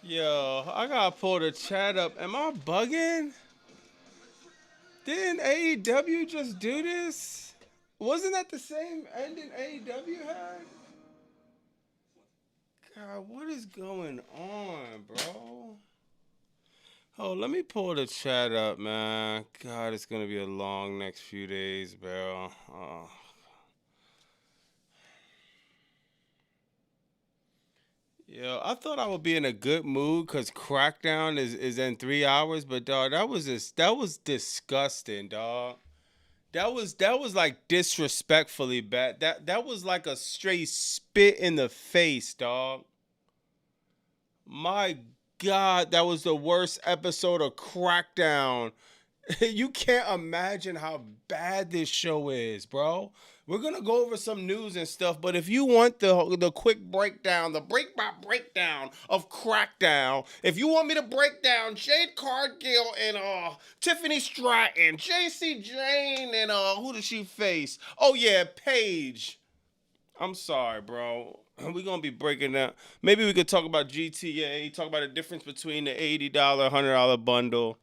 Yo, I gotta pull the chat up. Am I bugging? Didn't AEW just do this? Wasn't that the same ending AEW had? God, what is going on, bro? Oh, let me pull the chat up, man. God, it's gonna be a long next few days, bro. Oh. Yo, I thought I would be in a good mood because Crackdown is in 3 hours, but dog, that was disgusting, dog. That was like disrespectfully bad. That was like a straight spit in the face, dog. My God, that was the worst episode of Crackdown. You can't imagine how bad this show is, bro. We're gonna go over some news and stuff, but if you want the quick breakdown, the break by breakdown of Crackdown, if you want me to break down Jade Cargill and Tiffany Stratton, JC Jane and who did she face? Oh yeah, Paige. I'm sorry, bro. We're gonna be breaking down. Maybe we could talk about GTA, talk about the difference between the $80, $100 bundle.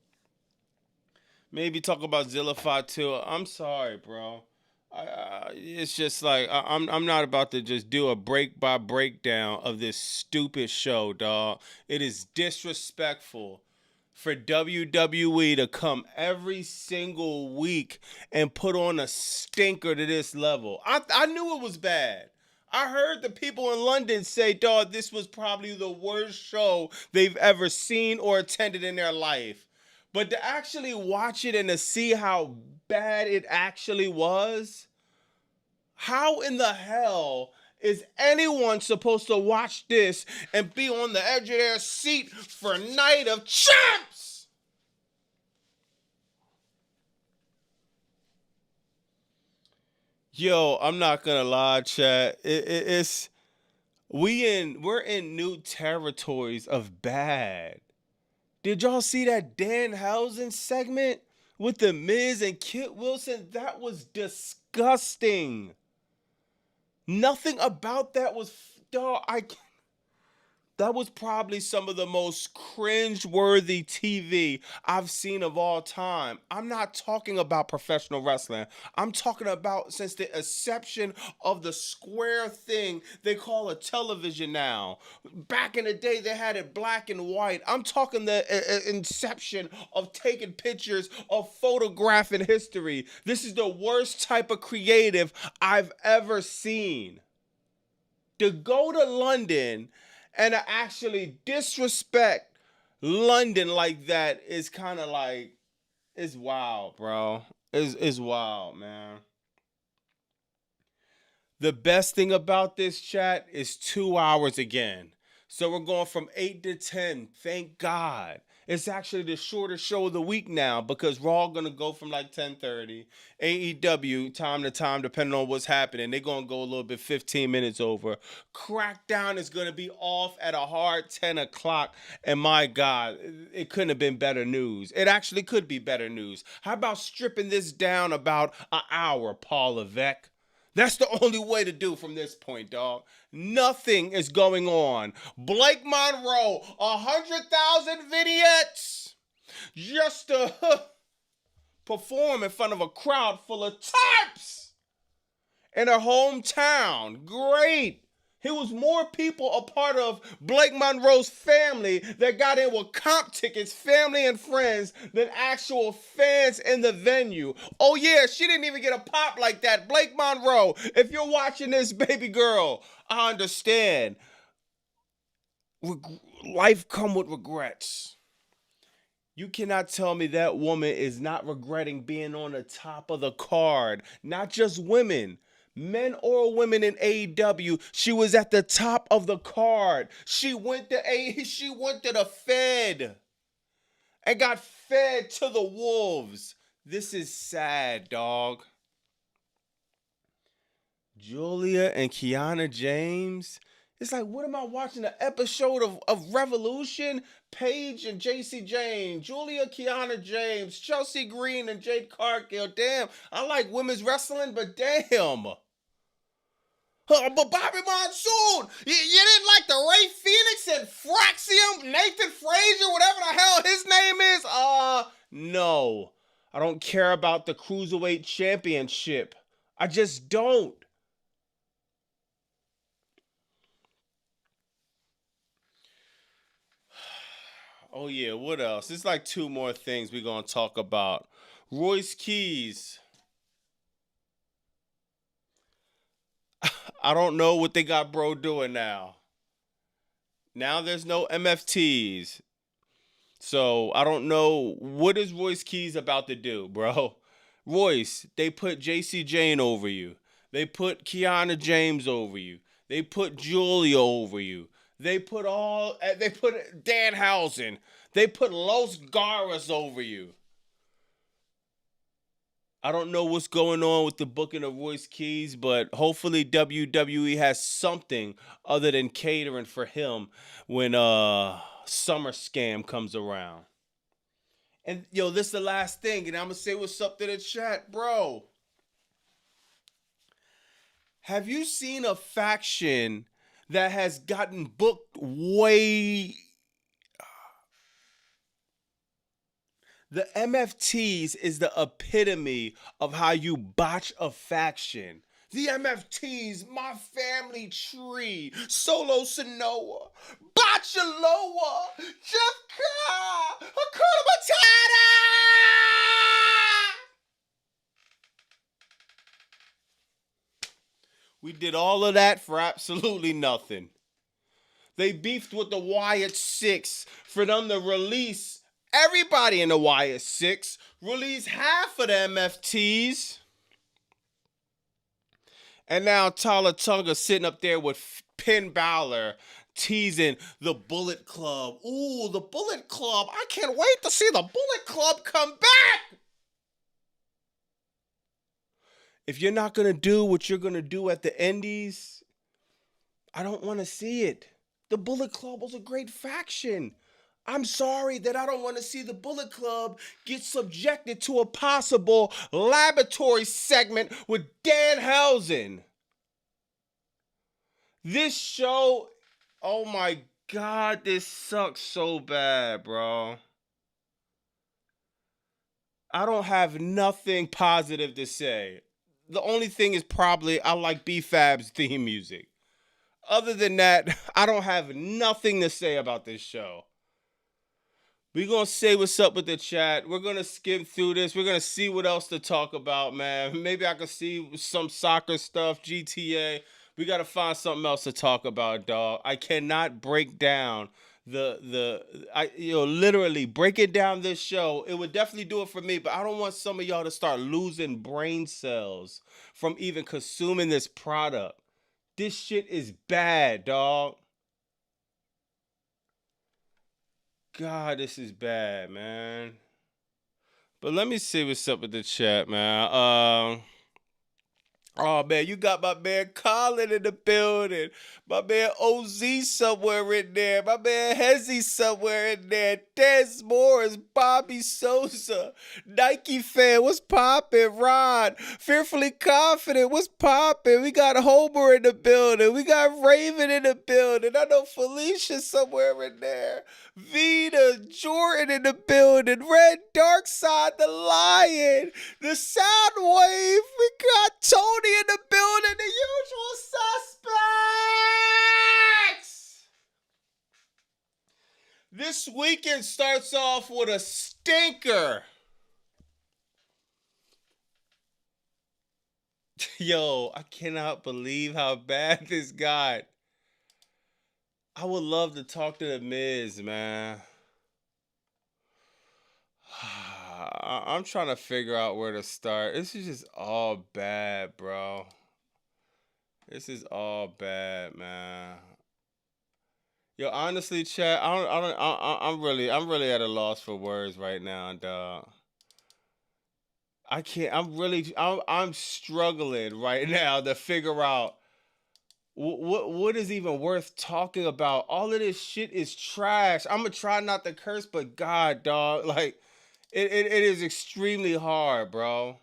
Maybe talk about Zillify too. I'm sorry, bro. It's just like I'm not about to just do a break by breakdown of this stupid show, dog. It is disrespectful for WWE to come every single week and put on a stinker to this level. I knew it was bad. I heard the people in London say, dog, this was probably the worst show they've ever seen or attended in their life. But to actually watch it and to see how bad it actually was, how in the hell is anyone supposed to watch this and be on the edge of their seat for Night of Champs? Yo, I'm not gonna lie, chat. It's we're in new territories of bad. Did y'all see that Danhausen segment with the Miz and Kit Wilson? That was disgusting. Nothing about that was dog. That was probably some of the most cringe-worthy TV I've seen of all time. I'm not talking about professional wrestling. I'm talking about since the inception of the square thing they call a television now. Back in the day, they had it black and white. I'm talking the inception of taking pictures of photographing history. This is the worst type of creative I've ever seen. To go to London and to actually disrespect London like that is kind of like it's wild, bro. It's wild, man. The best thing about this chat is 2 hours again. So we're going from 8 to 10. Thank God. It's actually the shortest show of the week now because Raw gonna go from like 10:30. AEW time to time, depending on what's happening, they're gonna go a little bit 15 minutes over. Crackdown is gonna be off at a hard 10 o'clock. And my God, it couldn't have been better news. It actually could be better news. How about stripping this down about an hour, Paul Levesque? That's the only way to do from this point, dog. Nothing is going on. Blake Monroe, 100,000 vignettes just to perform in front of a crowd full of types in her hometown. Great. It was more people a part of Blake Monroe's family that got in with comp tickets, family and friends, than actual fans in the venue. Oh yeah, she didn't even get a pop like that. Blake Monroe, if you're watching this, baby girl, I understand. Life come with regrets. You cannot tell me that woman is not regretting being on the top of the card. Not just women. Men or women in AEW, she was at the top of the card. She went to the Fed and got fed to the wolves. This is sad, dog. Julia and Kiana James. It's like, what am I watching? An episode of Revolution? Paige and JC Jane, Julia Kiana James, Chelsea Green and Jade Cargill. Damn, I like women's wrestling, but damn. But Bobby Monsoon, you didn't like the Ray Phoenix and Fraxium, No. I don't care about the Cruiserweight Championship. I just don't. Oh yeah, what else? There's like two more things we're gonna talk about. Royce Keys. I don't know what they got bro doing now. Now there's no MFTs. So I don't know what is Royce Keys about to do, bro. Royce, they put JC Jane over you. They put Kiana James over you. They put Julia over you. They put Danhausen. They put Los Garas over you. I don't know what's going on with the booking of Royce Keys, but hopefully WWE has something other than catering for him when Summer Scam comes around. And yo, this is the last thing, and I'm gonna say what's up to the chat, bro. Have you seen a faction that has gotten booked way? The MFTs is the epitome of how you botch a faction. The MFTs, my family tree, Solo Sonoa, Bachaloa, Jeff Ka, Hakuna Matata! We did all of that for absolutely nothing. They beefed with the Wyatt Six for them to release everybody in the Wyatt Six, release half of the MFTs. And now Tala Tonga sitting up there with Penn Balor teasing the Bullet Club. Ooh, the Bullet Club. I can't wait to see the Bullet Club come back. If you're not going to do what you're going to do at the Indies, I don't want to see it. The Bullet Club was a great faction. I'm sorry that I don't want to see the Bullet Club get subjected to a possible laboratory segment with Danhausen. This show, oh my God, this sucks so bad, bro. I don't have nothing positive to say. The only thing is probably I like B-Fab's theme music. Other than that, I don't have nothing to say about this show. We're going to say what's up with the chat. We're going to skip through this. We're going to see what else to talk about, man. Maybe I can see some soccer stuff, GTA. We got to find something else to talk about, dog. I cannot break down literally breaking down this show. It would definitely do it for me, but I don't want some of y'all to start losing brain cells from even consuming this product. This shit is bad, dog. God, this is bad, man. But let me see what's up with the chat, man. Oh man, you got my man Colin in the building. My man OZ somewhere in there. My man Hezzy somewhere in there. Des Morris, Bobby Sosa, Nike fan, what's poppin'? Rod, Fearfully Confident, what's poppin'? We got Homer in the building. We got Raven in the building. I know Felicia somewhere in there. Vita, Jordan in the building. Red Darkside, the Lion, the Soundwave. We got Tony in the building, the usual suspects. This weekend starts off with a stinker. Yo, I cannot believe how bad this got. I would love to talk to the Miz, man. I'm trying to figure out where to start. This is just all bad, bro. This is all bad, man. Yo, honestly, chat, I'm really at a loss for words right now, dog. I can't. I'm struggling right now to figure out what is even worth talking about. All of this shit is trash. I'm gonna try not to curse, but God, dog, like it is extremely hard, bro.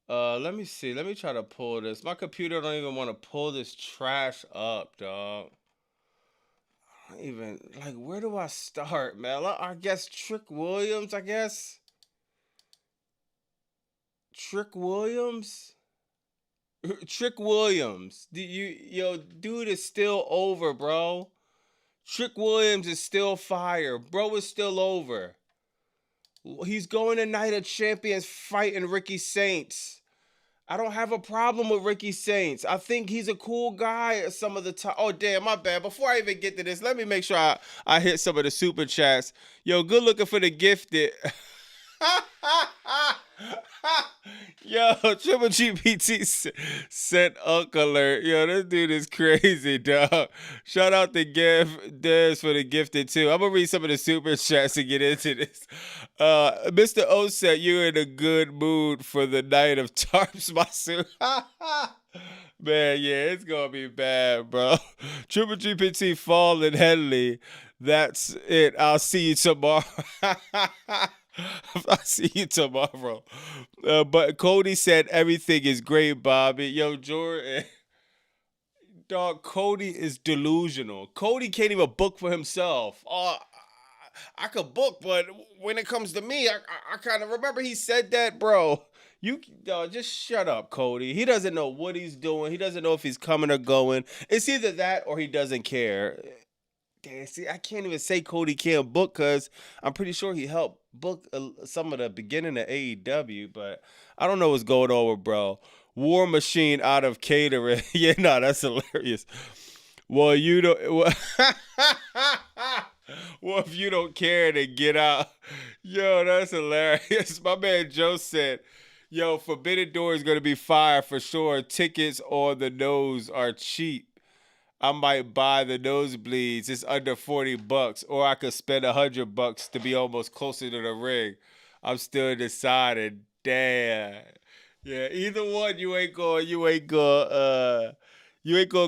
Let me see. Let me try to pull this. My computer don't even want to pull this trash up, dog. Even like, where do I start, man? I guess Trick Williams. I guess Trick Williams. Trick Williams. Dude is still over, bro. Trick Williams is still fire. Bro is still over. He's going to Night of Champions fighting Ricky Saints. I don't have a problem with Ricky Saints. I think he's a cool guy at some of the time. Oh, damn, my bad. Before I even get to this, let me make sure I hit some of the super chats. Yo, good looking for the gifted. Yo, Triple GPT sent Uncle Alert. Yo, this dude is crazy, dog. Shout out to Des for the gifted too. I'm gonna read some of the super chats to get into this. Mr. O said you're in a good mood for the night of tarps, my suit. Man, yeah, it's gonna be bad, bro. Triple GPT falling Henley. That's it. I'll see you tomorrow. I'll see you tomorrow. But Cody said everything is great, Bobby. Yo, Jordan. Dog, Cody is delusional. Cody can't even book for himself. I could book, but when it comes to me, I kind of remember he said that, bro. You just shut up, Cody. He doesn't know what he's doing. He doesn't know if he's coming or going. It's either that or he doesn't care. Damn, see, I can't even say Cody can't book because I'm pretty sure he helped book some of the beginning of AEW, but I don't know what's going on with bro. War Machine out of catering. Yeah, no, that's hilarious. Well, you don't. Well, if you don't care, then get out. Yo, that's hilarious. My man Joe said, yo, Forbidden Door is going to be fire for sure. Tickets on the nose are cheap. I might buy the nosebleeds. It's under $40, or I could spend $100 to be almost closer to the ring. I'm still deciding. Damn. Yeah, either one, you ain't gonna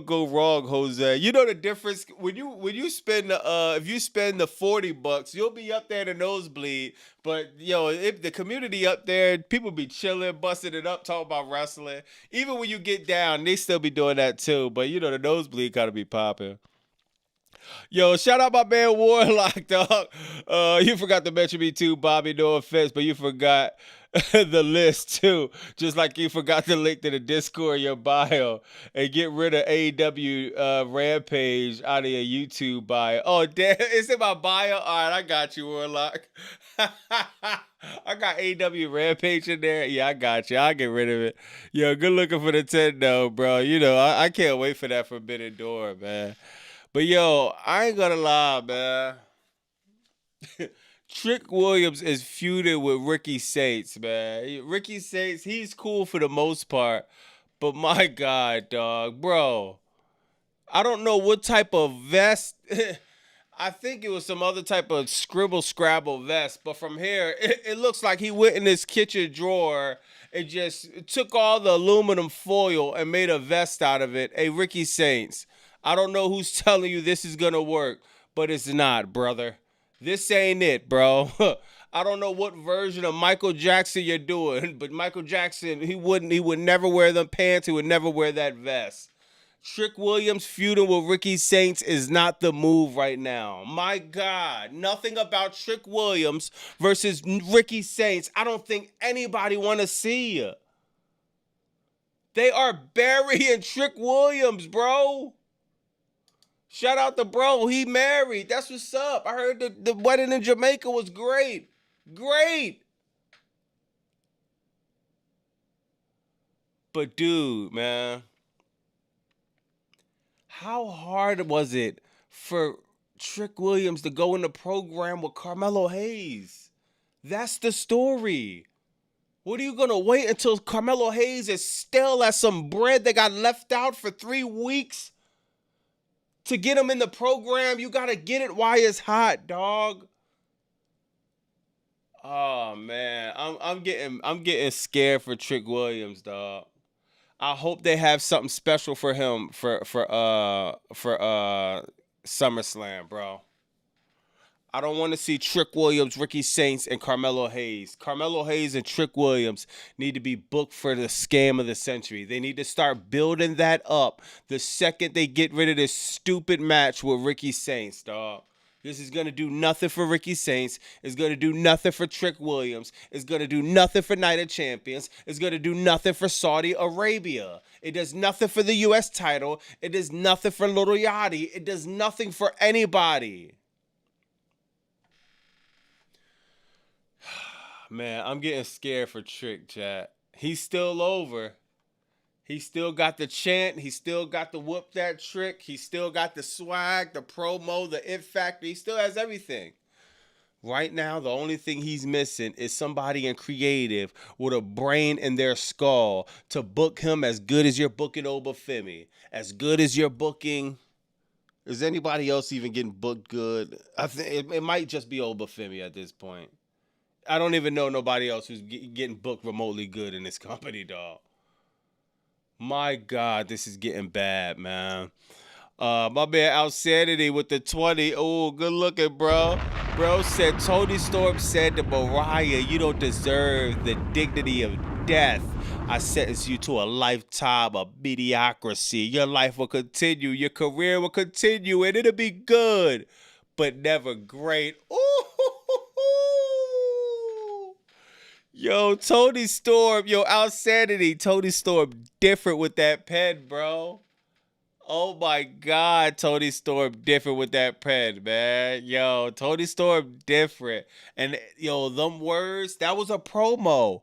go wrong, Jose. You know the difference when you spend if you spend the $40, you'll be up there in the nosebleed. But yo, if the community up there, people be chilling, busting it up, talking about wrestling. Even when you get down, they still be doing that too. But you know the nosebleed gotta be popping. Yo, shout out my man Warlock, dog. You forgot to mention me too, Bobby. No offense, but you forgot the list too. Just like you forgot the link to the Discord in your bio. And get rid of AEW Rampage out of your YouTube bio. Oh, damn. Is it my bio? All right, I got you, Warlock. I got AEW Rampage in there. Yeah, I got you. I'll get rid of it. Yo, good looking for the Nintendo, bro. You know, I can't wait for that Forbidden Door, man. But yo, I ain't gonna lie, man. Trick Williams is feuding with Ricky Saints, man. Ricky Saints, he's cool for the most part, but my God, dog, bro, I don't know what type of vest. I think it was some other type of scribble scrabble vest, but from here, it looks like he went in his kitchen drawer and just took all the aluminum foil and made a vest out of it. Hey, Ricky Saints, I don't know who's telling you this is gonna work, but it's not, brother. This ain't it, bro. I don't know what version of Michael Jackson you're doing, but Michael Jackson, he would never wear them pants, he would never wear that vest. Trick Williams feuding with Ricky Saints is not the move right now. My God, nothing about Trick Williams versus Ricky Saints. I don't think anybody want to see. They are burying Trick Williams, bro. Shout out to bro, he married. That's what's up. I heard the wedding in Jamaica was great. Great. But dude, man, how hard was it for Trick Williams to go in the program with Carmelo Hayes? That's the story. What are you going to wait until Carmelo Hayes is still as some bread that got left out for 3 weeks? To get him in the program, you got to get it while it's hot, dog. Oh man, I'm getting scared for Trick Williams, dog. I hope they have something special for him for SummerSlam, bro. I don't want to see Trick Williams, Ricky Saints, and Carmelo Hayes. Carmelo Hayes and Trick Williams need to be booked for the scam of the century. They need to start building that up the second they get rid of this stupid match with Ricky Saints, dog. This is going to do nothing for Ricky Saints. It's going to do nothing for Trick Williams. It's going to do nothing for Night of Champions. It's going to do nothing for Saudi Arabia. It does nothing for the U.S. title. It does nothing for Little Yachty. It does nothing for anybody. Man, I'm getting scared for Trick, chat. He's still over. He still got the chant. He still got the whoop that trick. He still got the swag, the promo, the it factor. He still has everything. Right now, the only thing he's missing is somebody in creative with a brain in their skull to book him as good as you're booking Obafemi. As good as you're booking. Is anybody else even getting booked good? I think it might just be Obafemi at this point. I don't even know nobody else who's getting booked remotely good in this company, dog. My God, this is getting bad, man. My man Outsanity with the 20. Oh, good looking, bro. Bro said, Tony Storm said to Mariah, you don't deserve the dignity of death. I sentence you to a lifetime of mediocrity. Your life will continue. Your career will continue, and it'll be good, but never great. Ooh. Yo, Tony Storm, yo, Outsanity. Tony Storm different with that pen, bro. Oh my God, Tony Storm different with that pen, man. Yo, Tony Storm different. And yo, them words, that was a promo.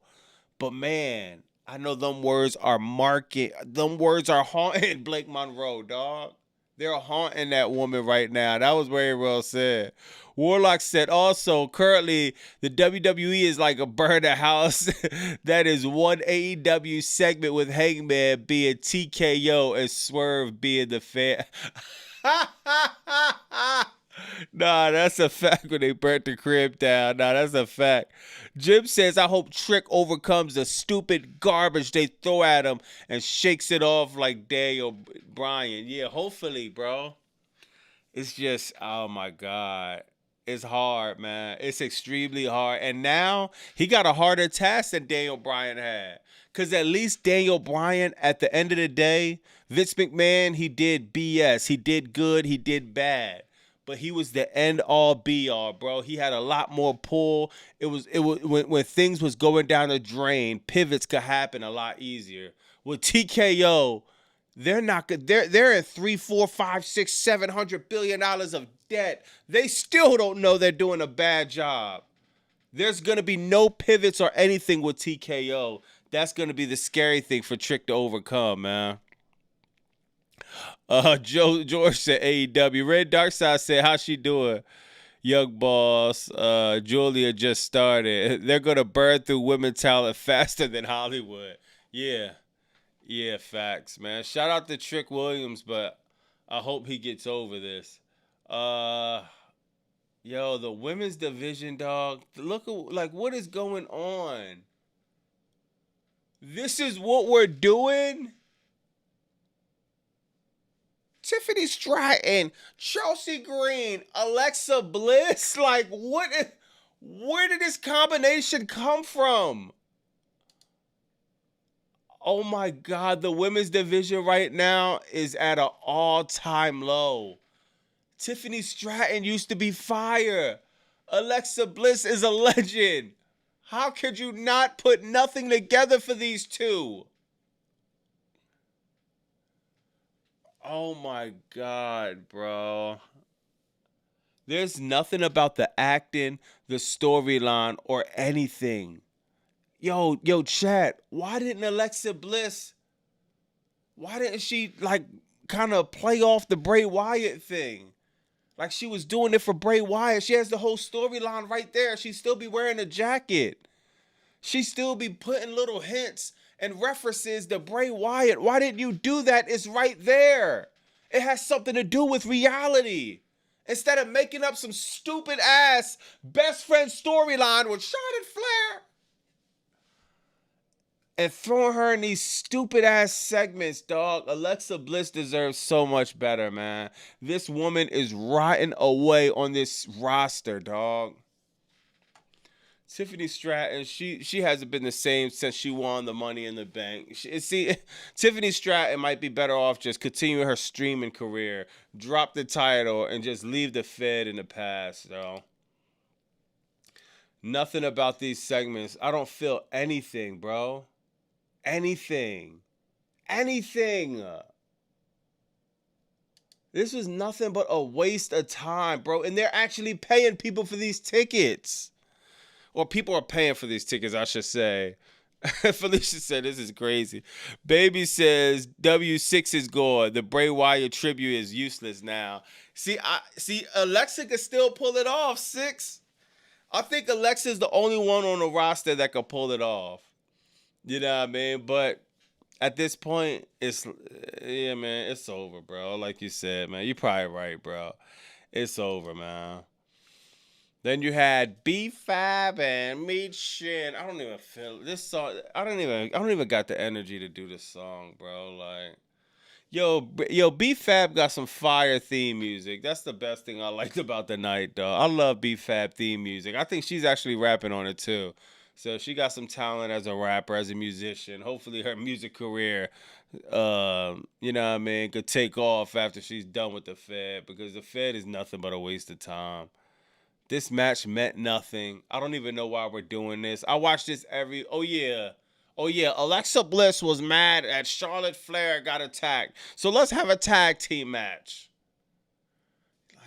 But man, I know them words are haunting Blake Monroe, dog. They're haunting that woman right now. That was very well said. Warlock said also, currently, the WWE is like a burner house. That is one AEW segment with Hangman being TKO and Swerve being the fan. Nah, that's a fact when they burnt the crib down. Nah, that's a fact. Jim says, I hope Trick overcomes the stupid garbage they throw at him and shakes it off like Daniel Bryan. Yeah, hopefully, bro. It's just, oh my God. It's hard, man. It's extremely hard. And now he got a harder task than Daniel Bryan had. Because at least Daniel Bryan, at the end of the day, Vince McMahon, he did BS. He did good. He did bad. But he was the end all be all, bro. He had a lot more pull. It was when things was going down the drain, pivots could happen a lot easier. With TKO, they're not good. They're at $3, $4, $5, $6, $700 billion of debt. They still don't know they're doing a bad job. There's gonna be no pivots or anything with TKO. That's gonna be the scary thing for Trick to overcome, man. George said AEW. Red Darkside said, how's she doing? Young boss. Julia just started. They're gonna burn through women talent faster than Hollywood. Yeah, facts, man. Shout out to Trick Williams, but I hope he gets over this. Yo, the women's division, dog. Look at like what is going on. This is what we're doing. Tiffany Stratton, Chelsea Green, Alexa Bliss. Like, where did this combination come from? Oh my God, the women's division right now is at an all-time low. Tiffany Stratton used to be fire. Alexa Bliss is a legend. How could you not put nothing together for these two? Oh my God, bro. There's nothing about the acting, the storyline, or anything. Yo, chat, why didn't she, like, kind of play off the Bray Wyatt thing? Like, she was doing it for Bray Wyatt. She has the whole storyline right there. She'd still be wearing a jacket. She'd still be putting little hints and references to Bray Wyatt. Why didn't you do that? It's right there. It has something to do with reality. Instead of making up some stupid ass best friend storyline with Charlotte Flair. and throwing her in these stupid ass segments, dog. Alexa Bliss deserves so much better, man. This woman is rotting away on this roster, dog. Tiffany Stratton, she hasn't been the same since she won the Money in the Bank. Tiffany Stratton might be better off just continuing her streaming career, drop the title, and just leave the Fed in the past, though. Nothing about these segments. I don't feel anything, bro. Anything. Anything. This was nothing but a waste of time, bro. And they're actually paying people for these tickets. Or people are paying for these tickets, I should say. Felicia said, this is crazy. Baby says, W6 is gone. The Bray Wyatt tribute is useless now. See, Alexa could still pull it off, 6. I think Alexa's the only one on the roster that could pull it off. You know what I mean? But at this point, man, it's over, bro. Like you said, man, you're probably right, bro. It's over, man. Then you had B5 and Meat Shin. I don't even feel this song. I don't even got the energy to do this song, bro. Like, yo, B-Fab got some fire theme music. That's the best thing I liked about the night, dog. I love B-Fab theme music. I think she's actually rapping on it, too. So she got some talent as a rapper, as a musician. Hopefully her music career, you know what I mean, could take off after she's done with the Fed. Because the Fed is nothing but a waste of time. This match meant nothing. I don't even know why we're doing this. I watch this oh yeah, Alexa Bliss was mad that Charlotte Flair got attacked. So let's have a tag team match.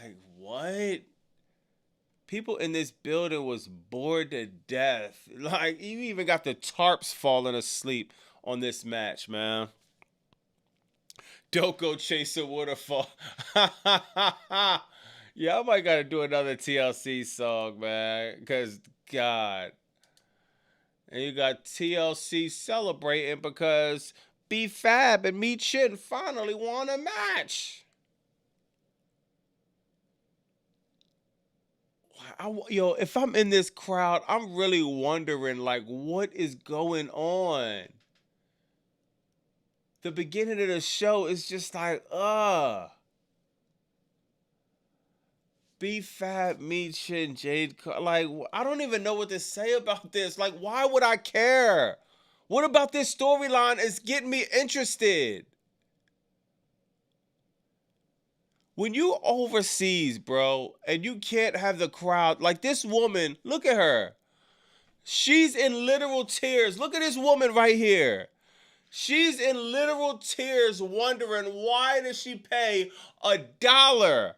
Like, what? People in this building was bored to death. Like, you even got the tarps falling asleep on this match, man. Don't go chase a waterfall. Yeah, I might gotta do another TLC song, man. Cause God. And you got TLC celebrating because B-Fab and Meat Chin finally won a match. If I'm in this crowd, I'm really wondering, like, what is going on? The beginning of the show is just like, B-Fab, Meat Chin, Jade, like, I don't even know what to say about this. Like, why would I care? What about this storyline is getting me interested? When you overseas, bro, and you can't have the crowd, like this woman, look at her. She's in literal tears. Look at this woman right here. She's in literal tears wondering why does she pay $1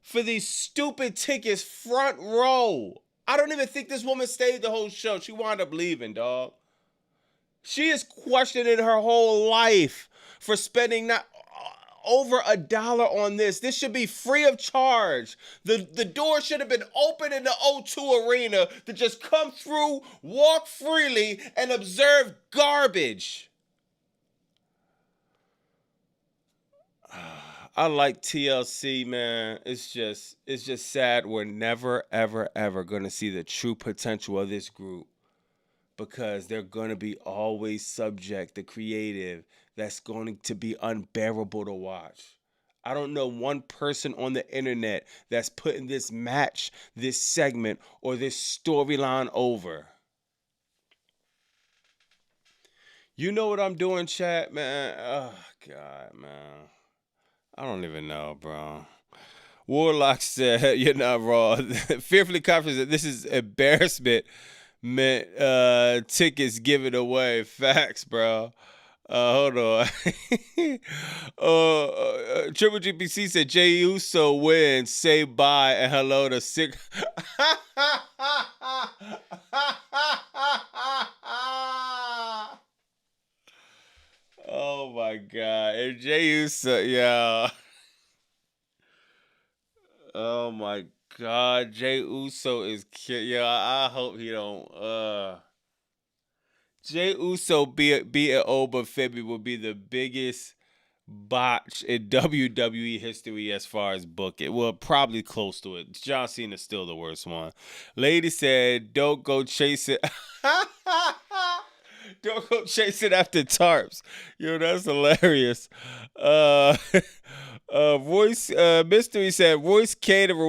for these stupid tickets front row. I don't even think this woman stayed the whole show. She wound up leaving, dog. She is questioning her whole life for spending not over $1 on this. This should be free of charge. The door should have been open in the O2 Arena to just come through, walk freely, and observe garbage. I like TLC, man. It's just sad we're never, ever, ever going to see the true potential of this group because they're going to be always subject, the creative, that's going to be unbearable to watch. I don't know one person on the internet that's putting this match, this segment, or this storyline over. You know what I'm doing, chat, man? Oh, God, man. I don't even know, bro. Warlock said, you're not wrong. Fearfully confident that this is embarrassment. Tickets given away. Facts, bro. Hold on. Triple GPC said Jey Uso wins. Say bye and hello to sick. Oh my God. And Jey Uso, yeah. Oh my God. Jey Uso is yeah, I hope he don't Jey Uso beating Oba Fibby will be the biggest botch in WWE history as far as booking. Well, probably close to it. John Cena's still the worst one. Lady said, don't go chase it. Don't go chasing after tarps. Yo, that's hilarious. Uh, Mystery said Royce Caterer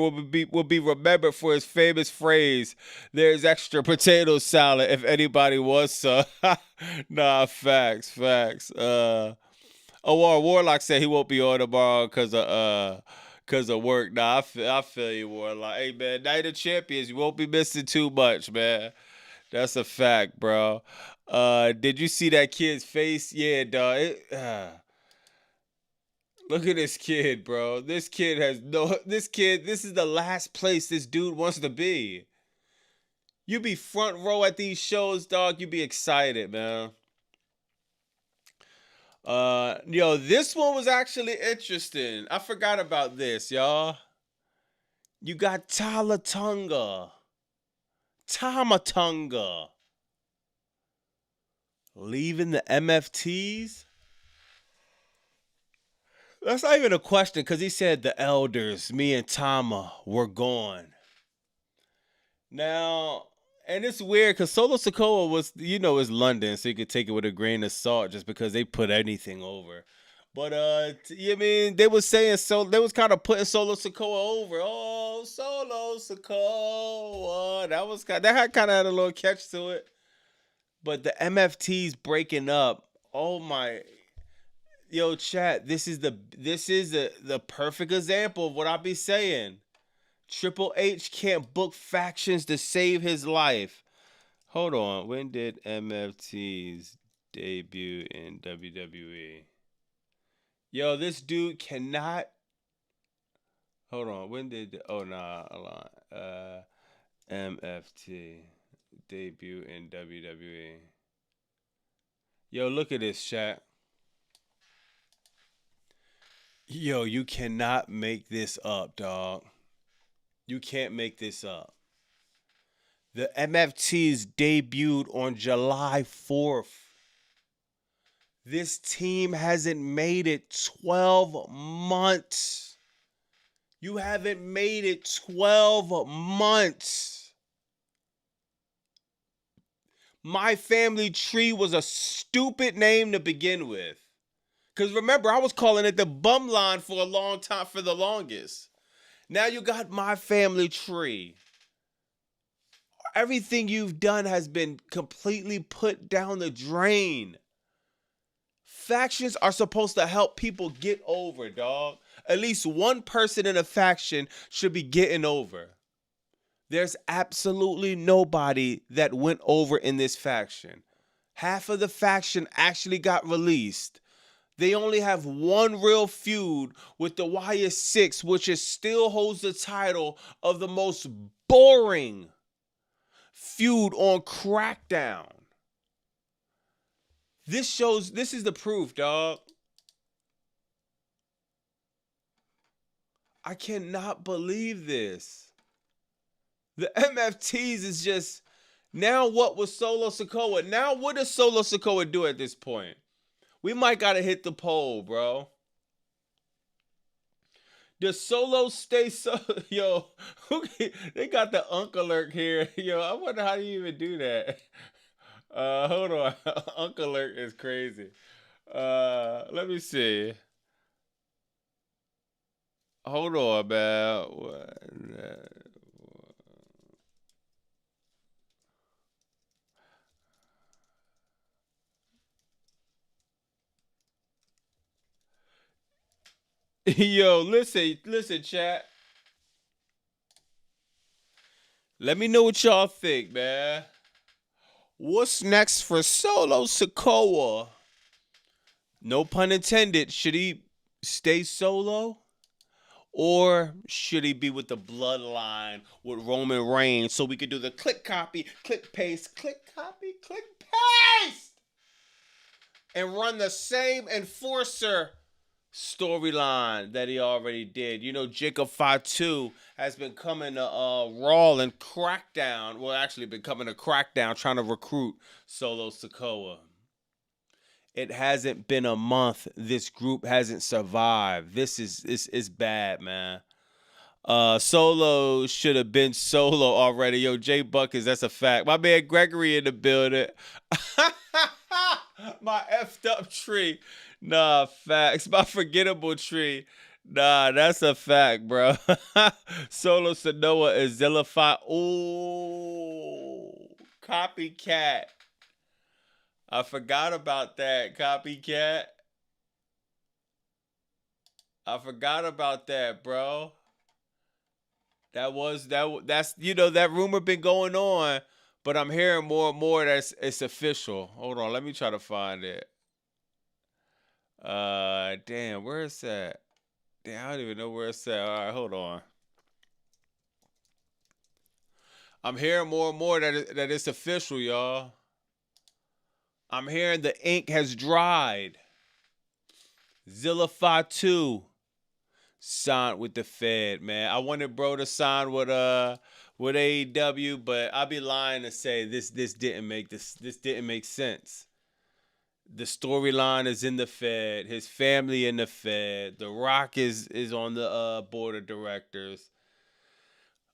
will be remembered for his famous phrase, "There's extra potato salad if anybody wants some." Nah, facts. Warlock said he won't be on tomorrow cause of work. Nah, I feel you, Warlock. Hey man, Night of Champions, you won't be missing too much, man. That's a fact, bro. Did you see that kid's face? Yeah, dog. Look at this kid, bro. This kid has no. This kid. This is the last place this dude wants to be. You be front row at these shows, dog. You be excited, man. This one was actually interesting. I forgot about this, y'all. You got Tamatunga, leaving the MFTs. That's not even a question because he said the elders, me and Tama, were gone. Now, and it's weird because Solo Sokoa was, is London, so you could take it with a grain of salt just because they put anything over. But they was saying they was kind of putting Solo Sokoa over. Oh, Solo Sokoa, that had kind of had a little catch to it. But the MFTs breaking up. Oh my, yo, chat. This is the perfect example of what I be saying. Triple H can't book factions to save his life. Hold on. When did MFTs debut in WWE? Yo, this dude cannot. Hold on. When did? Oh nah. Hold on. MFT debut in WWE. Yo, look at this chat. Yo, you cannot make this up, dog. You can't make this up. The MFTs debuted on July 4th. This team hasn't made it 12 months. You haven't made it 12 months. My Family Tree was a stupid name to begin with. Because remember, I was calling it the bum line for a long time, for the longest. Now you got My Family Tree. Everything you've done has been completely put down the drain. Factions are supposed to help people get over, dog. At least one person in a faction should be getting over. There's absolutely nobody that went over in this faction. Half of the faction actually got released. They only have one real feud with the YS6, which still holds the title of the most boring feud on Crackdown. This is the proof, dog. I cannot believe this. The MFTs is just, now what was Solo Sokoa? Now what does Solo Sokoa do at this point? We might gotta hit the poll, bro. Does Solo stay Yo, they got the Uncle alert here. Yo, I wonder how you even do that. Hold on. Uncle alert is crazy. Let me see. Hold on, man. Yo, listen, chat. Let me know what y'all think, man. What's next for Solo Sokoa? No pun intended. Should he stay solo? Or should he be with the bloodline with Roman Reigns so we could do the click copy, click paste, click copy, click paste, and run the same enforcer storyline that he already did? You know, Jacob Fatu has been coming to Raw and Crackdown. Well, actually been coming to Crackdown trying to recruit Solo Sokoa. It hasn't been a month. This group hasn't survived. This is bad, man. Solo should have been solo already. Yo, Jay Buckets, that's a fact. My man Gregory in the building. My effed up tree. Nah, facts. My forgettable tree. Nah, that's a fact, bro. Solo Sonoa is Zillify. Ooh, copycat. I forgot about that. Copycat. I forgot about that, bro. That's that rumor been going on, but I'm hearing more and more that it's official. Hold on, let me try to find it. Damn, where is that? Damn, I don't even know where it's at. All right, hold on. I'm hearing more and more that it's official, y'all. I'm hearing the ink has dried. Zillify 2 signed with the Fed, man. I wanted bro to sign with AEW, but I'd be lying to say this didn't make sense. The storyline is in the Fed. His family in the Fed. The Rock is on the board of directors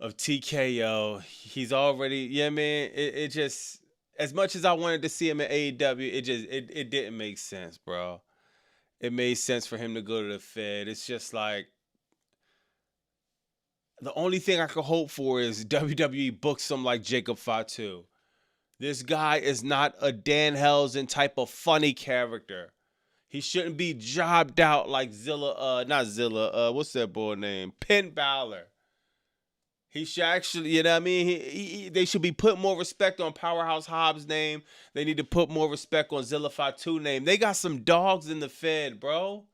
of TKO. He's already, yeah, man. It just, as much as I wanted to see him at AEW, it didn't make sense, bro. It made sense for him to go to the Fed. It's just like the only thing I could hope for is WWE books some like Jacob Fatu. This guy is not a Danhausen type of funny character. He shouldn't be jobbed out like not Zilla, what's that boy name? Penn Balor. He should actually, you know what I mean? They should be putting more respect on Powerhouse Hobbs' name. They need to put more respect on Zillify 2 name. They got some dogs in the Fed, bro.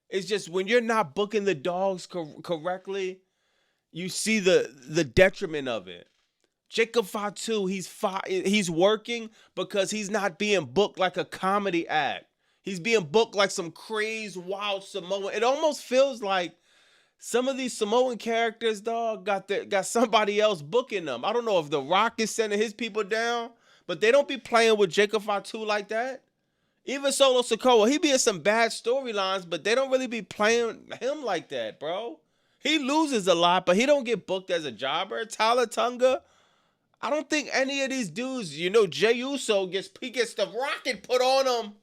It's just when you're not booking the dogs correctly, you see the detriment of it. Jacob Fatu, he's working because he's not being booked like a comedy act. He's being booked like some crazed, wild Samoan. It almost feels like some of these Samoan characters, dog, got somebody else booking them. I don't know if The Rock is sending his people down, but they don't be playing with Jacob Fatu like that. Even Solo Sikoa, he be in some bad storylines, but they don't really be playing him like that, bro. He loses a lot, but he don't get booked as a jobber. Tyler Tunga, I don't think any of these dudes, Jey Uso gets the rocket put on him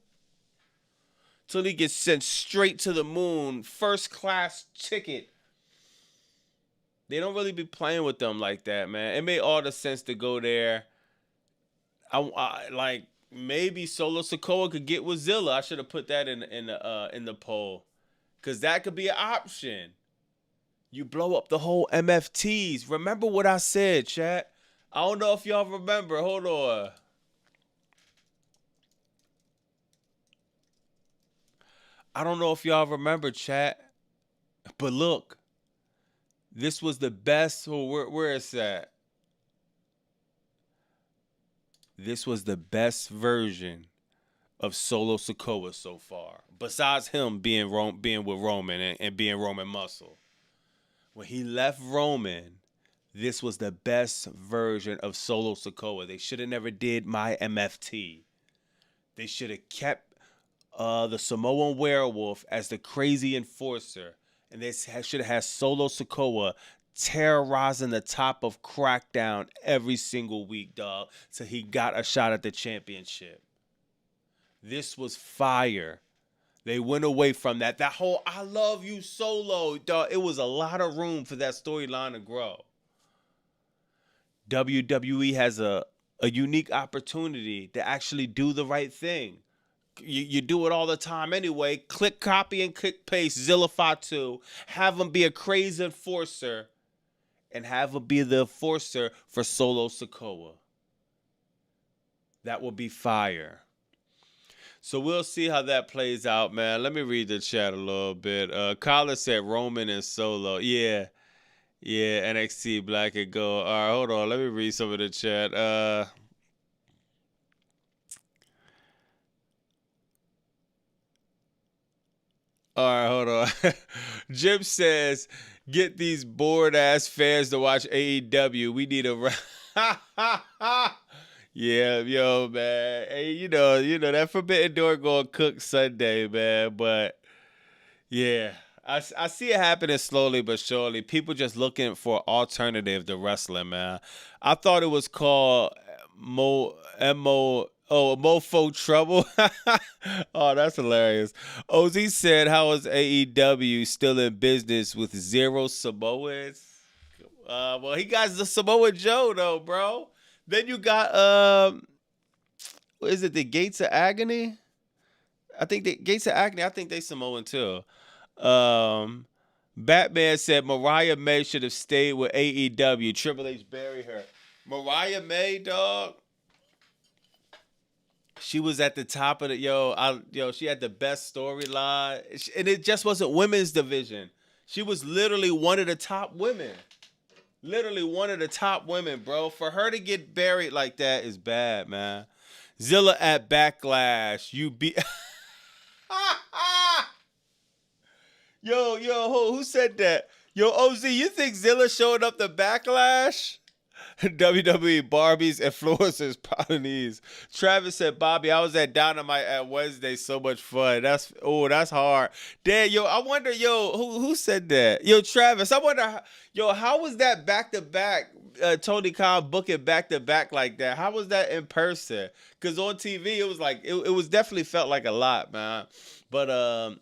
till he gets sent straight to the moon, first class ticket. They don't really be playing with them like that, man. It made all the sense to go there. I like maybe Solo Sikoa could get with Zilla. I should have put that in the poll, cause that could be an option. You blow up the whole MFTs. Remember what I said, chat? I don't know if y'all remember. Hold on. I don't know if y'all remember, chat. But look. This was the best. Where is that? This was the best version of Solo Sikoa so far. Besides him being with Roman and being Roman Muscle. When he left Roman, this was the best version of Solo Sikoa. They should have never did my MFT. They should have kept the Samoan Werewolf as the crazy enforcer. And they should have had Solo Sikoa terrorizing the top of Crackdown every single week, dog. So he got a shot at the championship. This was fire. They went away from that. That whole I love you Solo, dog. It was a lot of room for that storyline to grow. WWE has a unique opportunity to actually do the right thing. You do it all the time anyway. Click copy and click paste Zillify 2. Have him be a crazy enforcer. And have him be the enforcer for Solo Sikoa. That will be fire. So we'll see how that plays out, man. Let me read the chat a little bit. Kyler said Roman and Solo. Yeah, NXT Black and Gold. All right, hold on. Let me read some of the chat. All right, hold on. Jim says, get these bored-ass fans to watch AEW. We need a... Yeah, yo, man. Hey, you know that Forbidden Door gonna cook Sunday, man. But yeah, I see it happening slowly but surely. People just looking for alternative to wrestling, man. I thought it was called Oh, a mofo trouble. Oh, that's hilarious. OZ said, "How is AEW still in business with zero Samoans?" Well, he got the Samoa Joe though, bro. Then you got what is it, the Gates of Agony? I think the Gates of Agony. I think they Samoan too. Um, Batman said Mariah May should have stayed with AEW. Triple H buried her. Mariah May, dog. She was at the top of the she had the best storyline, and it just wasn't women's division. She was literally one of the top women. Literally one of the top women, bro. For her to get buried like that is bad, man. Zilla at Backlash. You be who said that? Yo, OZ, you think Zilla showed up to Backlash? WWE Barbies influencers Polynese. Travis said, Bobby, I was at Dynamite at Wednesday. So much fun. That's hard. Damn, I wonder, who said that? Yo, Travis, I wonder, how was that back to back? Tony Khan booking back to back like that. How was that in person? Because on TV, it was like it was definitely felt like a lot, man. But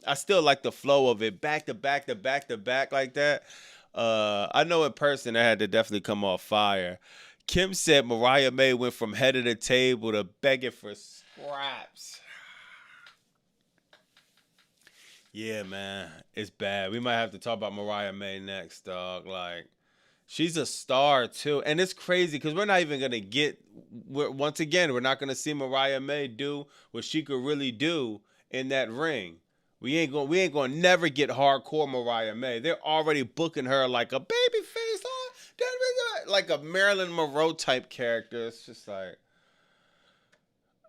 I still like the flow of it, back to back to back to back like that. I know in person that had to definitely come off fire. Kim said Mariah May went from head of the table to begging for scraps. Yeah, man, it's bad. We might have to talk about Mariah May next, dog. Like, she's a star too, and it's crazy because we're not even gonna get. Once again, we're not gonna see Mariah May do what she could really do in that ring. We ain't gonna never get hardcore Mariah May. They're already booking her like a baby face, like a Marilyn Monroe type character. It's just like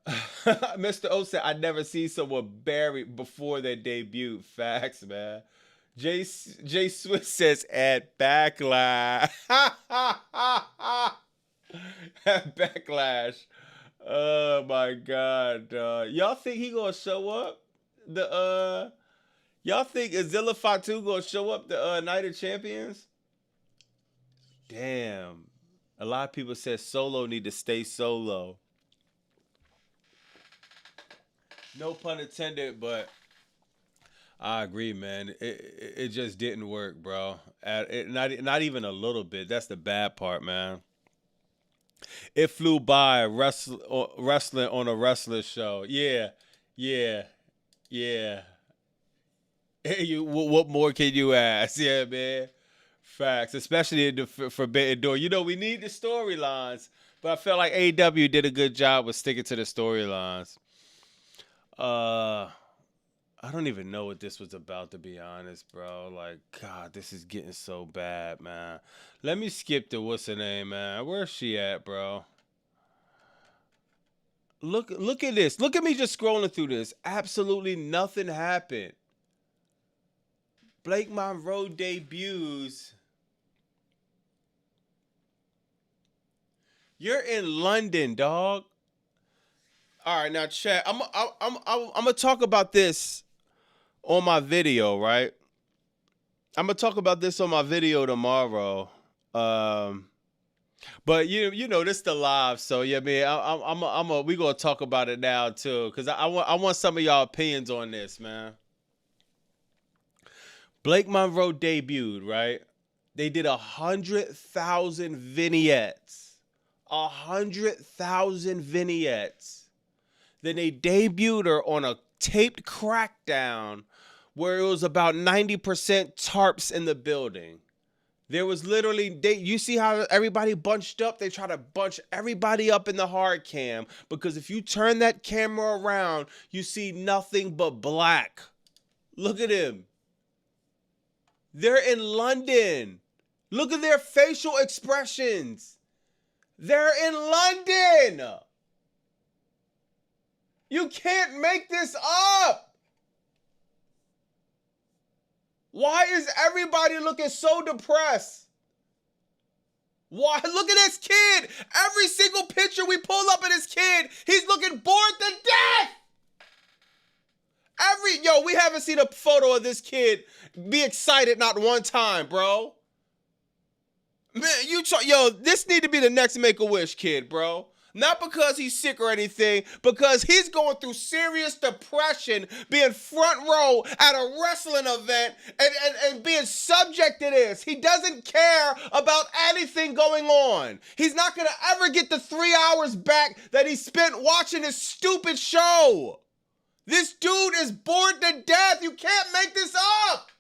Mr. O said, I never see someone buried before their debut. Facts, man. Jay Swiss says at Backlash. At Backlash. Oh my God. Y'all think he gonna show up? Y'all think Azilla Fatu gonna show up the Night of Champions? Damn. A lot of people said Solo need to stay solo. No pun intended, but I agree, man. It just didn't work, bro. Not even a little bit. That's the bad part, man. It flew by wrestling on a wrestler show. Yeah. What more can you ask? Yeah, man. Facts, especially in the Forbidden Door. We need the storylines, but I felt like AEW did a good job with sticking to the storylines. I don't even know what this was about, to be honest, bro. Like, God, this is getting so bad, man. Let me skip to what's her name, man. Where's she at, bro? Look at this. Look at me just scrolling through this. Absolutely nothing happened. Blake Monroe debuts. You're in London, dog. All right, now chat. I'm gonna talk about this on my video, right? I'm gonna talk about this on my video tomorrow. But this the live, so yeah, man. We gonna talk about it now too, cause I want some of y'all opinions on this, man. Blake Monroe debuted, right? They did 100,000 vignettes. 100,000 vignettes. Then they debuted her on a taped Crackdown where it was about 90% tarps in the building. There was literally, you see how everybody bunched up? They try to bunch everybody up in the hard cam because if you turn that camera around, you see nothing but black. Look at him. They're in London. Look at their facial expressions. They're in London. You can't make this up. Why is everybody looking so depressed? Why? Look at this kid. Every single picture we pull up of this kid, he's looking bored to death. We haven't seen a photo of this kid be excited not one time, bro. Man, this need to be the next Make-A-Wish kid, bro. Not because he's sick or anything, because he's going through serious depression, being front row at a wrestling event and being subject to this. He doesn't care about anything going on. He's not going to ever get the 3 hours back that he spent watching this stupid show. This dude is bored to death. You can't make this up.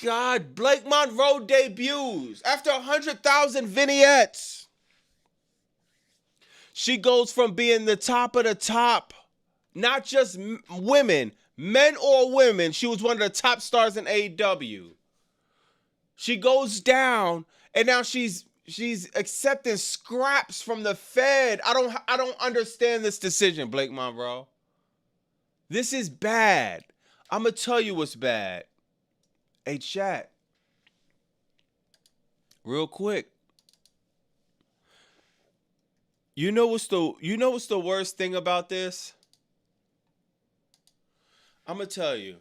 God, Blake Monroe debuts after 100,000 vignettes. She goes from being the top of the top, not just women, men or women. She was one of the top stars in AEW. She goes down, and now she's accepting scraps from the Fed. I don't understand this decision, Blake Monroe. This is bad. I'm gonna tell you what's bad. Hey, chat. Real quick. You know what's the worst thing about this? I'm gonna tell you.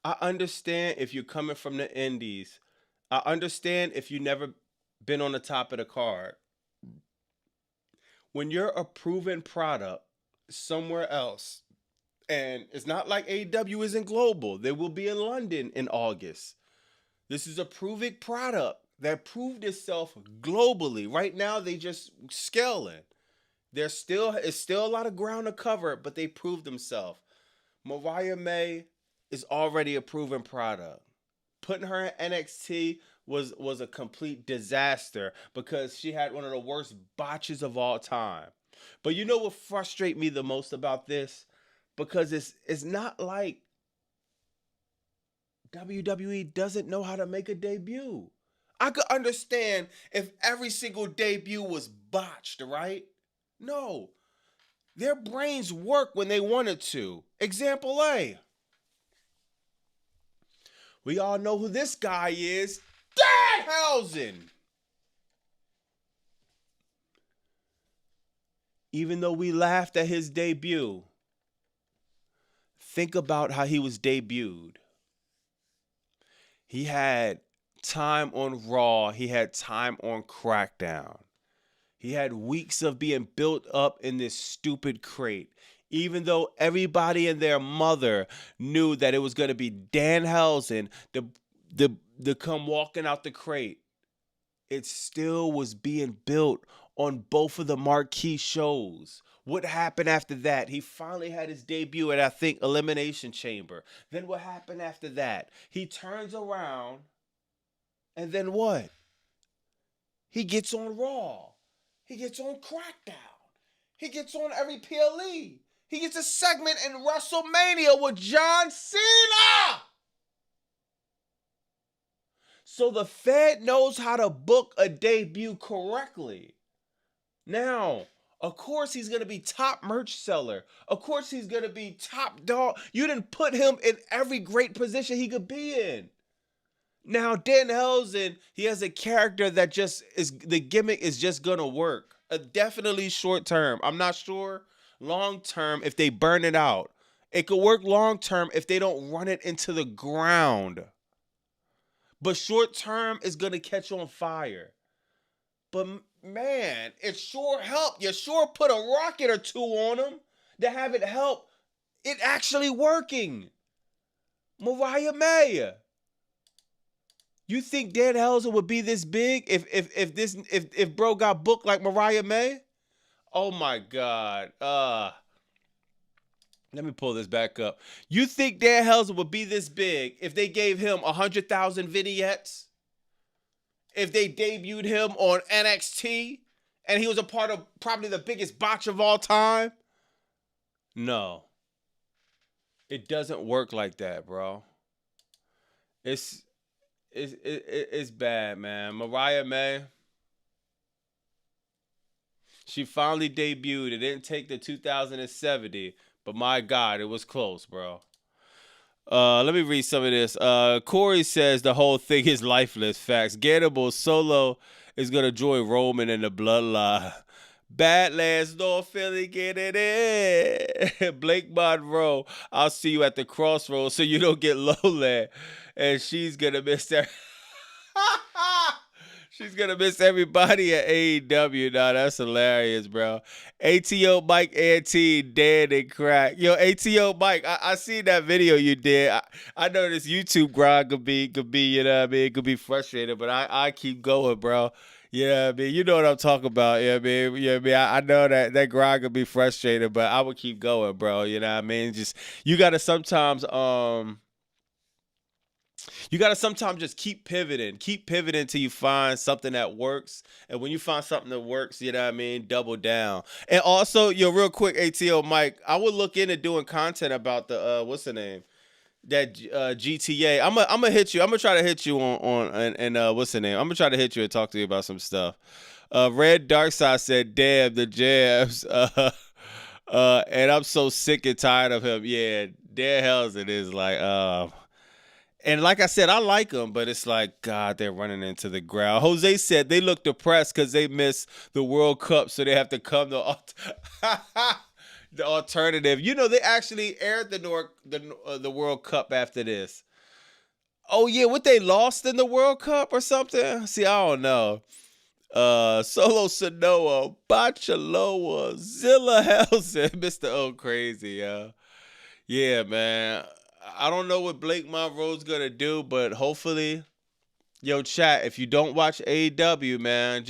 I understand if you're coming from the indies. I understand if you've never been on the top of the card. When you're a proven product somewhere else, and it's not like AEW isn't global. They will be in London in August. This is a proven product that proved itself globally. Right now, they just scaling. It's still a lot of ground to cover, but they proved themselves. Mariah May is already a proven product. Putting her in NXT was a complete disaster because she had one of the worst botches of all time. But you know what frustrates me the most about this? Because it's not like WWE doesn't know how to make a debut. I could understand if every single debut was botched, right? No. Their brains work when they wanted to. Example A. We all know who this guy is. Danhausen. Even though we laughed at his debut, think about how he was debuted. He had time on Raw. He had time on Crackdown. He had weeks of being built up in this stupid crate. Even though everybody and their mother knew that it was going to be Danhausen to come walking out the crate, it still was being built on both of the marquee shows. What happened after that? He finally had his debut at, I think, Elimination Chamber. Then what happened after that? He turns around, and then what? He gets on Raw. He gets on Crackdown. He gets on every PLE. He gets a segment in WrestleMania with John Cena. So the Fed knows how to book a debut correctly. Now, of course he's going to be top merch seller. Of course he's going to be top dog. You didn't put him in every great position he could be in. Now, Danhausen, he has a character that just is, the gimmick is just going to work. Definitely short term. I'm not sure long term if they burn it out. It could work long term if they don't run it into the ground. But short term is going to catch on fire. But man, it sure helped. You sure put a rocket or two on him to have it help it actually working. Mariah May. You think Danhausen would be this big if bro got booked like Mariah May? Oh my God. Let me pull this back up. You think Danhausen would be this big if they gave him 100,000 vignettes? If they debuted him on NXT and he was a part of probably the biggest botch of all time? No. It doesn't work like that, bro. It's bad, man. Mariah May, she finally debuted. It didn't take the 2070, but my God, it was close, bro. Let me read some of this. Corey says the whole thing is lifeless. Facts. Gannibal Solo is gonna join Roman in the bloodline. Badlands, North Philly, get it in. Blake Monroe, I'll see you at the crossroads so you don't get lonely. And she's gonna miss that. She's gonna miss everybody at AEW. Nah, that's hilarious, bro. ATO Mike Ant dead and crack. Yo, ATO Mike, I seen that video you did. I know this YouTube grind could be, you know what I mean, it could be frustrating, but I keep going, bro. You know what I mean? You know what I'm talking about. You know what I mean? You know what I mean? I know that grind could be frustrating, but I would keep going, bro. You know what I mean? Just you gotta sometimes just keep pivoting till you find something that works. And when you find something that works, you know what I mean, double down. And also, yo, real quick, ATO Mike, I would look into doing content about the what's the name? That GTA. I'm gonna hit you. I'm gonna try to hit you on and what's the name? I'm gonna try to hit you and talk to you about some stuff. Red Darkside said, "Damn the jabs." And I'm so sick and tired of him. Yeah, there hell's it is like and like I said, I like them, but it's like, God, they're running into the ground. Jose said they look depressed because they miss the World Cup, so they have to come to the alternative. You know, they actually aired the World Cup after this. Oh, yeah, what, they lost in the World Cup or something? See, I don't know. Solo Sanoa, Bachaloa, Zilla Helson, Mr. O Crazy, yeah, man. I don't know what Blake Monroe's gonna do, but hopefully, yo, chat. If you don't watch AEW, man,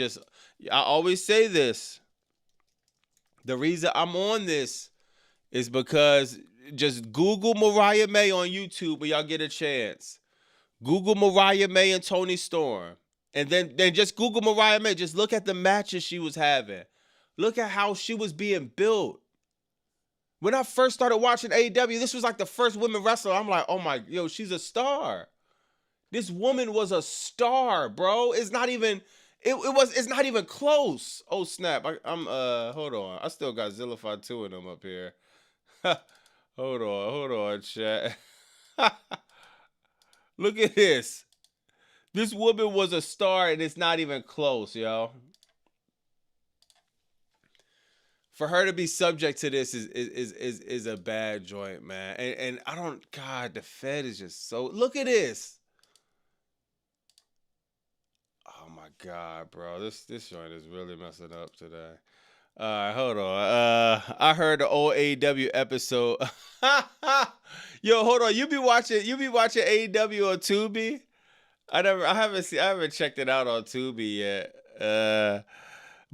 I always say this. The reason I'm on this is because just Google Mariah May on YouTube when y'all get a chance. Google Mariah May and Tony Storm, and then just Google Mariah May. Just look at the matches she was having. Look at how she was being built. When I first started watching AEW, this was like the first women wrestler. I'm like, oh my, yo, she's a star. This woman was a star, bro. It's not even, it's not even close. Oh snap! Hold on. I still got Zillified 2 of them up here. hold on, chat. Look at this. This woman was a star, and it's not even close, yo. For her to be subject to this is a bad joint, man. And I don't, God, the Fed is just so, look at this. Oh my God, bro. This joint is really messing up today. All right, hold on. I heard the old AEW episode. Yo, hold on. You be watching AEW on Tubi? I haven't checked it out on Tubi yet.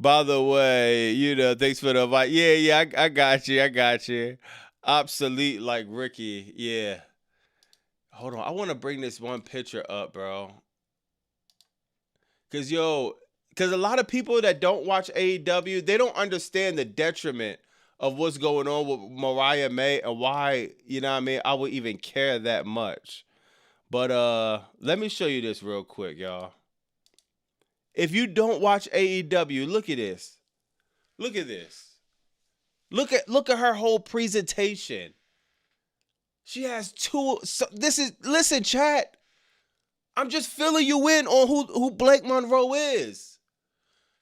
By the way, you know, thanks for the invite. Yeah, I got you. Obsolete like Ricky. Yeah. Hold on. I want to bring this one picture up, bro. Because a lot of people that don't watch AEW, they don't understand the detriment of what's going on with Mariah May and why, you know what I mean, I would even care that much. But let me show you this real quick, y'all. If you don't watch AEW, look at this. Look at this. Look at her whole presentation. She has two. Listen, chat. I'm just filling you in on who Blake Monroe is.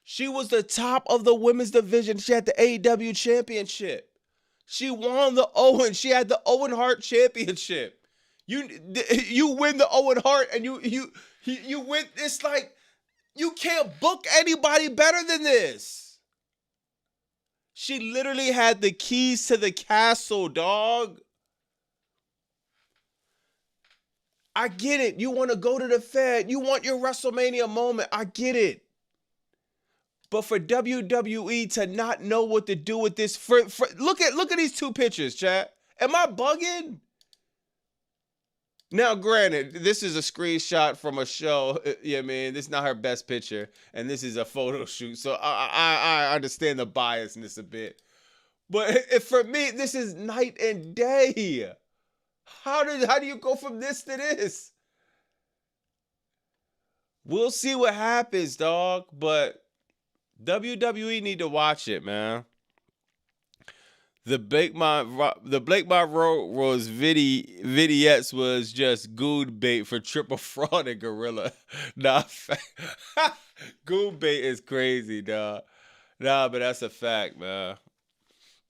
She was the top of the women's division. She had the AEW championship. She won the Owen. She had the Owen Hart championship. You win the Owen Hart and you win. It's like, you can't book anybody better than this. She literally had the keys to the castle, dog. I get it. You want to go to the Fed. You want your WrestleMania moment. I get it. But for WWE to not know what to do with this, look at these two pictures, chat. Am I bugging? Now, granted, this is a screenshot from a show. Yeah, man, this is not her best picture, and this is a photo shoot. So I understand the biasness a bit, but for me, this is night and day. How do you go from this to this? We'll see what happens, dog. But WWE need to watch it, man. The Blake Monroe's vignettes was just goon bait for Triple Fraud and Gorilla. Nah, goon bait is crazy, dog. Nah, but that's a fact, man.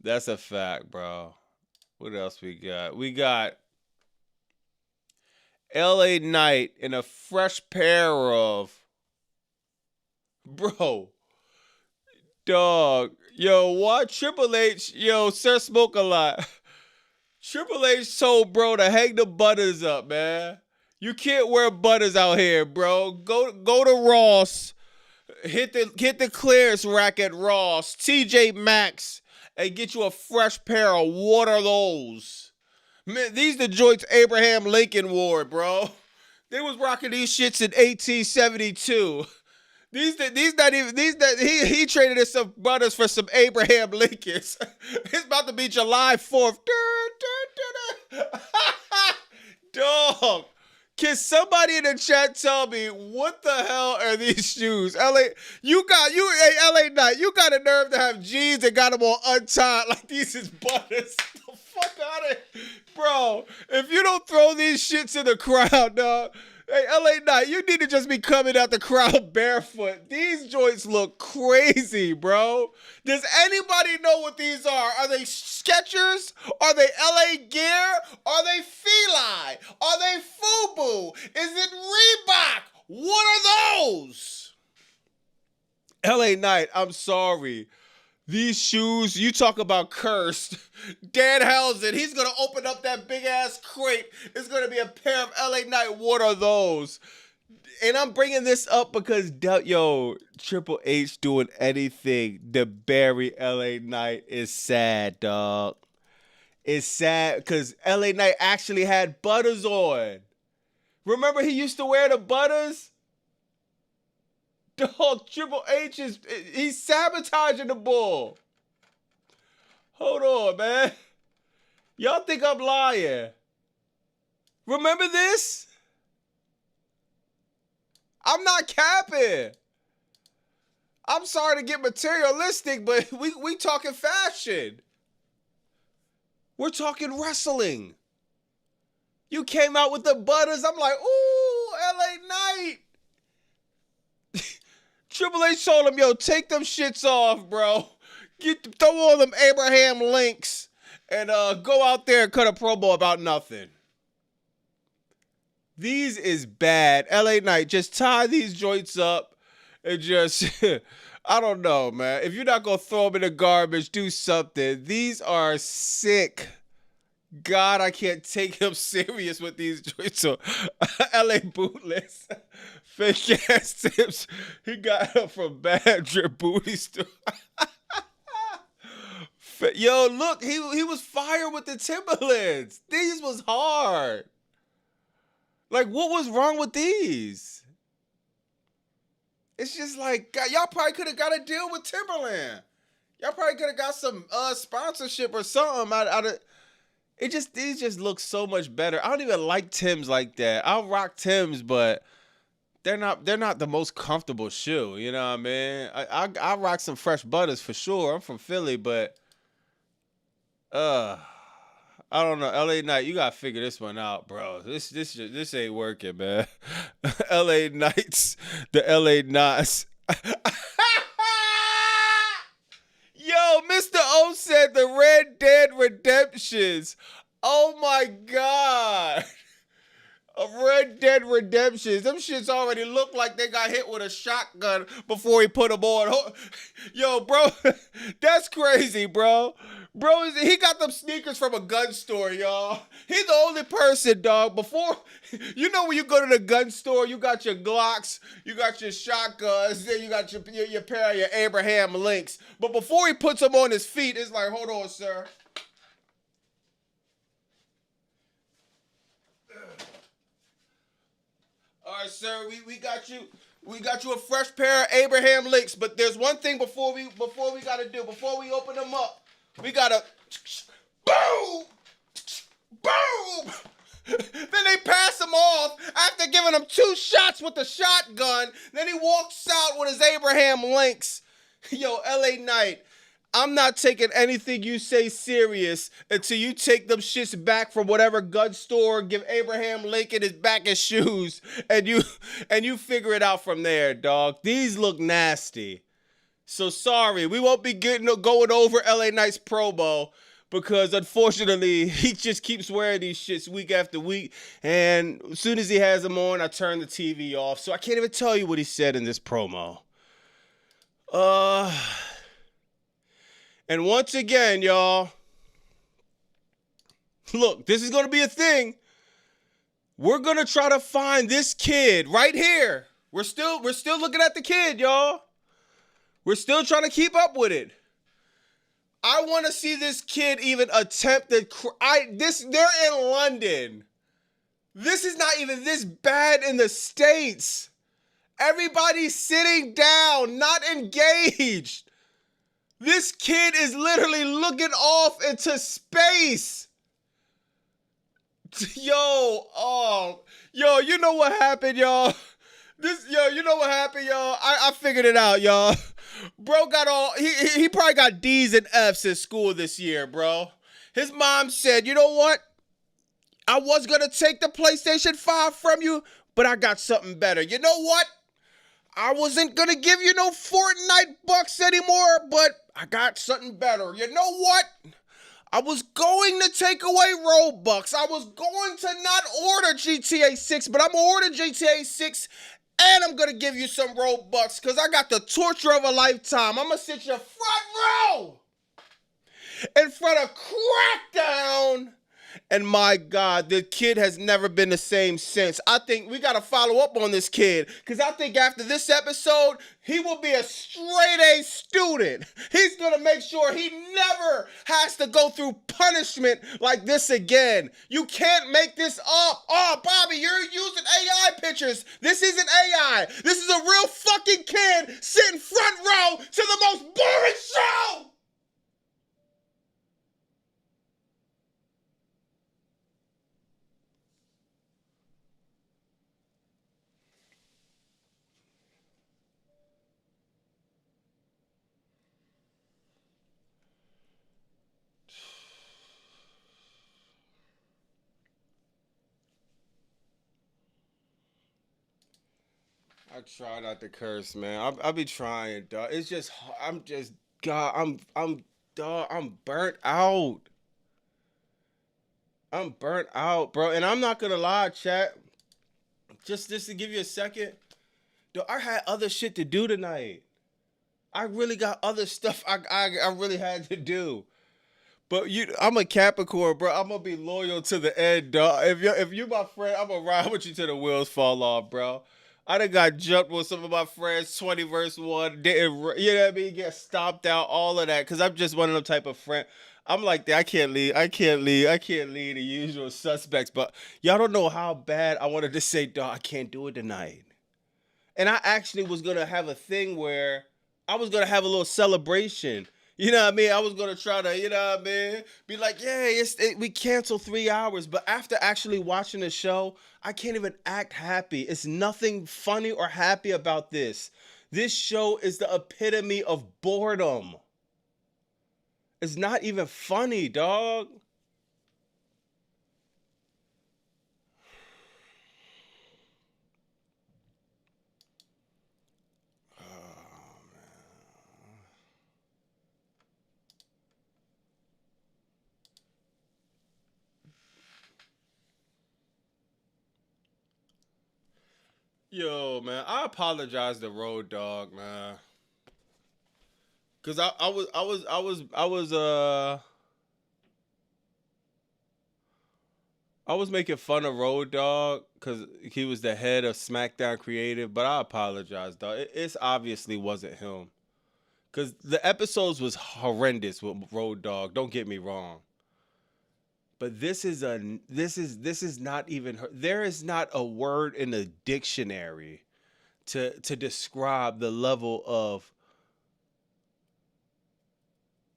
That's a fact, bro. What else we got? We got LA Knight in a fresh pair of, bro, dog. Yo, what Triple H? Yo, Sir Smoke a lot. Triple H told bro to hang the butters up, man. You can't wear butters out here, bro. Go to Ross. Hit the clearance rack at Ross, TJ Maxx, and get you a fresh pair of water those. Man, these the joints Abraham Lincoln wore, bro. They was rocking these shits in 1872. He traded in some brothers for some Abraham Lincolns. It's about to be July 4th. Dog. Can somebody in the chat tell me what the hell are these shoes? LA Knight, you got a nerve to have jeans and got them all untied like these is butters. The fuck out of here. Bro, if you don't throw these shits in the crowd, dog. Hey, LA Knight, you need to just be coming out the crowd barefoot. These joints look crazy, bro. Does anybody know what these are? Are they Skechers? Are they LA Gear? Are they Feli? Are they FUBU? Is it Reebok? What are those? LA Knight, I'm sorry. These shoes, you talk about cursed. Dan Housen, he's going to open up that big-ass crate. It's going to be a pair of LA Knight. What are those? And I'm bringing this up because, yo, Triple H doing anything to bury LA Knight is sad, dog. It's sad because LA Knight actually had butters on. Remember he used to wear the butters? Dog, Triple H he's sabotaging the bull. Hold on, man. Y'all think I'm lying. Remember this? I'm not capping. I'm sorry to get materialistic, but we talking fashion. We're talking wrestling. You came out with the butters. I'm like, ooh, LA Knight. Triple H told him, yo, take them shits off, bro. Throw all them Abraham links and go out there and cut a promo about nothing. These is bad. LA Knight, just tie these joints up and just, I don't know, man. If you're not going to throw them in the garbage, do something. These are sick. God, I can't take him serious with these joints. So, LA Bootless. Fake ass tips. He got them from Bad Drip Booty Store. Yo, look, he was fire with the Timberlands. These was hard. Like, what was wrong with these? It's just like, God, y'all probably could have got a deal with Timberland. Y'all probably could have got some sponsorship or something out of. These just look so much better. I don't even like Timbs like that. I'll rock Timbs, but they're not the most comfortable shoe. You know what I mean? I rock some Fresh Butters for sure. I'm from Philly, but I don't know. LA Knight, you gotta figure this one out, bro. This ain't working, man. LA Knights, the LA Knots. Yo, Mr. O said the Red Dead Redemptions. Oh my God. Red Dead Redemptions. Them shits already look like they got hit with a shotgun before he put them on. Yo, bro, that's crazy, bro. Bro, he got them sneakers from a gun store, y'all. He's the only person, dog. Before, you know when you go to the gun store, you got your Glocks, you got your shotguns, then you got your pair of your Abraham Links. But before he puts them on his feet, it's like, hold on, sir. All right, sir, we got you. We got you a fresh pair of Abraham Links, but there's one thing before we gotta do. Before we open them up, we gotta boom, boom. Then they pass him off after giving him 2 shots with the shotgun. Then he walks out with his Abraham Links. Yo, LA Knight, I'm not taking anything you say serious until you take them shits back from whatever gun store, give Abraham Lincoln his back and shoes, and you figure it out from there, dog. These look nasty. So sorry, we won't be going over LA Knight's promo because unfortunately he just keeps wearing these shits week after week. And as soon as he has them on, I turn the TV off. So I can't even tell you what he said in this promo. Uh, and once again, y'all, look, this is gonna be a thing. We're gonna try to find this kid right here. We're still looking at the kid, y'all. We're still trying to keep up with it. I want to see this kid even attempt to. They're in London. This is not even this bad in the States. Everybody's sitting down, not engaged. This kid is literally looking off into space. Yo, you know what happened, y'all? You know what happened, y'all? I figured it out, y'all. Bro got all, he probably got D's and F's in school this year, bro. His mom said, you know what? I was gonna take the PlayStation 5 from you, but I got something better. You know what? I wasn't gonna give you no Fortnite bucks anymore, but I got something better. You know what? I was going to take away Robux. I was going to not order GTA 6, but I'm gonna order GTA 6 and I'm gonna give you some Robux because I got the torture of a lifetime. I'm gonna sit you front row in front of Crackdown. And my God, the kid has never been the same since. I think we got to follow up on this kid because I think after this episode, he will be a straight A student. He's going to make sure he never has to go through punishment like this again. You can't make this up. Oh, Bobby, you're using AI pictures. This isn't AI. This is a real fucking kid sitting front row to the most boring show. I try not to curse, man. I be trying, dog. It's just, God, dog, I'm burnt out. I'm burnt out, bro. And I'm not gonna lie, chat. Just to give you a second, dog, I had other shit to do tonight. I really got other stuff I really had to do. But I'm a Capricorn, bro. I'm gonna be loyal to the end, dog. If you my friend, I'm gonna ride with you till the wheels fall off, bro. I done got jumped with some of my friends, 20 verse 1, didn't, you know what I mean? Get stomped out, all of that, because I'm just one of them type of friend. I'm like that. I can't lead the usual suspects, but y'all don't know how bad I wanted to say, dog, I can't do it tonight. And I actually was gonna have a thing where I was gonna have a little celebration. You know what I mean? I was gonna try to, you know what I mean, be like, yeah, we canceled 3 hours. But after actually watching the show, I can't even act happy. It's nothing funny or happy about this. This show is the epitome of boredom. It's not even funny, dog. Yo, man, I apologize to Road Dog, man. Cause I was making fun of Road Dog because he was the head of Smackdown Creative, but I apologize, dog. It's obviously wasn't him. Cause the episodes was horrendous with Road Dog. Don't get me wrong. But this is not even her. There is not a word in the dictionary to describe the level of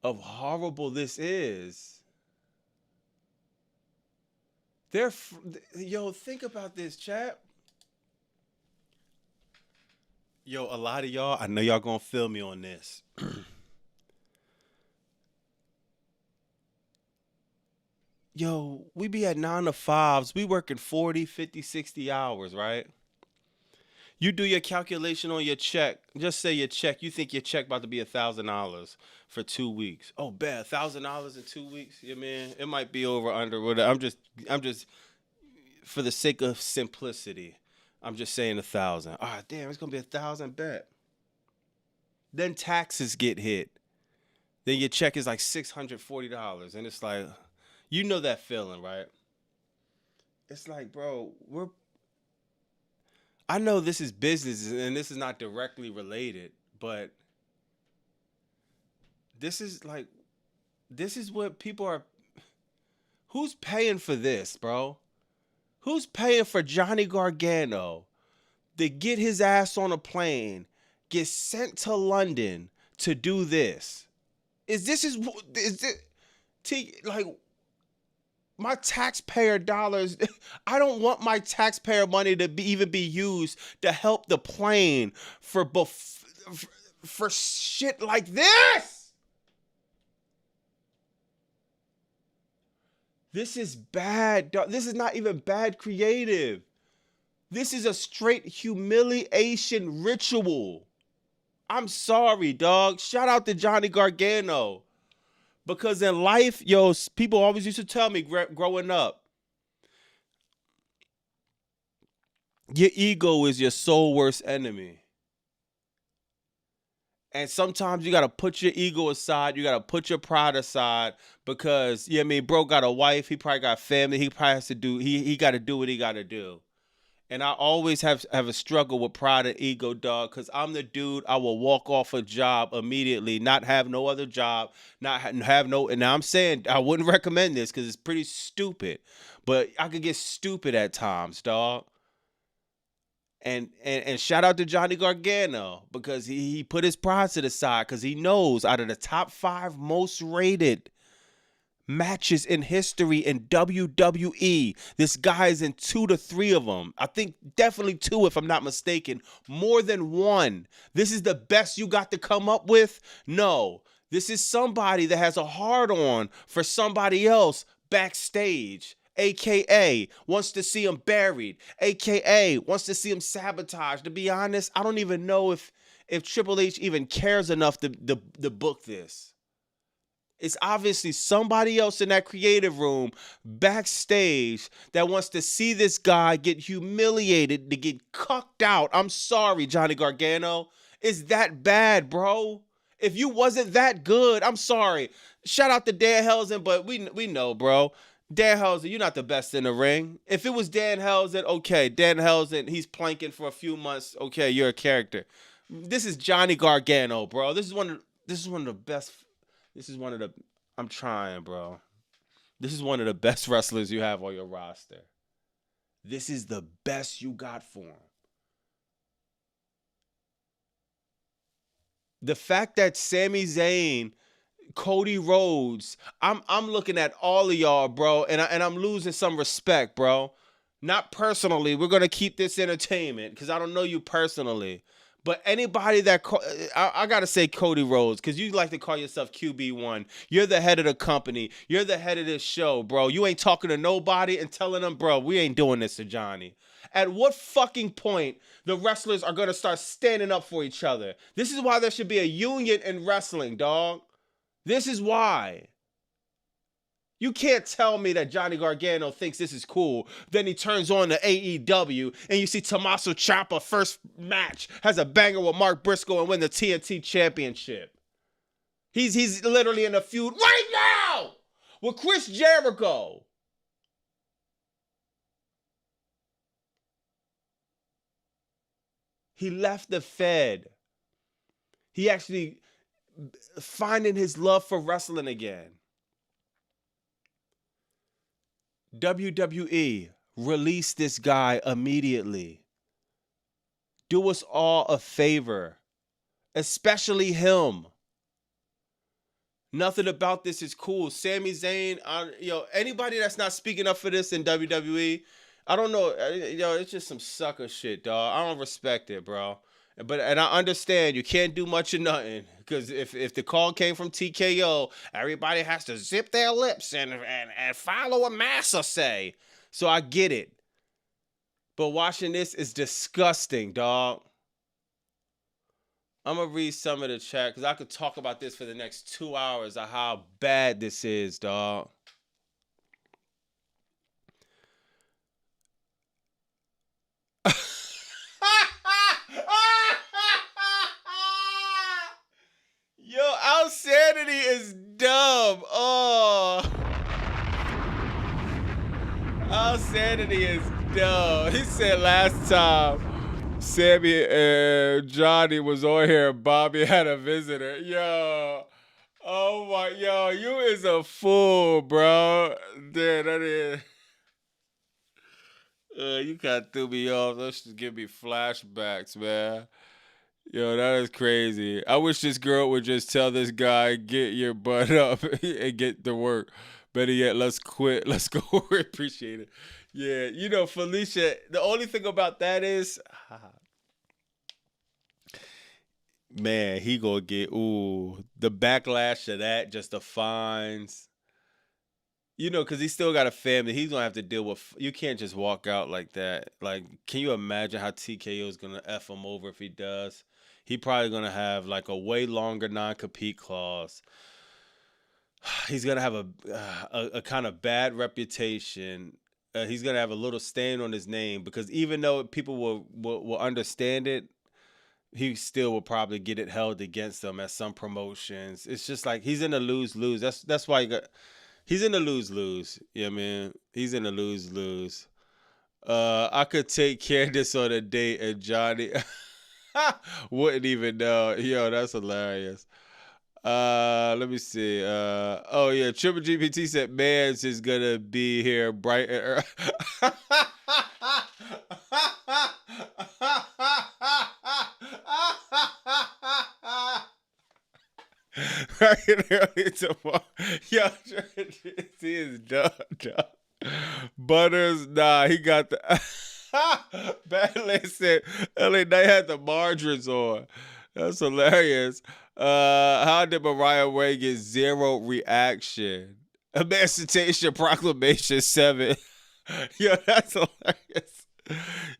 horrible this is. They're yo, think about this, chat. Yo, a lot of y'all, I know y'all gonna feel me on this. Yo, we be at 9 to 5s. We working 40, 50, 60 hours, right? You do your calculation on your check. Just say your check. You think your check about to be $1,000 for 2 weeks. Oh, bet $1,000 in 2 weeks. Yeah, man. It might be over under. Whatever. I'm just for the sake of simplicity. I'm just saying 1,000. Ah, damn, it's gonna be 1,000. Bet. Then taxes get hit. Then your check is like $640, and it's like, you know that feeling, right? It's like, bro, I know this is business and this is not directly related, but this is like, this is what people are. Who's paying for this, bro? Who's paying for Johnny Gargano to get his ass on a plane, get sent to London to do this? Is it like my taxpayer dollars? I don't want my taxpayer money to even be used to help the plane for shit like this. This is bad. This is not even bad creative. This is a straight humiliation ritual. I'm sorry, dog. Shout out to Johnny Gargano. Because in life, yo, people always used to tell me growing up, your ego is your soul worst enemy. And sometimes you got to put your ego aside. You got to put your pride aside because, yeah, I mean, bro got a wife. He probably got family. He probably has to do, he got to do what he got to do. And I always have a struggle with pride and ego, dog, because I'm the dude, I will walk off a job immediately, not have no other job, not have no, and now I'm saying I wouldn't recommend this because it's pretty stupid, but I could get stupid at times, dog. And shout out to Johnny Gargano because he put his pride to the side because he knows out of the top 5 most rated matches in history in WWE, this guy is in 2 to 3 of them. I think definitely 2 if I'm not mistaken. More than 1. This is the best you got to come up with? No. This is somebody that has a hard on for somebody else backstage. AKA wants to see him buried. AKA wants to see him sabotaged. To be honest, I don't even know if Triple H even cares enough to book this. It's obviously somebody else in that creative room backstage that wants to see this guy get humiliated, to get cucked out. I'm sorry, Johnny Gargano. It's that bad, bro. If you wasn't that good, I'm sorry. Shout out to Dan Helsen, but we know, bro. Dan Helsen, you're not the best in the ring. If it was Dan Helsen, okay. Dan Helsen, he's planking for a few months. Okay, you're a character. This is Johnny Gargano, bro. This is one of the best. This is one of the. I'm trying, bro. This is one of the best wrestlers you have on your roster. This is the best you got for him. The fact that Sami Zayn, Cody Rhodes, I'm looking at all of y'all, bro, and I'm losing some respect, bro. Not personally. We're gonna keep this entertainment because I don't know you personally. But anybody that I gotta say Cody Rhodes, because you like to call yourself QB1. You're the head of the company. You're the head of this show, bro. You ain't talking to nobody and telling them, bro, we ain't doing this to Johnny. At what fucking point the wrestlers are gonna start standing up for each other? This is why there should be a union in wrestling, dog. This is why. You can't tell me that Johnny Gargano thinks this is cool. Then he turns on to AEW and you see Tommaso Ciampa first match has a banger with Mark Briscoe and win the TNT Championship. He's literally in a feud right now with Chris Jericho. He left the Fed. He actually finding his love for wrestling again. WWE, release this guy immediately. Do us all a favor, especially him. Nothing about this is cool. Sami Zayn, anybody that's not speaking up for this in WWE, I don't know. It's just some sucker shit, dog. I don't respect it, bro. And I understand you can't do much of nothing because if the call came from TKO, everybody has to zip their lips and follow what Massa say. So I get it. But watching this is disgusting, dog. I'm gonna read some of the chat because I could talk about this for the next 2 hours of how bad this is, dog. Yo, Outsanity is dumb. Oh, Outsanity is dumb. He said last time Sammy and Johnny was on here and Bobby had a visitor. Yo. Oh my, yo, you is a fool, bro. Damn, that is. You kind of threw me off. Let's just give me flashbacks, man. Yo, that is crazy. I wish this girl would just tell this guy, get your butt up and get to work. Better yet, let's quit. Let's go. Appreciate it. Yeah, you know, Felicia, the only thing about that is, man, he gonna get, the backlash of that, just the fines. You know, because he still got a family. He's going to have to deal with, you can't just walk out like that. Like, can you imagine how TKO is going to F him over if he does? He probably going to have like a way longer non-compete clause. He's going to have a kind of bad reputation. He's going to have a little stain on his name because even though people will understand it, he still will probably get it held against him at some promotions. It's just like he's in a lose-lose. That's why he's in a lose-lose. Yeah, man. He's in a lose-lose. I could take Candace on a date and Johnny wouldn't even know. Yo, that's hilarious. Let me see. Oh yeah, Triple GPT said Mans is gonna be here bright and early. Right early tomorrow. Yo, he is dumb. Butters, nah, he got the Badland said LA Knight had the margarines on. That's hilarious. How did Mariah Way get zero reaction? Emancipation Proclamation 7. Yo, that's hilarious.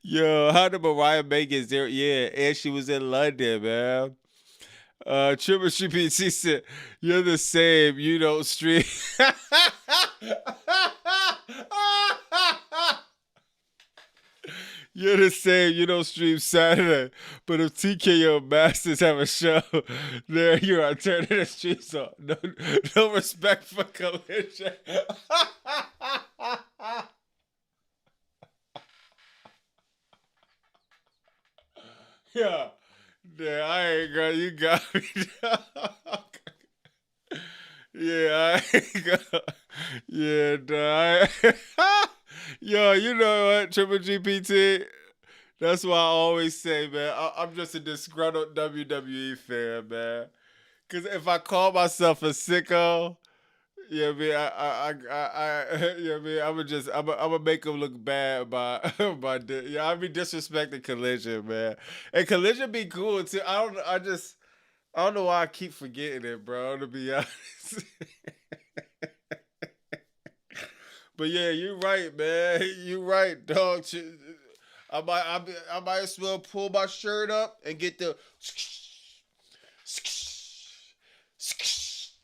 Yo, how did Mariah May get zero? Yeah, and she was in London, man. Triple GPT said, you're the same, you don't stream. You're the same, you don't stream Saturday. But if TKO Masters have a show, there you are turning the streets on. No respect for collision. Yeah. Yeah, I ain't got you got me. Yeah, I ain't got. Yeah, nah, yo, you know what, Triple GPT? That's why I always say, man, I'm just a disgruntled WWE fan, man. Cause if I call myself a sicko, yeah, man, yeah, man, I'm gonna make him look bad by, yeah, I be disrespecting Collision, man, and Collision be cool too. I don't know why I keep forgetting it, bro. To be honest, but yeah, you're right, man. You're right, dog. I might as well pull my shirt up and get the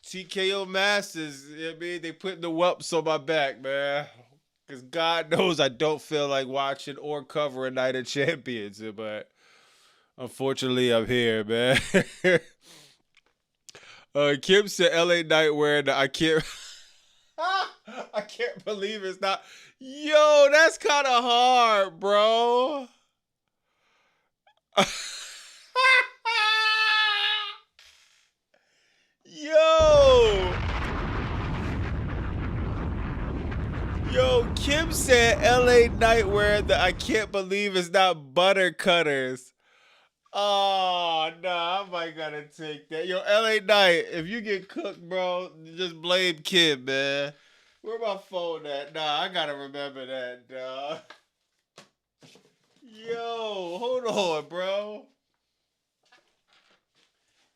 TKO Masters. You know what I mean? They putting the whelps on my back, man. Because God knows I don't feel like watching or covering Night of Champions. But unfortunately, I'm here, man. Kim said LA Knight wearing the I can't. I can't believe it's not. Yo, that's kind of hard, bro. Yo, Kim said LA Knight wearing the I can't believe it's not butter cutters. Oh, nah, I might gotta take that. Yo, LA Knight, if you get cooked, bro, just blame Kim, man. Where my phone at? Nah, I gotta remember that, dog. Yo, hold on, bro.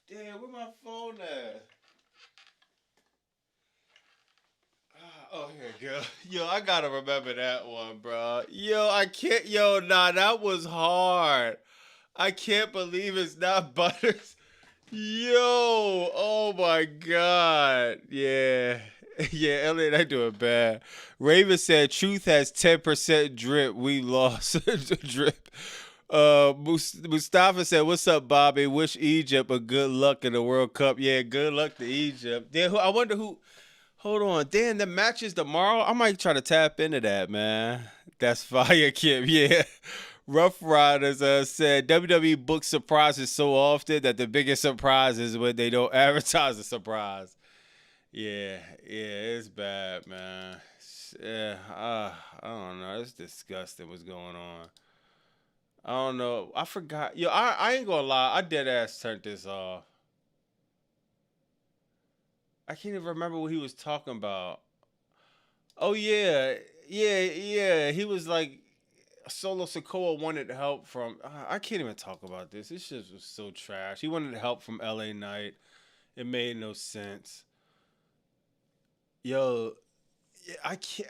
Damn, where my phone at? Oh, here we go. Yo, I gotta remember that one, bro. Yo, I can't. Yo, nah, that was hard. I can't believe it's not Butters. Yo, oh my God. Yeah. Yeah, Elliot, I do it bad. Raven said, Truth has 10% drip. We lost drip. Mustafa said, what's up, Bobby? Wish Egypt a good luck in the World Cup. Yeah, good luck to Egypt. Yeah, I wonder who. Hold on. Dan, the match is tomorrow. I might try to tap into that, man. That's fire, Kim. Yeah. Rough Riders said WWE books surprises so often that the biggest surprise is when they don't advertise a surprise. Yeah, it's bad, man. Yeah, I don't know. It's disgusting what's going on. I don't know. I forgot. Yo, I ain't gonna lie. I dead ass turned this off. I can't even remember what he was talking about. Oh yeah. He was like, Solo Sikoa wanted help from. I can't even talk about this. This shit was so trash. He wanted help from LA Knight. It made no sense. Yo, I can't.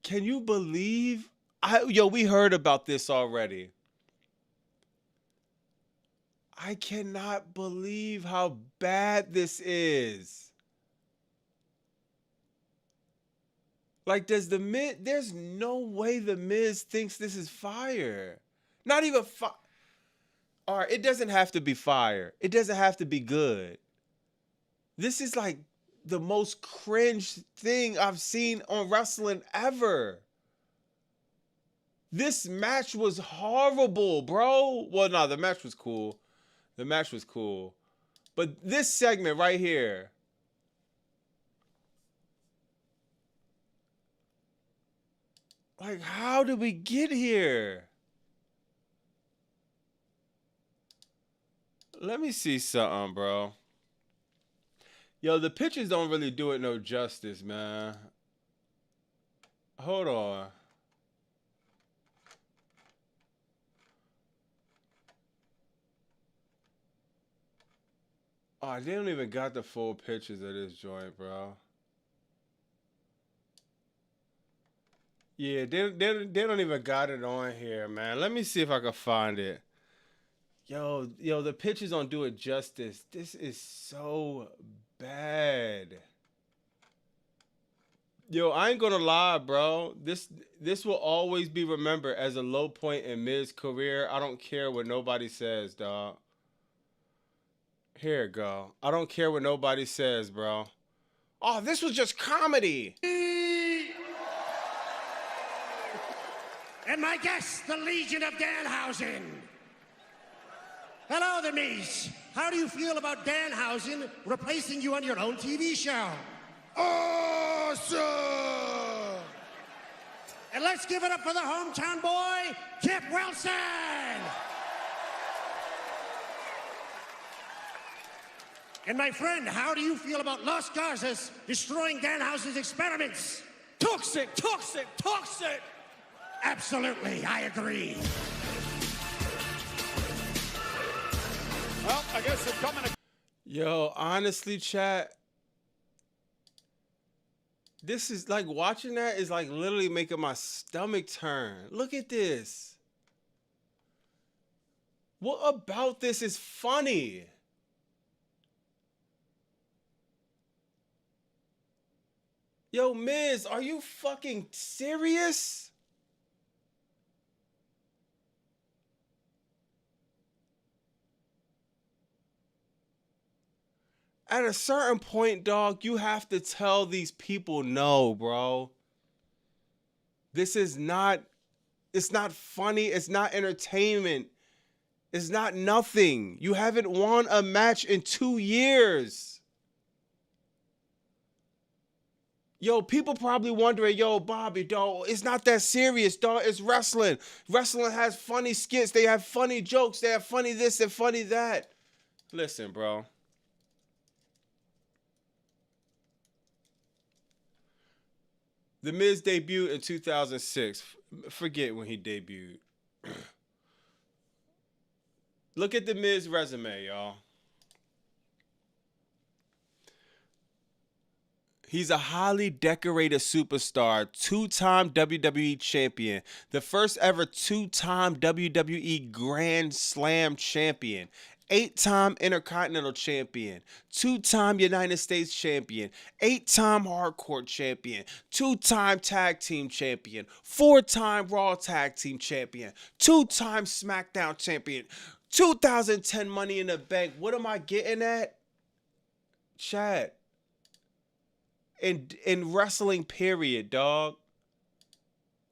Can you believe? Yo, we heard about this already. I cannot believe how bad this is. Like, there's no way the Miz thinks this is fire. Not even fire. All right, it doesn't have to be fire. It doesn't have to be good. This is like the most cringe thing I've seen on wrestling ever. This match was horrible, bro. Well, no, the match was cool. The match was cool. But this segment right here. Like, how did we get here? Let me see something, bro. Yo, the pictures don't really do it no justice, man. Hold on. Oh, they don't even got the full pictures of this joint, bro. Yeah, they don't even got it on here, man. Let me see if I can find it. Yo, the pictures don't do it justice. This is so bad. Yo, I ain't gonna lie, bro. This will always be remembered as a low point in Miz's career. I don't care what nobody says, dog. Here it go. I don't care what nobody says, bro. Oh, this was just comedy. And my guest, the Legion of Danhausen. Hello, the Miz. How do you feel about Danhausen replacing you on your own TV show? Awesome! And let's give it up for the hometown boy, Kip Wilson! And my friend, how do you feel about Los Garzas destroying Danhausen's experiments? Toxic! Absolutely, I agree. Well, I guess they're coming. Yo, honestly, chat. This is like watching that is like literally making my stomach turn. Look at this. What about this is funny? Yo, Miz, are you fucking serious? At a certain point, dog, you have to tell these people no, bro. This is not, it's not funny. It's not entertainment. It's not nothing. You haven't won a match in 2 years. Yo, people probably wondering, yo, Bobby, dog, it's not that serious, dog. It's wrestling. Wrestling has funny skits. They have funny jokes. They have funny this and funny that. Listen, bro. The Miz debuted in 2006. Forget when he debuted. Look at the Miz resume, y'all. He's a highly decorated superstar, two-time WWE champion, the first ever two-time WWE Grand Slam champion, eight-time Intercontinental champion, two-time United States champion, eight-time Hardcore champion, two-time Tag Team champion, four-time Raw Tag Team champion, two-time Smackdown champion, 2010 Money in the Bank. What am I getting at? Chat. In wrestling, period, dog.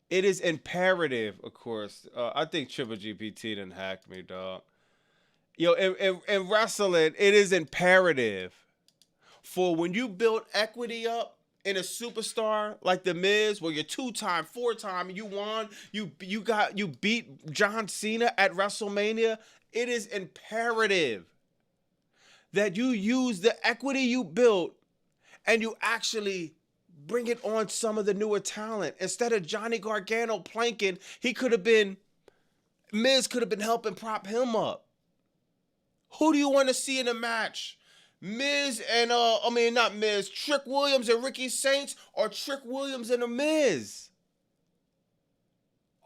It is imperative, of course. I think Triple GPT done hacked me, dog. Yo, in wrestling, it is imperative for when you build equity up in a superstar like The Miz, where you're two-time, four-time, you won, you beat John Cena at WrestleMania. It is imperative that you use the equity you built and you actually bring it on some of the newer talent. Instead of Johnny Gargano planking, Miz could have been helping prop him up. Who do you want to see in a match? Miz and, not Miz, Trick Williams and Ricky Saints, or Trick Williams and The Miz?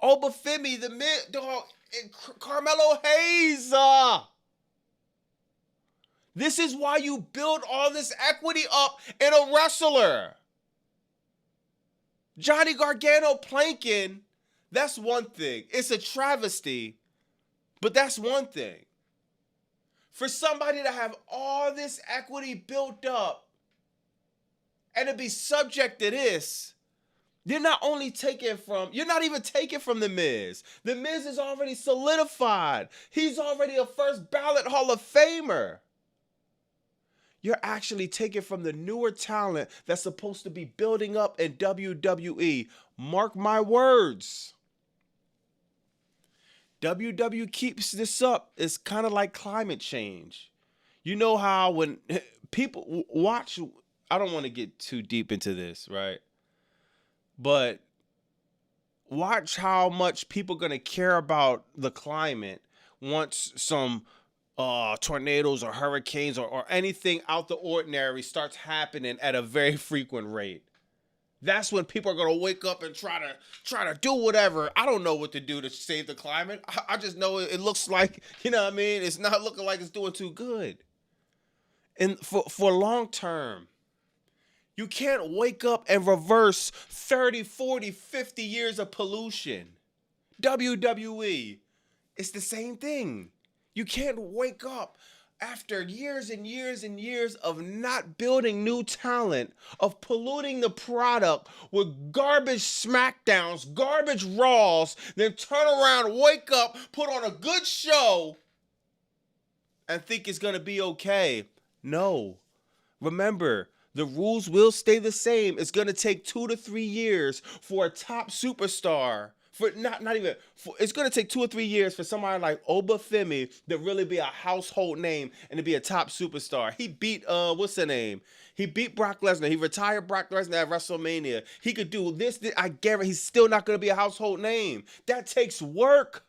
Obafemi, The Miz, dog, and Carmelo Hayes. This is why you build all this equity up in a wrestler. Johnny Gargano planking, that's one thing. It's a travesty, but that's one thing. For somebody to have all this equity built up and to be subject to this, you're not even taking from The Miz. The Miz is already solidified. He's already a first ballot Hall of Famer. You're actually taking from the newer talent that's supposed to be building up in WWE. Mark my words. WWE keeps this up. It's kind of like climate change. You know how when people watch, I don't want to get too deep into this, right? But watch how much people are going to care about the climate once some tornadoes or hurricanes or anything out the ordinary starts happening at a very frequent rate. That's when people are going to wake up and try to do whatever. I don't know what to do to save the climate. I just know it looks like, it's not looking like it's doing too good. And for long term, you can't wake up and reverse 30, 40, 50 years of pollution. WWE, it's the same thing. You can't wake up after years and years and years of not building new talent, of polluting the product with garbage Smackdowns, garbage Raws, then turn around, wake up, put on a good show, and think it's going to be okay. No. Remember, the rules will stay the same. It's going to take 2 to 3 years for a top superstar. It's going to take 2 or 3 years for somebody like Obafemi to really be a household name and to be a top superstar. He beat, what's the name? He beat Brock Lesnar. He retired Brock Lesnar at WrestleMania. He could do this. I guarantee he's still not going to be a household name. That takes work.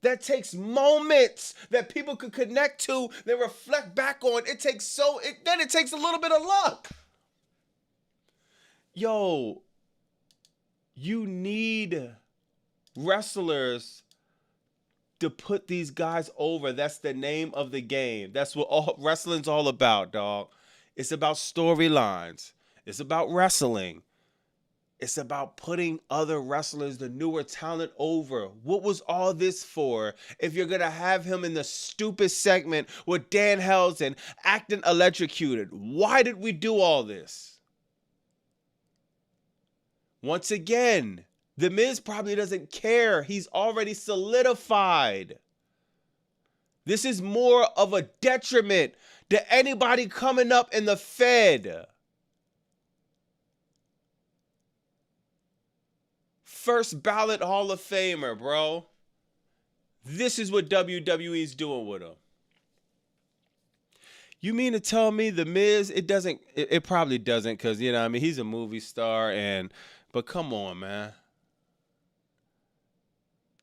That takes moments that people could connect to, they reflect back on. It takes a little bit of luck. Yo, you need wrestlers to put these guys over. That's the name of the game. That's what all wrestling's all about, dog. It's about storylines. It's about wrestling. It's about putting other wrestlers, the newer talent, over. What was all this for if you're going to have him in the stupid segment with Dan Helsen acting electrocuted? Why did we do all this? Once again, The Miz probably doesn't care. He's already solidified. This is more of a detriment to anybody coming up in the Fed. First ballot Hall of Famer, bro. This is what WWE's doing with him. You mean to tell me The Miz, it probably doesn't, because, he's a movie star, but come on, man.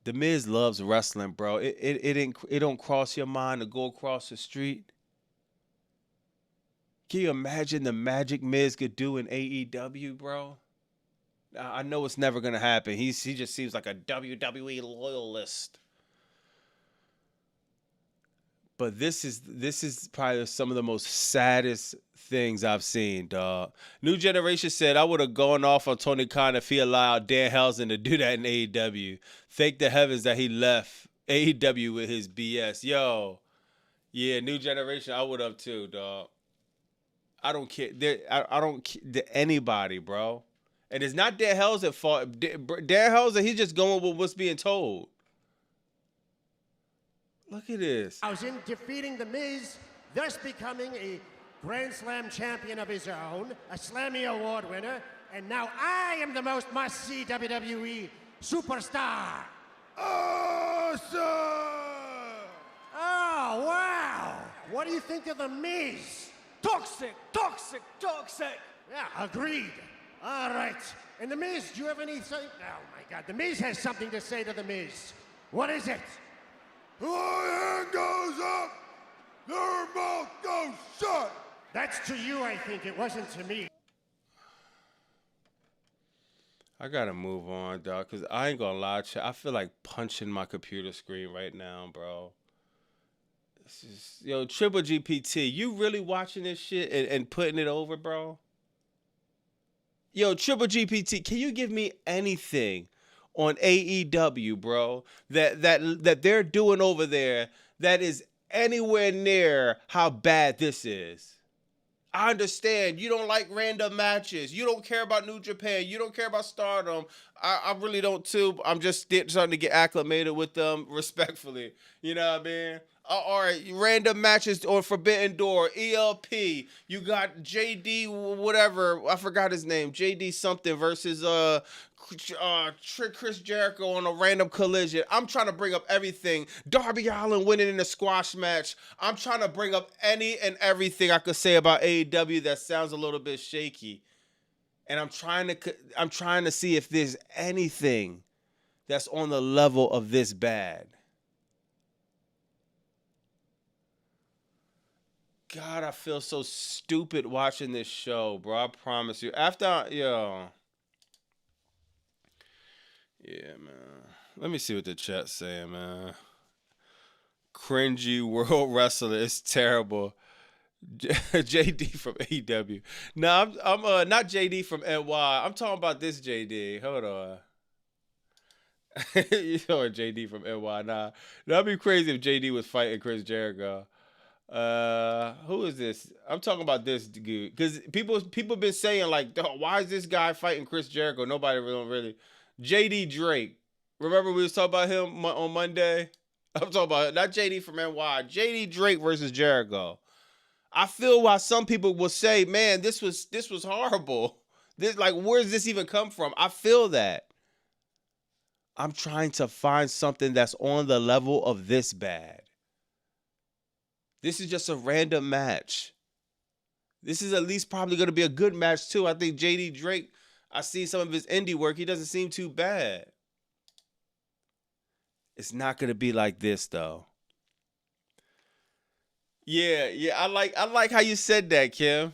The Miz loves wrestling, bro. It don't cross your mind to go across the street. Can you imagine the magic Miz could do in AEW, bro? I know it's never gonna happen. He just seems like a WWE loyalist. But this is probably some of the most saddest things I've seen, dog. New Generation said I would have gone off on Tony Khan if he allowed Danhausen to do that in AEW. Thank the heavens that he left AEW with his BS. Yo, yeah, New Generation, I would have too, dog. I don't care. I don't care anybody, bro. And it's not Danhausen's fault. Danhausen, he's just going with what's being told. Look at this. Danhausen defeating The Miz, thus becoming a Grand Slam champion of his own, a Slammy Award winner, and now I am the most must-see WWE superstar. Awesome! Oh, wow! What do you think of The Miz? Toxic, toxic, toxic. Yeah, agreed. All right. And The Miz, do you have anything? Oh, my God. The Miz has something to say to The Miz. What is it? My hand goes up, their mouth goes shut. That's to you, I think. It wasn't to me. I gotta move on, dog, because I ain't gonna lie to you. I feel like punching my computer screen right now, bro. Yo, Triple GPT, you really watching this shit and putting it over, bro? Yo, Triple GPT, can you give me anything on AEW, bro, that they're doing over there that is anywhere near how bad this is? I understand you don't like random matches. You don't care about New Japan. You don't care about Stardom. I really don't too. I'm just starting to get acclimated with them respectfully. You know what I mean? All right, random matches on Forbidden Door, ELP. You got JD whatever. I forgot his name. JD something versus Chris Jericho on a random collision. I'm trying to bring up everything. Darby Allin winning in a squash match. I'm trying to bring up any and everything I could say about AEW that sounds a little bit shaky. And I'm trying to see if there's anything that's on the level of this bad. God, I feel so stupid watching this show, bro. I promise you. Yeah, man. Let me see what the chat's saying, man. Cringy world wrestler. It's terrible. JD from AEW. No, I'm not JD from NY. I'm talking about this JD. Hold on. You know JD from NY. Nah, that'd be crazy if JD was fighting Chris Jericho. Who is this? I'm talking about this dude because people been saying like, why is this guy fighting Chris Jericho? Nobody really. JD Drake. Remember we was talking about him on Monday? I'm talking about not JD from NY. JD Drake versus Jericho. I feel why some people will say, man, this was horrible. This, like, where does this even come from? I feel that. I'm trying to find something that's on the level of this bad. This is just a random match. This is at least probably going to be a good match, too. I think JD Drake, I see some of his indie work. He doesn't seem too bad. It's not going to be like this, though. Yeah, I like how you said that, Kim.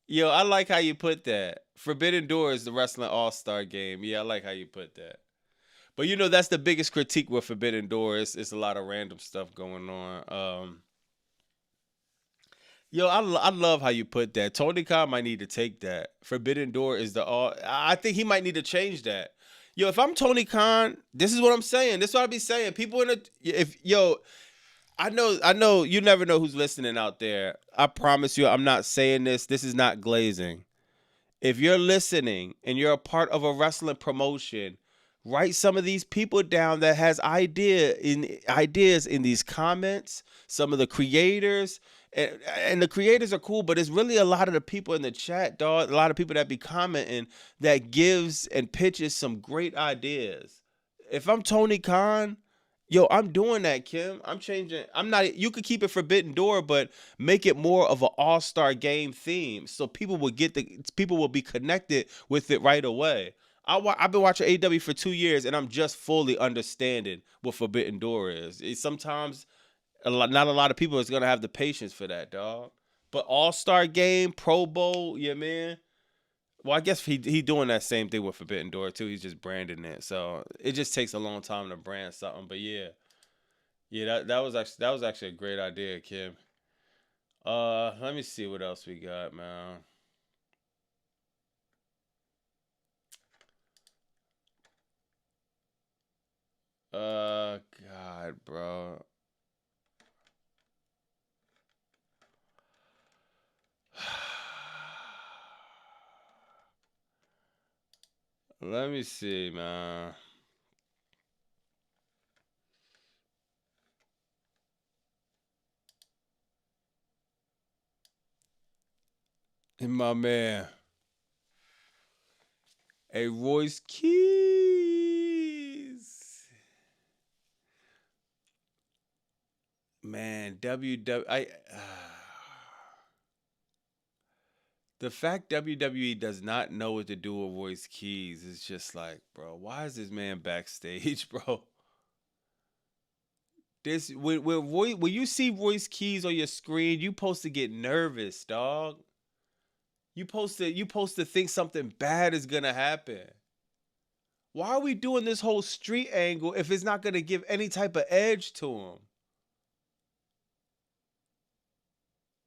Yo, I like how you put that. Forbidden Door is the wrestling all-star game. Yeah, I like how you put that. But, you know, that's the biggest critique with Forbidden Door. It's a lot of random stuff going on. Yo, I love how you put that. Tony Khan might need to take that. Forbidden Door is the all. I think he might need to change that. Yo, if I'm Tony Khan, this is what I'm saying. This is what I be saying. People I know you never know who's listening out there. I promise you, I'm not saying this. This is not glazing. If you're listening and you're a part of a wrestling promotion, write some of these people down that has ideas in these comments. Some of the creators. And the creators are cool, but it's really a lot of the people in the chat, dog. A lot of people that be commenting that gives and pitches some great ideas. If I'm Tony Khan, yo, I'm doing that, Kim. I'm changing. You could keep it Forbidden Door, but make it more of an all-star game theme, so people will be connected with it right away. I've been watching AEW for 2 years, and I'm just fully understanding what Forbidden Door is. Sometimes not a lot of people is gonna have the patience for that, dog. But All-Star Game, Pro Bowl, yeah, man. Well, I guess he doing that same thing with Forbidden Door too. He's just branding it, so it just takes a long time to brand something. But yeah, that was actually a great idea, Kim. Let me see what else we got, man. God, bro. Let me see, man. And my man, a Royce Keys. Man, the fact WWE does not know what to do with Royce Keys is just like, bro, why is this man backstage, bro? This when you see Royce Keys on your screen, you supposed to get nervous, dog. You supposed to think something bad is gonna happen. Why are we doing this whole street angle if it's not gonna give any type of edge to him?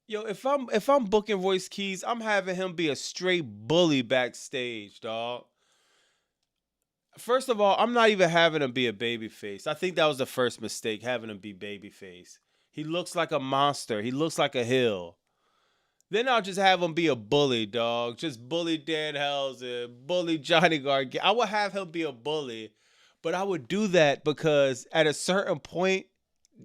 Yo, if I'm booking Royce Keys, I'm having him be a straight bully backstage, dog. First of all, I'm not even having him be a babyface. I think that was the first mistake, having him be babyface. He looks like a monster. He looks like a hill. Then I'll just have him be a bully, dog. Just bully Danhausen, bully Johnny Gargano. I would have him be a bully, but I would do that because at a certain point,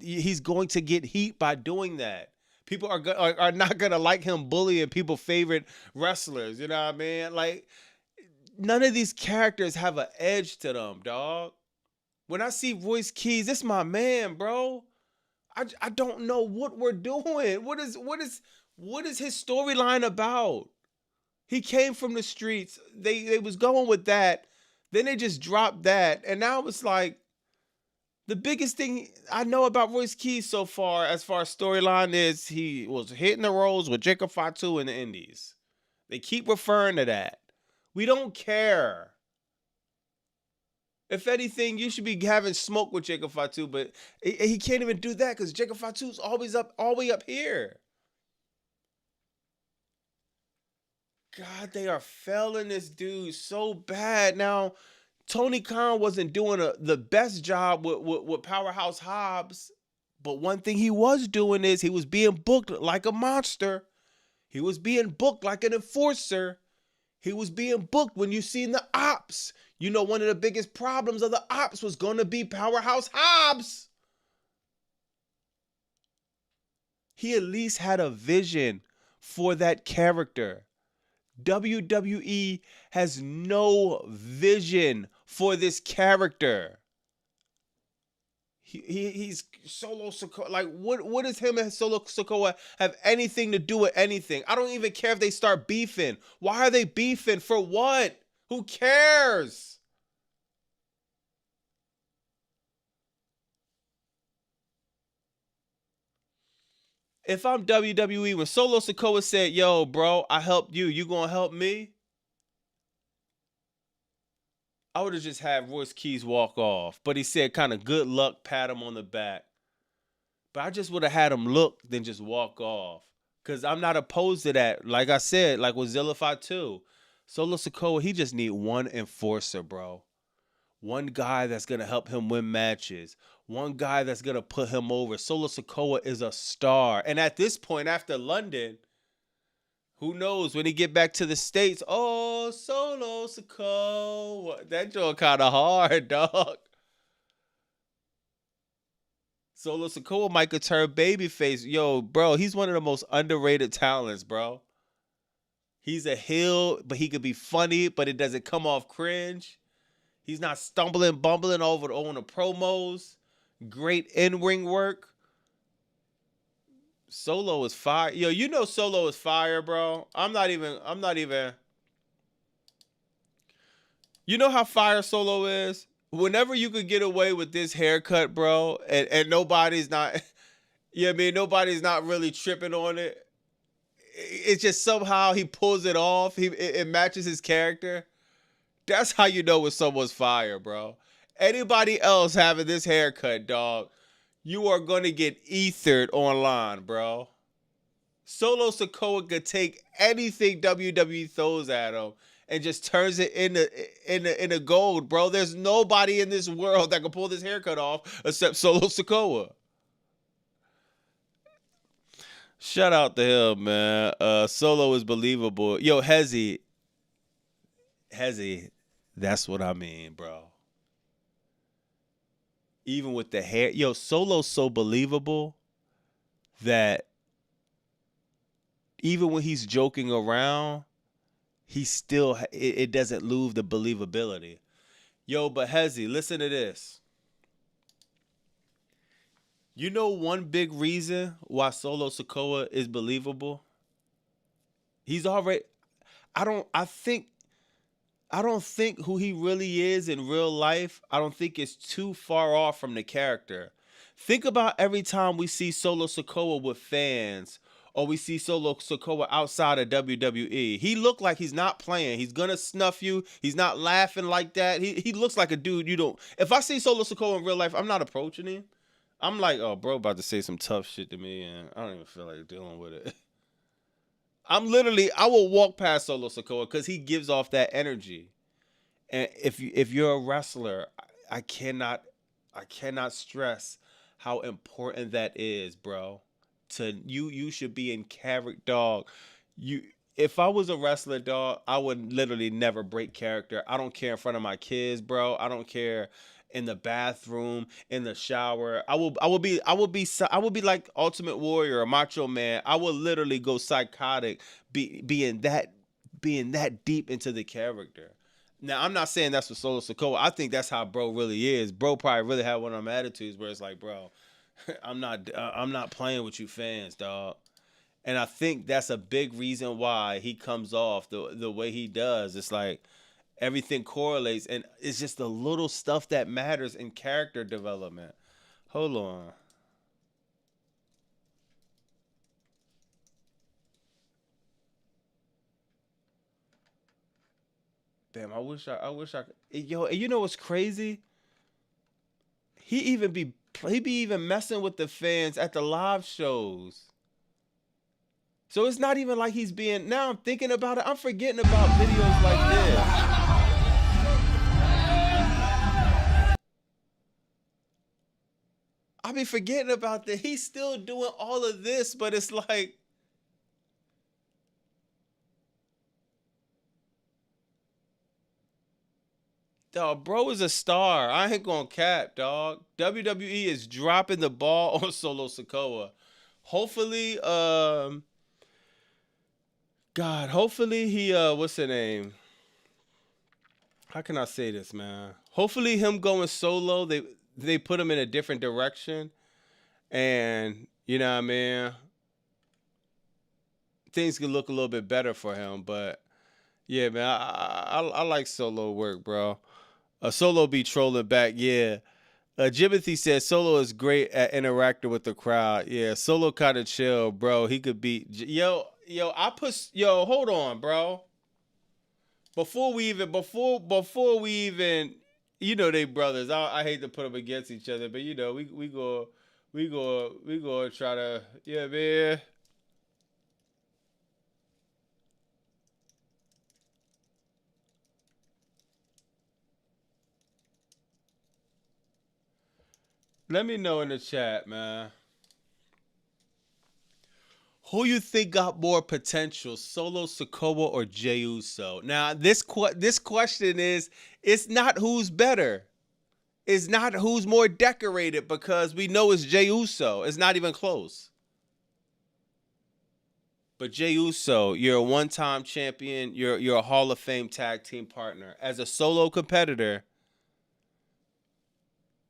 he's going to get heat by doing that. People are not gonna like him bullying people's favorite wrestlers. You know what I mean? Like, none of these characters have an edge to them, dog. When I see Royce Keys, this my man, bro. I don't know what we're doing. What is his storyline about? He came from the streets. They was going with that. Then they just dropped that. And now it's like the biggest thing I know about Royce Keys so far, as far as storyline, is he was hitting the roles with Jacob Fatu in the Indies. They keep referring to that. We don't care. If anything, you should be having smoke with Jacob Fatu, but he can't even do that because Jacob Fatu's always up, all the way up here. God, they are failing this dude so bad. Now, Tony Khan wasn't doing the best job with Powerhouse Hobbs, but one thing he was doing is he was being booked like a monster. He was being booked like an enforcer. He was being booked when you seen the ops. You know, one of the biggest problems of the ops was going to be Powerhouse Hobbs. He at least had a vision for that character. WWE has no vision for this character. He's Solo Sikoa. Like, what does him and Solo Sikoa have anything to do with anything? I don't even care if they start beefing. Why are they beefing? For what? Who cares? If I'm WWE, when Solo Sikoa said, yo, bro, I helped you, you gonna help me? I would have just had Royce Keys walk off. But he said kind of good luck, pat him on the back. But I just would have had him look, then just walk off. Because I'm not opposed to that. Like I said, like with Zillify too. Solo Sikoa, he just need one enforcer, bro. One guy that's going to help him win matches. One guy that's going to put him over. Solo Sikoa is a star. And at this point, after London, who knows when he get back to the States? Oh, Solo Sikoa. That joke kind of hard, dog. Solo Sikoa might could turn babyface. Yo, bro, he's one of the most underrated talents, bro. He's a heel, but he could be funny, but it doesn't come off cringe. He's not stumbling, bumbling over on the promos. Great in-ring work. Solo is fire. Yo, you know Solo is fire, bro. I'm not even. You know how fire Solo is? Whenever you could get away with this haircut, bro, and nobody's not, you know what I mean? Nobody's not really tripping on it. it's just somehow he pulls it off. It matches his character. That's how you know when someone's fire, bro. Anybody else having this haircut, dog, you are going to get ethered online, bro. Solo Sikoa could take anything WWE throws at him and just turns it into gold, bro. There's nobody in this world that can pull this haircut off except Solo Sikoa. Shout out to him, man. Solo is believable. Yo, Hezzy, that's what I mean, bro. Even with the hair, yo, Solo's so believable that even when he's joking around, he still it doesn't lose the believability. Yo, but Hezzy, listen to this. You know one big reason why Solo Sikoa is believable? He's already I don't think who he really is in real life, I don't think it's too far off from the character. Think about every time we see Solo Sikoa with fans or we see Solo Sikoa outside of WWE. He look like he's not playing. He's gonna snuff you. He's not laughing like that. He looks like a dude you don't. If I see Solo Sikoa in real life, I'm not approaching him. I'm like, oh, bro, about to say some tough shit to me, and I don't even feel like dealing with it. I will walk past Solo Sikoa because he gives off that energy. And if you're a wrestler, I cannot stress how important that is, bro. To you should be in character, dog. If I was a wrestler, dog, I would literally never break character. I don't care in front of my kids, bro. I don't care in the bathroom, in the shower. I will be like Ultimate Warrior or Macho Man. I will literally go psychotic, being that deep into the character. Now, I'm not saying that's for Solo Sikoa. I think that's how bro really is. Bro probably really had one of them attitudes where it's like, bro, I'm not playing with you fans, dog. And I think that's a big reason why he comes off the way he does. It's like everything correlates, and it's just the little stuff that matters in character development. Hold on. Damn, I wish I could. Yo, you know what's crazy? He be even messing with the fans at the live shows. So it's not even like he's being. Now I'm thinking about it. I'm forgetting about videos like this. I be forgetting about that. He's still doing all of this, but it's like. Dog, bro is a star. I ain't gonna cap, dog. WWE is dropping the ball on Solo Sikoa. Hopefully, hopefully he what's the name? How can I say this, man? Hopefully him going solo, they put him in a different direction. And you know what I mean? Things could look a little bit better for him, but yeah, man, I like Solo work, bro. Solo be trolling back, yeah. Jimothy says Solo is great at interacting with the crowd. Yeah, Solo kind of chill, bro. He could be hold on, bro. Before we even, you know, they brothers. I hate to put them against each other, but you know, we go try to, yeah, man. Let me know in the chat, man. Who you think got more potential, Solo Sikoa or Jey Uso? Now, this question is, it's not who's better. It's not who's more decorated, because we know it's Jey Uso. It's not even close. But Jey Uso, you're a one-time champion. You're a Hall of Fame tag team partner. As a solo competitor,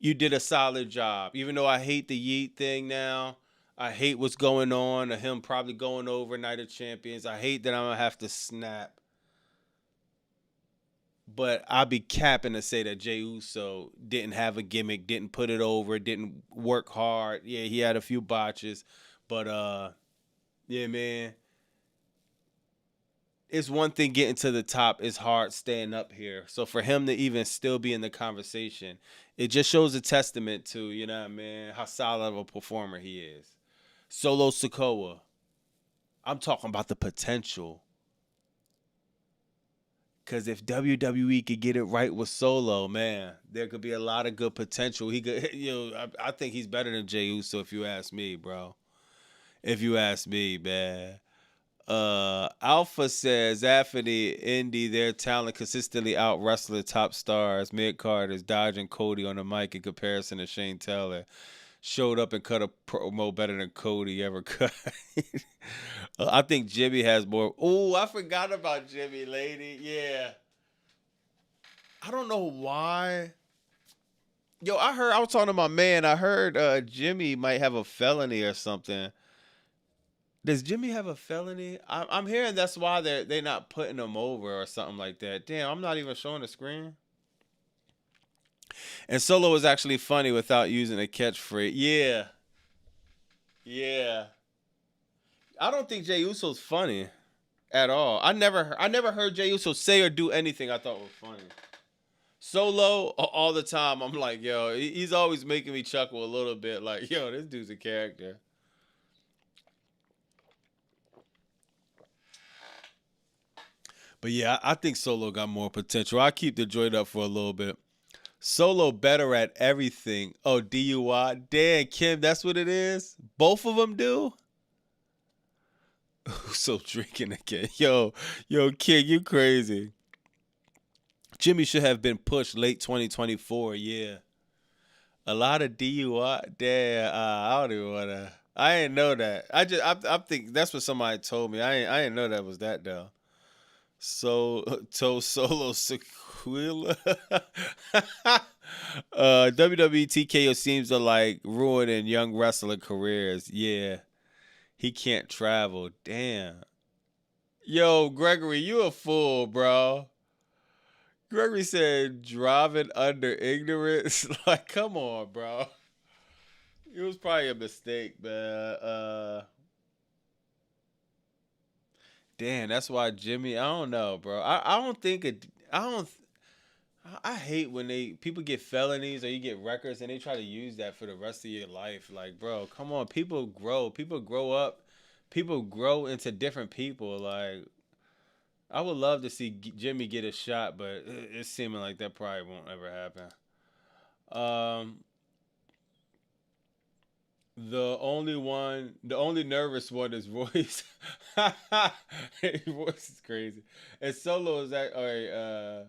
you did a solid job. Even though I hate the Yeet thing now, I hate what's going on, of him probably going over Night of Champions. I hate that I'm going to have to snap. But I'll be capping to say that Jey Uso didn't have a gimmick, didn't put it over, didn't work hard. Yeah, he had a few botches. But, yeah, man. it's one thing getting to the top. It's hard staying up here. So for him to even still be in the conversation, it just shows a testament to, you know what I mean, how solid of a performer he is. Solo Sikoa. I'm talking about the potential. Because if WWE could get it right with Solo, man, there could be a lot of good potential. He could, I think he's better than Jey Uso if you ask me, bro. If you ask me, man. Alpha says after the Indy, their talent consistently out wrestling top stars. Mid carders dodging Cody on the mic in comparison to Shane Taylor. Showed up and cut a promo better than Cody ever cut. I think Jimmy has more. Oh, I forgot about Jimmy, lady. Yeah. I don't know why. Yo, I was talking to my man. I heard Jimmy might have a felony or something. Does Jimmy have a felony? I'm hearing that's why they're not putting him over or something like that. Damn, I'm not even showing the screen. And Solo was actually funny without using a catchphrase. Yeah. Yeah. I don't think Jey Uso's funny at all. I never heard Jey Uso say or do anything I thought was funny. Solo, all the time, I'm like, yo, he's always making me chuckle a little bit. Like, yo, this dude's a character. But yeah, I think Solo got more potential. I'll keep the joint up for a little bit. Solo better at everything. Oh, DUI. Damn, Kim, that's what it is? Both of them do? So drinking again. Yo, King, you crazy. Jimmy should have been pushed late 2024, yeah. A lot of DUI. Damn, I don't even want to. I didn't know that. I think that's what somebody told me. I didn't know that was that, though. So Solo Sequila. WWE TKO seems to like ruining young wrestler careers. Yeah. He can't travel. Damn. Yo, Gregory, you a fool, bro. Gregory said driving under ignorance. Like, come on, bro. It was probably a mistake, man. Damn, that's why Jimmy. I don't know, bro. I don't think it. I don't. I hate when people get felonies or you get records and they try to use that for the rest of your life. Like, bro, come on. People grow. People grow up. People grow into different people. Like, I would love to see Jimmy get a shot, but it's seeming like that probably won't ever happen. The only nervous one is Royce. Royce is crazy. And Solo is that. All right.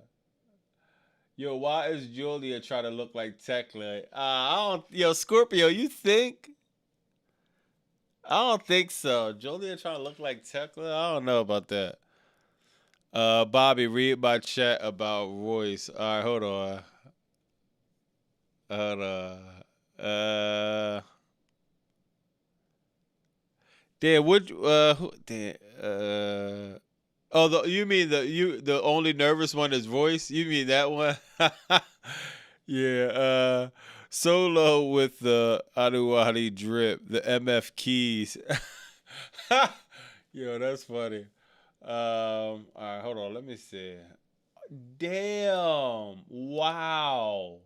Yo, why is Julia trying to look like Tekla? I don't. Yo, Scorpio, you think? I don't think so. Julia trying to look like Tekla? I don't know about that. Bobby, read my chat about Royce. All right, hold on. Hold on. Damn, you mean the only nervous one is Royce? You mean that one? Yeah. Solo with the Anuwadi drip, the MF keys. Yo, that's funny. All right, hold on. Let me see. Damn. Wow.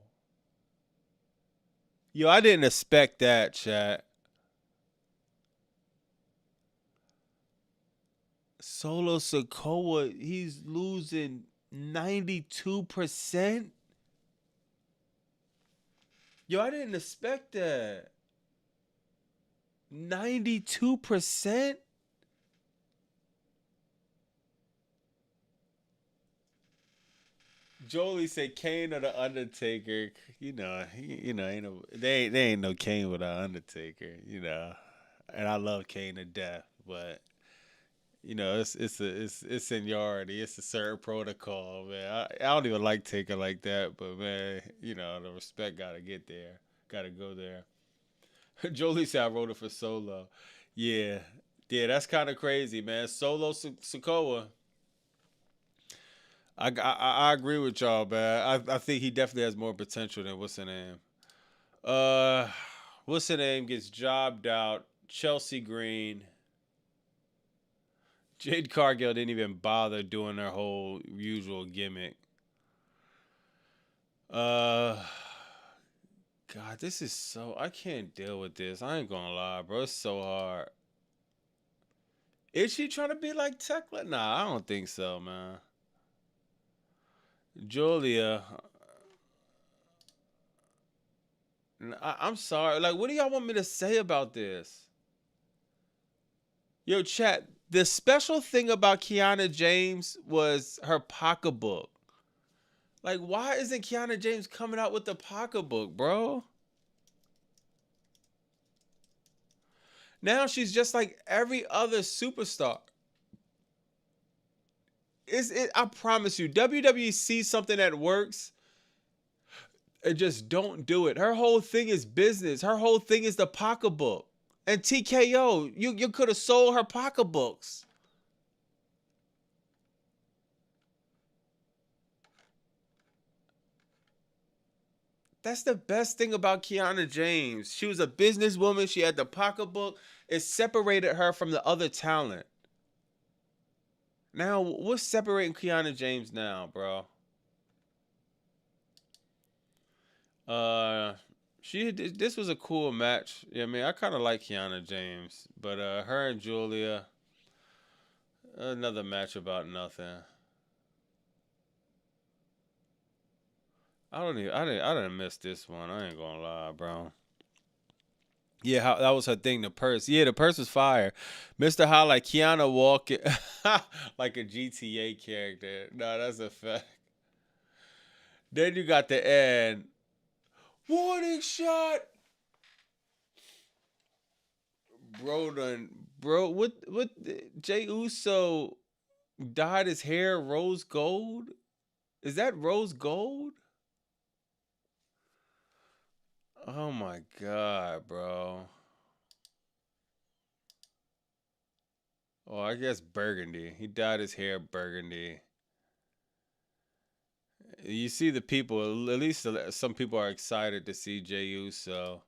Yo, I didn't expect that, chat. Solo Sikoa, he's losing 92%. Yo, I didn't expect that. 92%? Jolie said Kane or the Undertaker. Ain't no they ain't no Kane without Undertaker, And I love Kane to death, but it's seniority. It's a certain protocol, man. I don't even like Taker like that, but man, the respect gotta get there, gotta go there. Jolie said I wrote it for Solo. Yeah, that's kind of crazy, man. Solo Sikoa. I agree with y'all, man. I think he definitely has more potential than what's her name. What's her name gets jobbed out. Chelsea Green. Jade Cargill didn't even bother doing her whole usual gimmick. God, this is so... I can't deal with this. I ain't gonna lie, bro. It's so hard. Is she trying to be like Tekla? Nah, I don't think so, man. Julia... I'm sorry. Like, what do y'all want me to say about this? Yo, chat, the special thing about Kiana James was her pocketbook. Like, why isn't Kiana James coming out with the pocketbook, bro? Now she's just like every other superstar. I promise you, WWE sees something that works and just don't do it. Her whole thing is business. Her whole thing is the pocketbook. And TKO, you could have sold her pocketbooks. That's the best thing about Kiana James. She was a businesswoman. She had the pocketbook. It separated her from the other talent. Now, what's separating Kiana James now, bro? This was a cool match. Yeah, I mean, I kind of like Kiana James, but her and Julia, another match about nothing. I didn't miss this one. I ain't gonna lie, bro. Yeah, that was her thing. The purse. Yeah, the purse was fire. Mr. Highlight, Kiana walking like a GTA character. No, that's a fact. Then you got the end. Warning shot. Bro, what Jey Uso dyed his hair rose gold? Is that rose gold? Oh my god, bro. Oh, I guess burgundy. He dyed his hair burgundy. You see the people, at least some people are excited to see Jey Uso.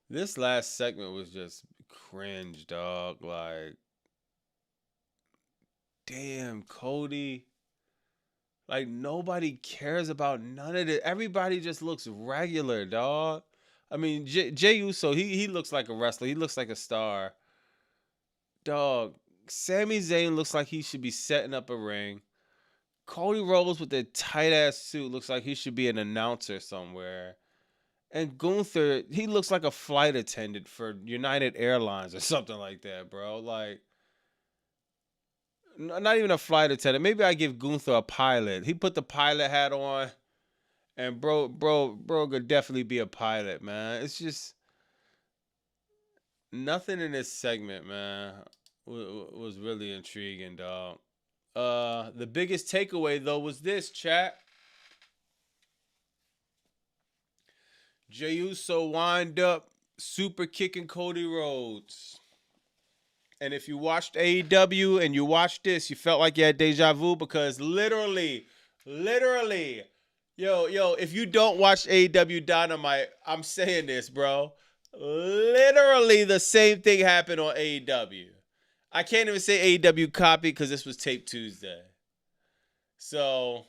This last segment was just cringe, dog. Like, damn, Cody. Like, nobody cares about none of it. Everybody just looks regular, dog. I mean, Jey Uso, he looks like a wrestler. He looks like a star. Dog, Sami Zayn looks like he should be setting up a ring. Cody Rhodes with a tight-ass suit looks like he should be an announcer somewhere. And Gunther, he looks like a flight attendant for United Airlines or something like that, bro. Like, not even a flight attendant. Maybe I give Gunther a pilot. He put the pilot hat on, and bro could definitely be a pilot, man. It's just nothing in this segment, man, was really intriguing, dog. The biggest takeaway though was this, chat. Jey Uso wind up super kicking Cody Rhodes. And if you watched AEW and you watched this, you felt like you had deja vu because literally, yo, if you don't watch AEW Dynamite, I'm saying this, bro. Literally the same thing happened on AEW. I can't even say AEW copy because this was taped Tuesday. So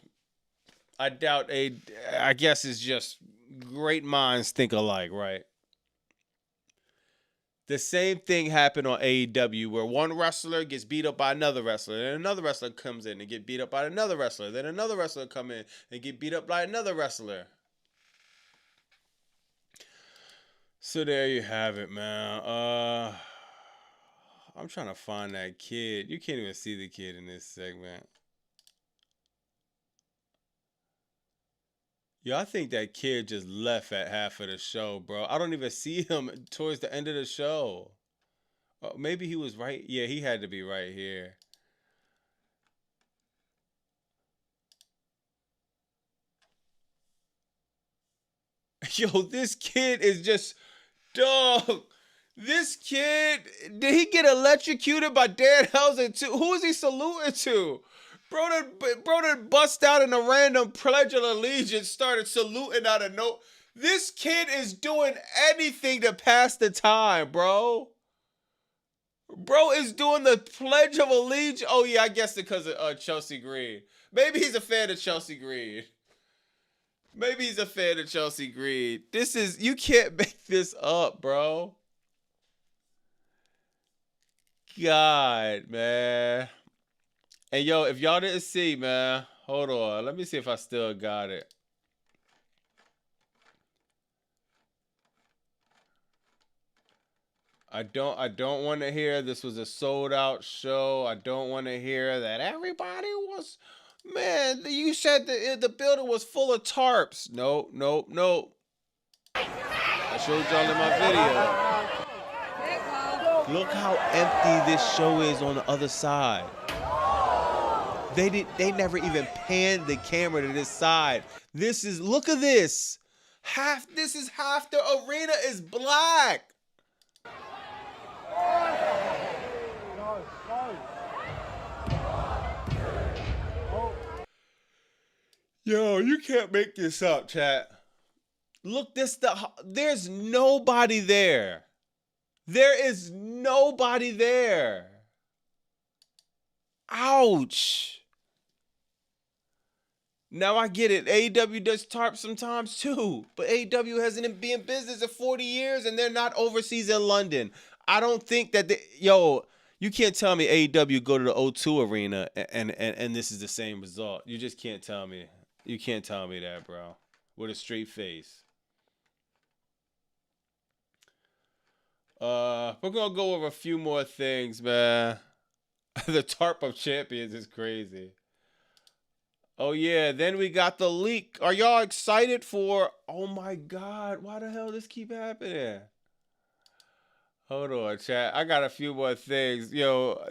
I doubt I guess it's just great minds think alike, right? The same thing happened on AEW where one wrestler gets beat up by another wrestler, and another wrestler comes in and get beat up by another wrestler, then another wrestler come in and get beat up by another wrestler. So there you have it, man. I'm trying to find that kid. You can't even see the kid in this segment. Yo, I think that kid just left at half of the show, bro. I don't even see him towards the end of the show. Maybe he was right. Yeah, he had to be right here. Yo, this kid is just... Dog, this kid... Did he get electrocuted by Danhausen too? Who is he saluting to? Bro done bust out in a random Pledge of Allegiance, started saluting out of no... This kid is doing anything to pass the time, bro. Bro is doing the Pledge of Allegiance. Oh yeah, I guess because of Chelsea Green. Maybe he's a fan of Chelsea Green. Maybe he's a fan of Chelsea Green. This is, you can't make this up, bro. God, man. And yo, if y'all didn't see, man, hold on. Let me see if I still got it. I don't want to hear this was a sold out show. I don't want to hear that everybody was, man, you said the building was full of tarps. No, no, no. I showed y'all in my video. Look how empty this show is on the other side. They never even panned the camera to this side. This is, look at this. Half the arena is black. Yo, you can't make this up, chat. Look, there's nobody there. There is nobody there. Ouch. Now I get it. AEW does tarp sometimes too. But AEW hasn't been in business in 40 years and they're not overseas in London. I don't think that you can't tell me AEW go to the O2 arena and this is the same result. You just can't tell me. You can't tell me that, bro. With a straight face. We're gonna go over a few more things, man. The tarp of champions is crazy. Oh yeah, then we got the leak. Are y'all excited for? Oh my God, why the hell this keep happening? Hold on, chat. I got a few more things. Yo,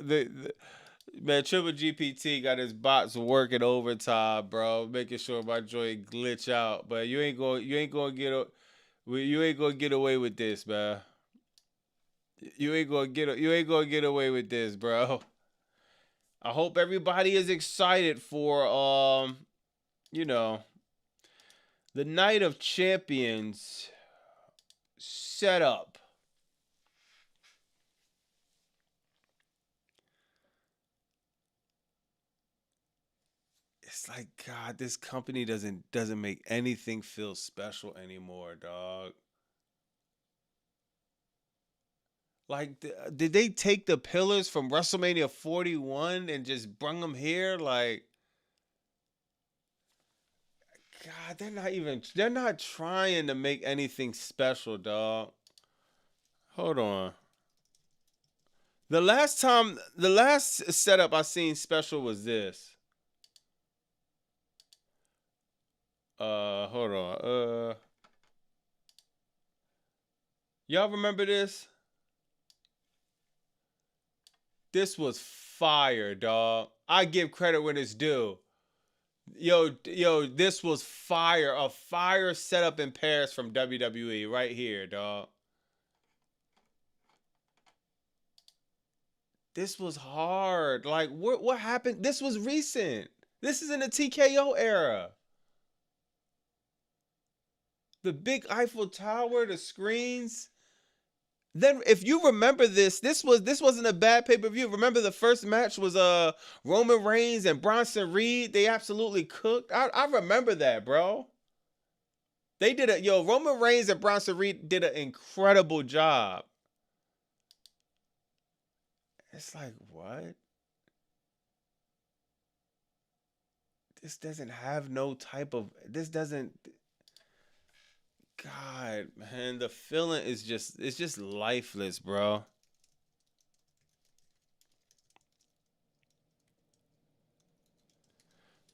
man, Triple GPT got his bots working overtime, bro, making sure my joint glitch out. But you ain't gonna get away with this, man. You ain't gonna get away with this, bro. I hope everybody is excited for the Night of Champions setup. It's like, God, this company doesn't make anything feel special anymore, dog. Like, did they take the pillars from WrestleMania 41 and just bring them here? Like, God, they're not trying to make anything special, dog. Hold on. The last setup I seen special was this. Hold on. Y'all remember this? This was fire, dog. I give credit when it's due. Yo, this was fire. A fire setup in Paris from WWE right here, dog. This was hard. Like, what happened? This was recent. This is in the TKO era. The big Eiffel Tower, the screens. Then, if you remember this wasn't a bad pay-per-view. Remember the first match was Roman Reigns and Bronson Reed. They absolutely cooked. I remember that, bro. They did Roman Reigns and Bronson Reed did an incredible job. It's like, what? This doesn't have no type of, God, man, the feeling is it's just lifeless, bro.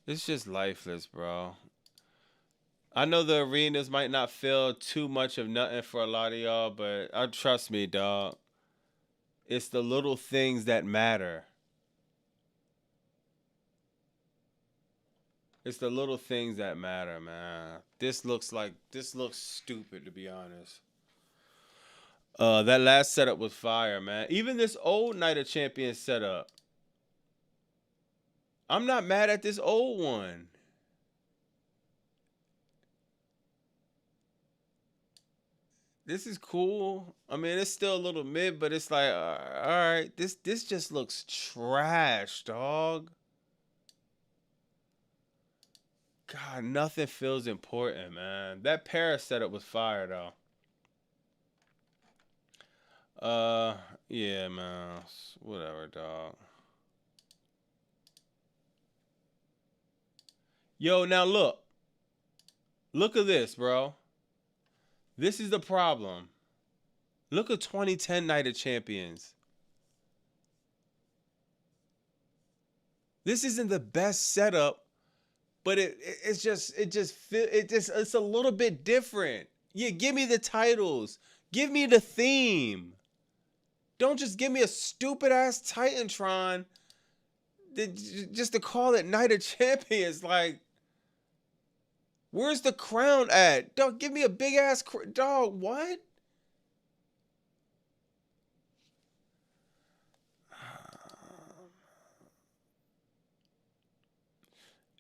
It's just lifeless, bro. I know the arenas might not feel too much of nothing for a lot of y'all, but trust me, dog. It's the little things that matter. It's the little things that matter, man. This looks stupid, to be honest. That last setup was fire, man. Even this old Night of Champions setup. I'm not mad at this old one. This is cool. I mean, it's still a little mid, but it's like, all right, this just looks trash, dog. God, nothing feels important, man. That Paris setup was fire though. Uh, yeah, man. Whatever, dog. Yo, now look. Look at this, bro. This is the problem. Look at 2010 Night of Champions. This isn't the best setup, but it's a little bit different. Yeah, give me the titles. Give me the theme. Don't just give me a stupid ass Titantron just to call it Night of Champions. Like, where's the crown at? Dog, give me a big ass dog. What?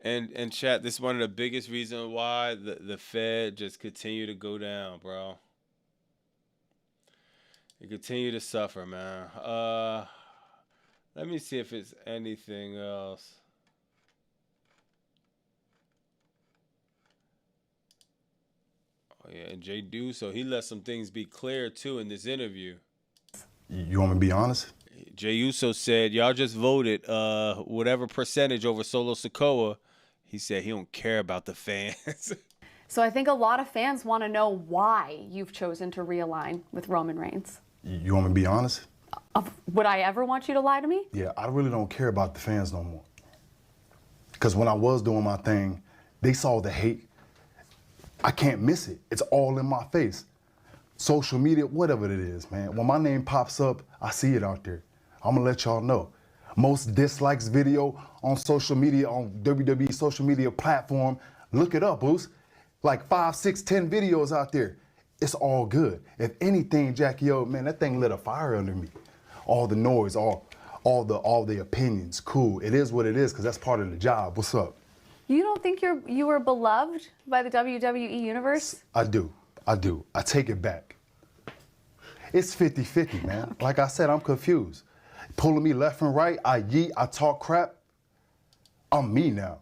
And chat, this is one of the biggest reasons why the Fed just continue to go down, bro. They continue to suffer, man. Let me see if it's anything else. Oh yeah, and Jay so he let some things be clear too in this interview. You want me to be honest? Jay Uso said, y'all just voted whatever percentage over Solo Sikoa. He said he don't care about the fans. So I think a lot of fans want to know why you've chosen to realign with Roman Reigns. You want me to be honest? Would I ever want you to lie to me? Yeah, I really don't care about the fans no more. Because when I was doing my thing, they saw the hate. I can't miss it. It's all in my face. Social media, whatever it is, man. When my name pops up, I see it out there. I'm gonna let y'all know. Most dislikes video on social media, on WWE social media platform. Look it up, Boost. Like 5, 6, 10 videos out there. It's all good. If anything, Jackie O, man, that thing lit a fire under me. All the noise, all the opinions, cool. It is what it is, because that's part of the job. What's up? You don't think you were beloved by the WWE universe? I do. I take it back. It's 50-50, man. Okay. Like I said, I'm confused. Pulling me left and right, I yeet, I talk crap. I'm me now.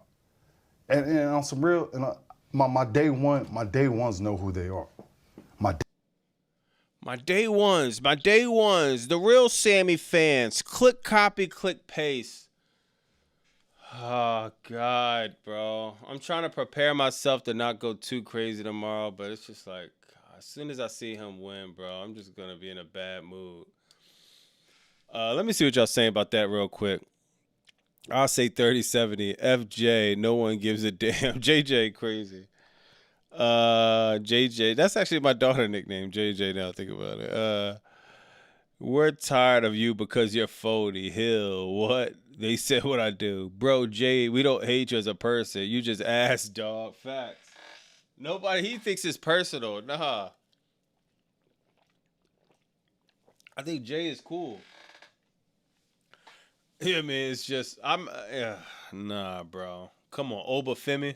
And on some real, my day ones know who they are. My day ones, the real Sammy fans. Click copy, click paste. Oh, God, bro. I'm trying to prepare myself to not go too crazy tomorrow, but it's just like, as soon as I see him win, bro, I'm just going to be in a bad mood. Let me see what y'all saying about that real quick. I'll say 30-70. FJ, no one gives a damn. JJ, crazy. JJ, that's actually my daughter nickname, JJ, now I think about it. We're tired of you because you're phony. Hill, what? They said what I do. Bro, Jay, we don't hate you as a person. You just ass, dog. Facts. Nobody, he thinks it's personal. Nah. I think Jay is cool. Yeah, man, it's just, nah, bro. Come on, Oba Femi.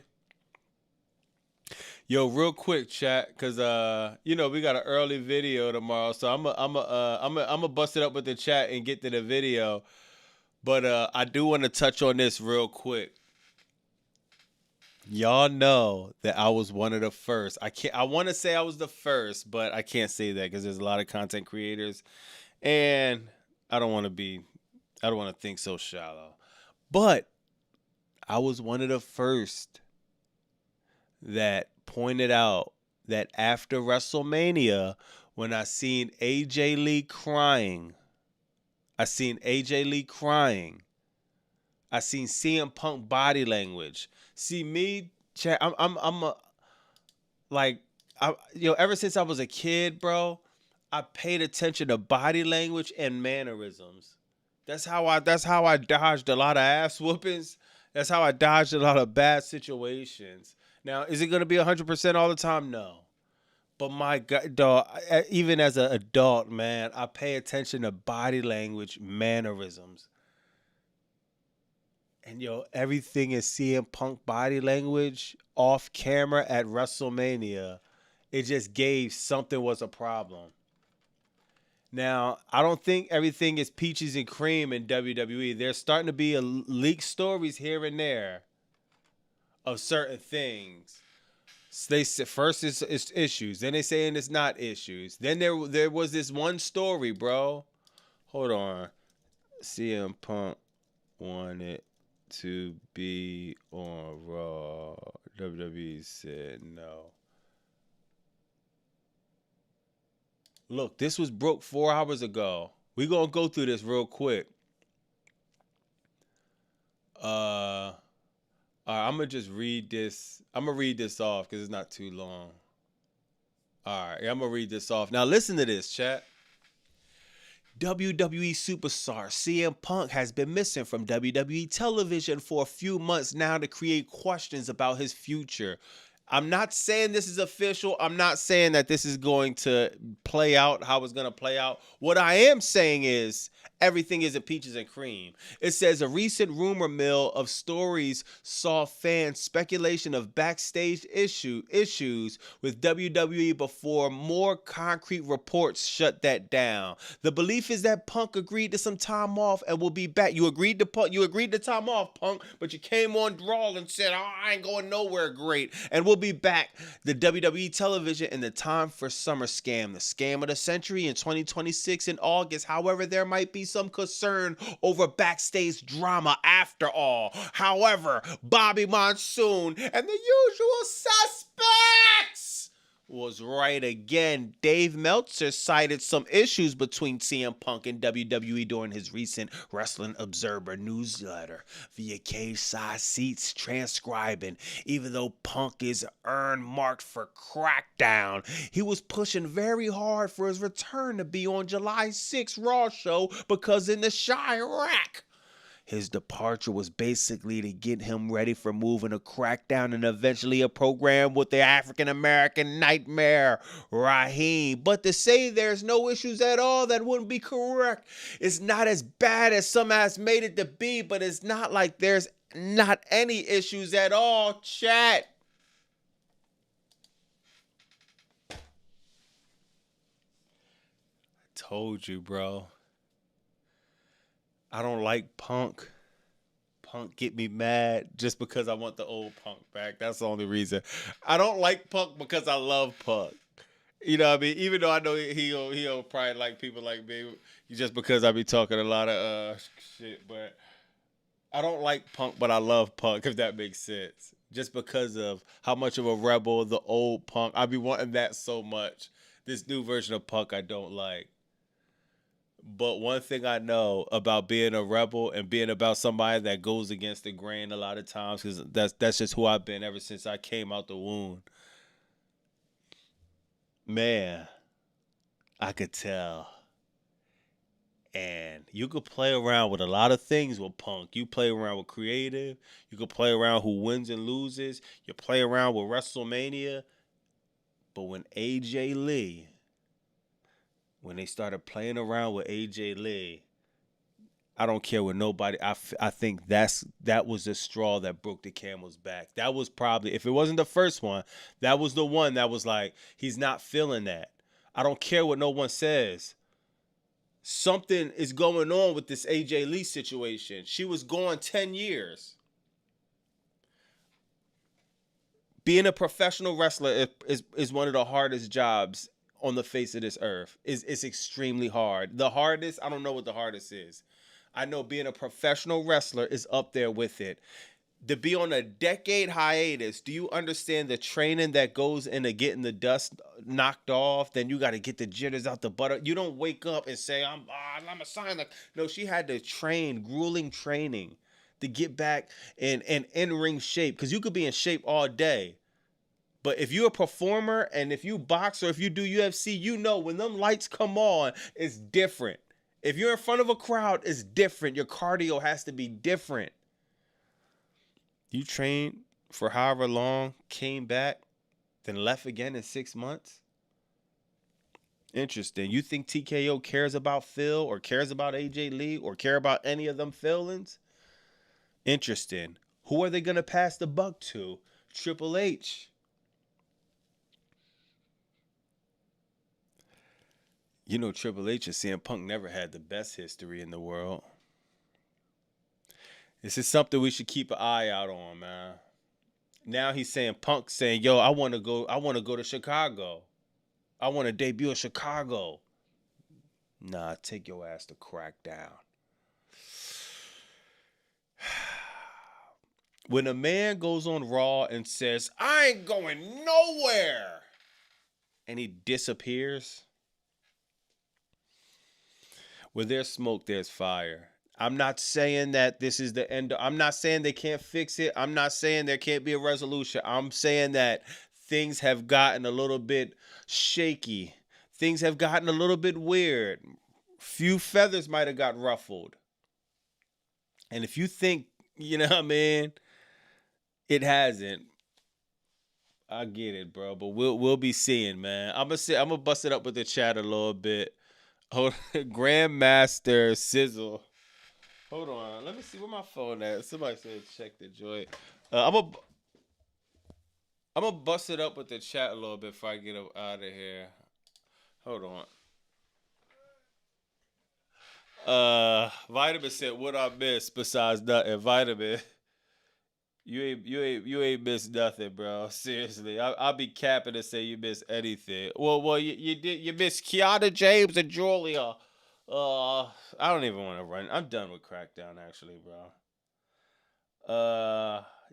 Yo, real quick, chat, cause we got an early video tomorrow, so I'm a bust it up with the chat and get to the video. But I do want to touch on this real quick. Y'all know that I was one of the first. I want to say I was the first, but I can't say that because there's a lot of content creators, and I don't want to think so shallow. But I was one of the first that pointed out that after WrestleMania, when I seen AJ Lee crying, I seen CM Punk body language. See me, chat. Ever since I was a kid, bro, I paid attention to body language and mannerisms. That's how I dodged a lot of ass whoopings. That's how I dodged a lot of bad situations. Now, is it going to be 100% all the time? No. But my God, dog, even as an adult, man, I pay attention to body language, mannerisms. And, everything is CM Punk body language off camera at WrestleMania. It just gave something was a problem. Now, I don't think everything is peaches and cream in WWE. There's starting to be leaked stories here and there of certain things. They said first it's issues, then they saying it's not issues. Then there was this one story, bro. Hold on. CM Punk wanted to be on Raw. WWE said no. Look, this was broke 4 hours ago. We gonna go through this real quick. All right, I'm gonna just read this. I'm gonna read this off because it's not too long. All right, I'm gonna read this off. Now listen to this, chat. WWE superstar CM Punk has been missing from WWE television for a few months now to create questions about his future. I'm not saying this is official. I'm not saying that this is going to play out how it's going to play out. What I am saying is everything isn't peaches and cream. It says a recent rumor mill of stories saw fans speculation of backstage issues with WWE before more concrete reports shut that down. The belief is that Punk agreed to some time off and will be back. You agreed to time off, Punk, but you came on Raw and said, "Oh, I ain't going nowhere great," and we'll be back. The WWE television in the time for Summer Scam, the scam of the century in 2026 in August. However, there might be some concern over backstage drama after all. However, Bobby Monsoon and the usual suspects was right again. Dave Meltzer cited some issues between CM Punk and WWE during his recent Wrestling Observer newsletter via Cage Side Seats transcribing. Even though Punk is marked for Crackdown, he was pushing very hard for his return to be on July 6th Raw show because in the Chirac. His departure was basically to get him ready for moving a Crackdown and eventually a program with the African-American nightmare, Raheem. But to say there's no issues at all, that wouldn't be correct. It's not as bad as some has made it to be, but it's not like there's not any issues at all, chat. I told you, bro. I don't like Punk. Punk get me mad just because I want the old Punk back. That's the only reason. I don't like Punk because I love Punk. You know what I mean? Even though I know he'll probably like people like me just because I be talking a lot of shit. But I don't like Punk, but I love Punk, if that makes sense. Just because of how much of a rebel the old Punk. I be wanting that so much. This new version of Punk I don't like. But one thing I know about being a rebel and being about somebody that goes against the grain a lot of times, because that's just who I've been ever since I came out the womb. Man, I could tell. And you could play around with a lot of things with Punk. You play around with creative. You could play around who wins and loses. You play around with WrestleMania. But when AJ Lee... when they started playing around with AJ Lee, I don't care what nobody. I think that was the straw that broke the camel's back. That was probably, if it wasn't the first one, that was the one that was like, he's not feeling that. I don't care what no one says. Something is going on with this AJ Lee situation. She was gone 10 years. Being a professional wrestler is one of the hardest jobs on the face of this earth. It's extremely hard. The hardest, I don't know what the hardest is. I know being a professional wrestler is up there with it. To be on a decade hiatus, do you understand the training that goes into getting the dust knocked off? Then you got to get the jitters out the butter. You don't wake up and say, I'm a sign. No, she had to train, grueling training to get back in in-ring shape, because you could be in shape all day. But if you're a performer and if you box or if you do UFC, you know when them lights come on, it's different. If you're in front of a crowd, it's different. Your cardio has to be different. You trained for however long, came back, then left again in 6 months? Interesting. You think TKO cares about Phil or cares about AJ Lee or care about any of them feelings? Interesting. Who are they going to pass the buck to? Triple H. You know, Triple H and CM Punk never had the best history in the world. This is something we should keep an eye out on, man. Now he's saying, Punk saying, yo, I want to go to Chicago. I want to debut in Chicago. Nah, take your ass to Crackdown. When a man goes on Raw and says, I ain't going nowhere, and he disappears, where there's smoke, there's fire. I'm not saying that this is the end. I'm not saying they can't fix it. I'm not saying there can't be a resolution. I'm saying that things have gotten a little bit shaky. Things have gotten a little bit weird. Few feathers might have got ruffled. And if you think, you know what I mean, it hasn't, I get it, bro. But we'll be seeing, man. I'm gonna bust it up with the chat a little bit. Hold Grandmaster Sizzle. Hold on. Let me see where my phone at. Somebody said check the joint. I'm gonna bust it up with the chat a little bit before I get out of here. Hold on. Vitamin said, "What I missed besides nothing." Vitamin, you ain't missed nothing, bro. Seriously, I'll be capping to say you missed anything. Well, you did. You missed Kiana James and Julia. I don't even want to run. I'm done with Crackdown, actually, bro.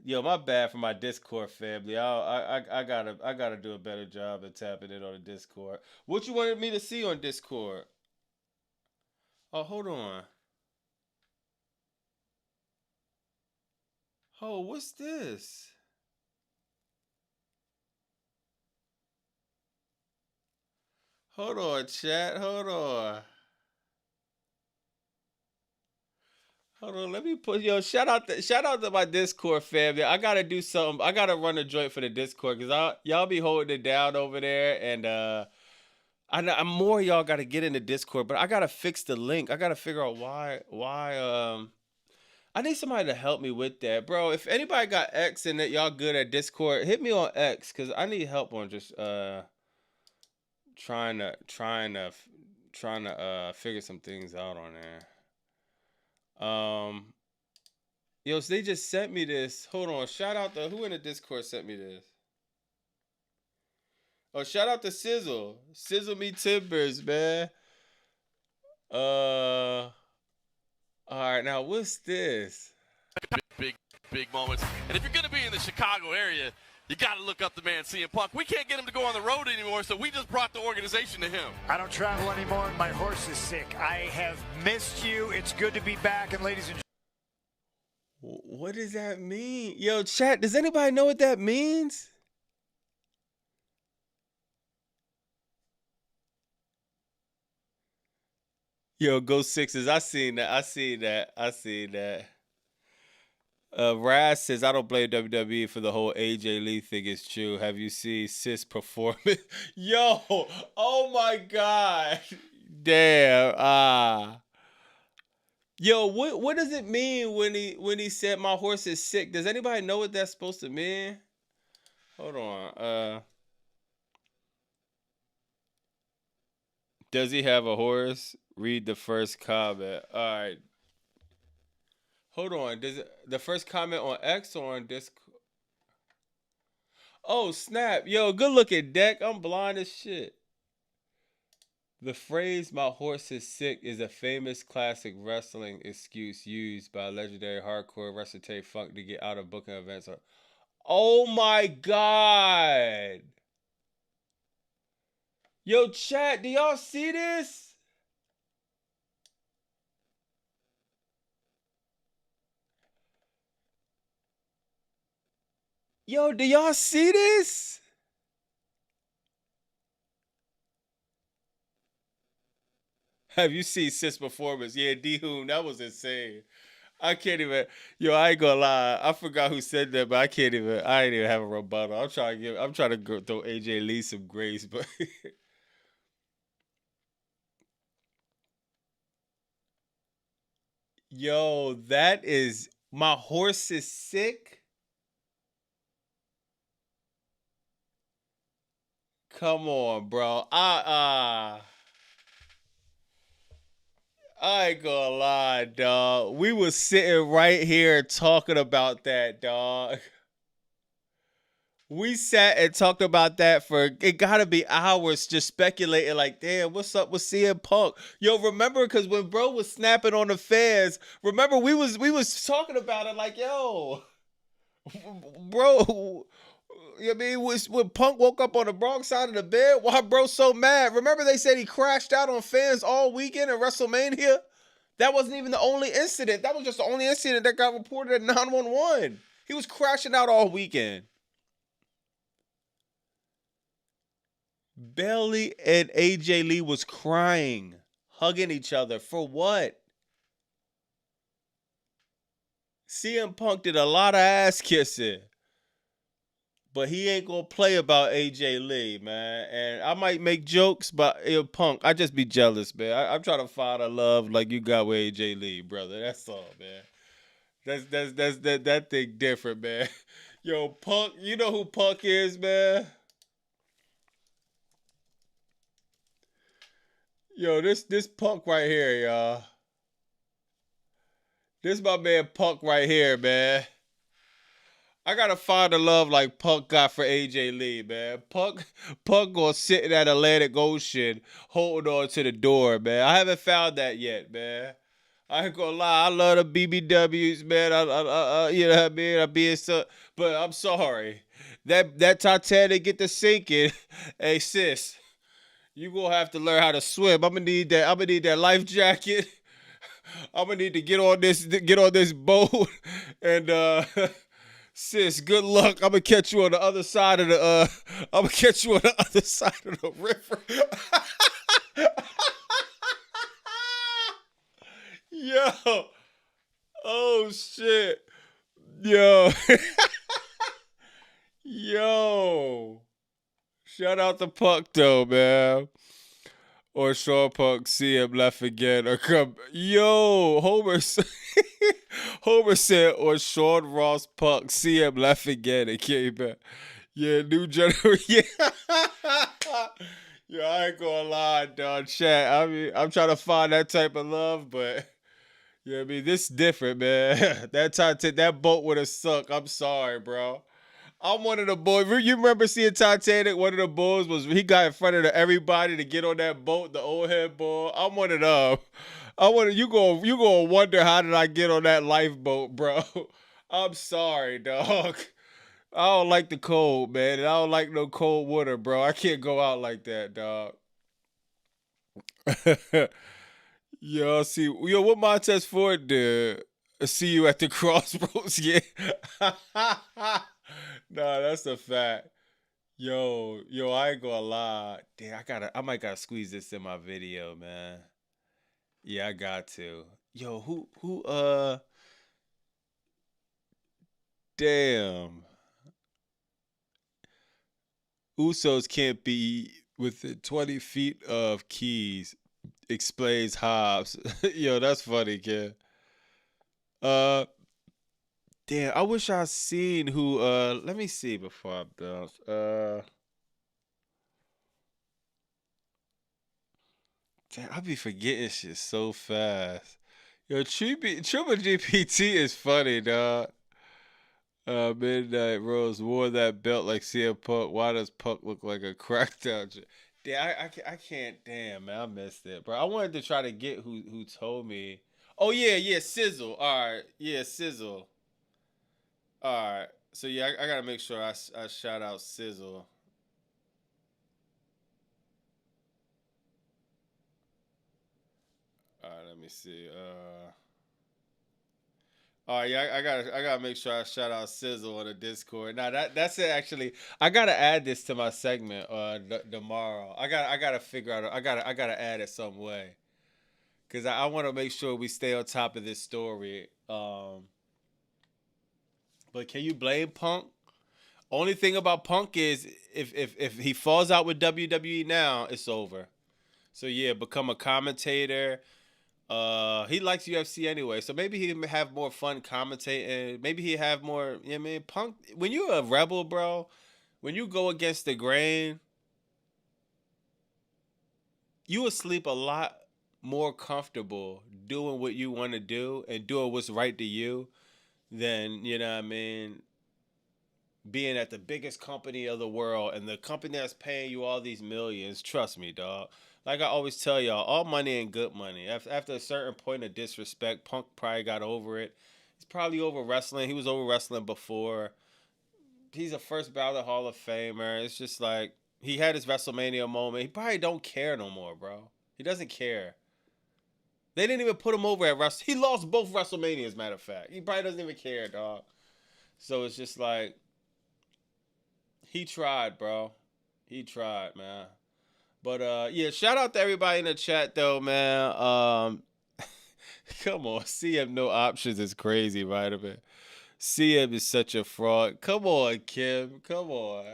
Yo, my bad for my Discord family. I gotta do a better job of tapping it on the Discord. What you wanted me to see on Discord? Oh, hold on. Oh, what's this? Hold on, chat. Hold on. Let me put shout out to my Discord family. I gotta do something. I gotta run a joint for the Discord because y'all be holding it down over there, and I know more of y'all gotta get in the Discord, but I gotta fix the link. I gotta figure out why I need somebody to help me with that, bro. If anybody got X and that y'all good at Discord, hit me on X because I need help on just trying to figure some things out on there. Yo, so they just sent me this. Hold on. Shout out to who in the Discord sent me this. Oh, shout out to Sizzle. Sizzle me timbers, man. All right, now what's this? Big moments. And if you're going to be in the Chicago area, you got to look up the man CM Punk. We can't get him to go on the road anymore, so we just brought the organization to him. I don't travel anymore, and my horse is sick. I have missed you. It's good to be back, and ladies and what does that mean? Yo, chat, does anybody know what that means? Yo, go Sixers. I seen that. Raz says, I don't blame WWE for the whole AJ Lee thing. It's true. Have you seen Sis performance? Yo, oh my God. Damn. Yo, what does it mean when he said my horse is sick? Does anybody know what that's supposed to mean? Hold on. Does he have a horse? Read the first comment. All right. Hold on. Does the first comment on X or on Discord? Oh, snap. Yo, good looking, Deck. I'm blind as shit. The phrase "my horse is sick" is a famous classic wrestling excuse used by legendary hardcore wrestler Terry Funk to get out of booking events. Oh my God. Yo, chat, do y'all see this? Yo, do y'all see this? Have you seen Sis performance? Yeah, D-Hoon, that was insane. I can't even. Yo, I ain't gonna lie. I forgot who said that, but I ain't even have a rebuttal. I'm trying to throw AJ Lee some grace, but yo, that is my horse is sick. Come on, bro. I ain't gonna lie, dog. We was sitting right here talking about that, dog. We sat and talked about that for it gotta be hours, just speculating like, damn, what's up with CM Punk? Yo, remember because when bro was snapping on the fans, remember we was talking about it like, yo, bro. I mean, when Punk woke up on the wrong side of the bed, why bro so mad? Remember they said he crashed out on fans all weekend at WrestleMania? That wasn't even the only incident. That was just the only incident that got reported at 911. He was crashing out all weekend. Bailey and AJ Lee was crying, hugging each other. For what? CM Punk did a lot of ass kissing. But he ain't gonna play about AJ Lee, man. And I might make jokes, but Punk, I just be jealous, man. I'm trying to find a love like you got with AJ Lee, brother. That's all, man. That thing different, man. Yo, Punk, you know who Punk is, man? Yo, this Punk right here, y'all. This my man Punk right here, man. I gotta find the love like Punk got for AJ Lee, man. Punk gonna sit in that Atlantic Ocean holding on to the door, man. I haven't found that yet, man. I ain't gonna lie, I love the BBWs, man. I you know what I mean? I being so, but I'm sorry. That Titanic get to sinking. Hey sis, you gonna have to learn how to swim. I'm gonna need that life jacket. I'm gonna need to get on this boat and sis, good luck. I'm gonna catch you on the other side of the river. Yo. Oh shit. Yo. Yo. Shout out to Puck though, man. Or Sean Punk, see him left again, or come. Yo, Homer said, or Sean Ross Punk, see him left again and came back. Yeah, new generation. Yeah. Yo, I ain't gonna lie, dog. Chat. I mean, I'm trying to find that type of love, but yeah, I mean, this different, man. That boat would have sunk. I'm sorry, bro. I'm one of the boys. You remember seeing Titanic? One of the boys was he got in front of everybody to get on that boat, the old head boy. I'm one of them. You gonna wonder how did I get on that lifeboat, bro? I'm sorry, dog. I don't like the cold, man, and I don't like no cold water, bro. I can't go out like that, dog. Yo, what Montez Ford did? See you at the crossroads, yeah. Nah, that's a fact. Yo, I ain't gonna lie. Damn, I might gotta squeeze this in my video, man. Yeah, I got to. Yo, damn. Usos can't be within 20 feet of Keys, explains Hobbs. Yo, that's funny, kid. Damn, I wish I seen who let me see before I bounce. Damn, I be forgetting shit so fast. Yo, Triple GPT is funny, dog. Midnight Rose wore that belt like CM Punk. Why does Punk look like a crackdown? Damn, I can't. Damn, man, I missed it, bro. I wanted to try to get who told me. Oh yeah, Sizzle. All right, yeah, Sizzle. All right, so yeah, I gotta make sure I shout out Sizzle. All right, let me see. All right, yeah, I gotta make sure I shout out Sizzle on the Discord. Now that's it. Actually, I gotta add this to my segment tomorrow. I gotta figure out. I gotta add it some way, cause I want to make sure we stay on top of this story. But can you blame Punk? Only thing about Punk is if he falls out with WWE now, it's over. So yeah, become a commentator. He likes UFC anyway, so maybe he'd have more fun commentating. Maybe he'd have more. You know what I mean, Punk. When you're a rebel, bro, when you go against the grain, you will sleep a lot more comfortable doing what you want to do and doing what's right to you than, you know what I mean, being at the biggest company of the world and the company that's paying you all these millions. Trust me, dog. Like I always tell y'all, all money ain't good money. After a certain point of disrespect, Punk probably got over it. He's probably over wrestling. He was over wrestling before. He's a first ballot Hall of Famer. It's just like he had his WrestleMania moment. He probably don't care no more, bro. He doesn't care. They didn't even put him over at Wrestle. He lost both WrestleManias, matter of fact. He probably doesn't even care, dog. So it's just like, he tried, bro. He tried, man. But yeah, shout out to everybody in the chat though, man. Come on, CM no options is crazy, vitamin. CM is such a fraud. Come on, Kim. Come on.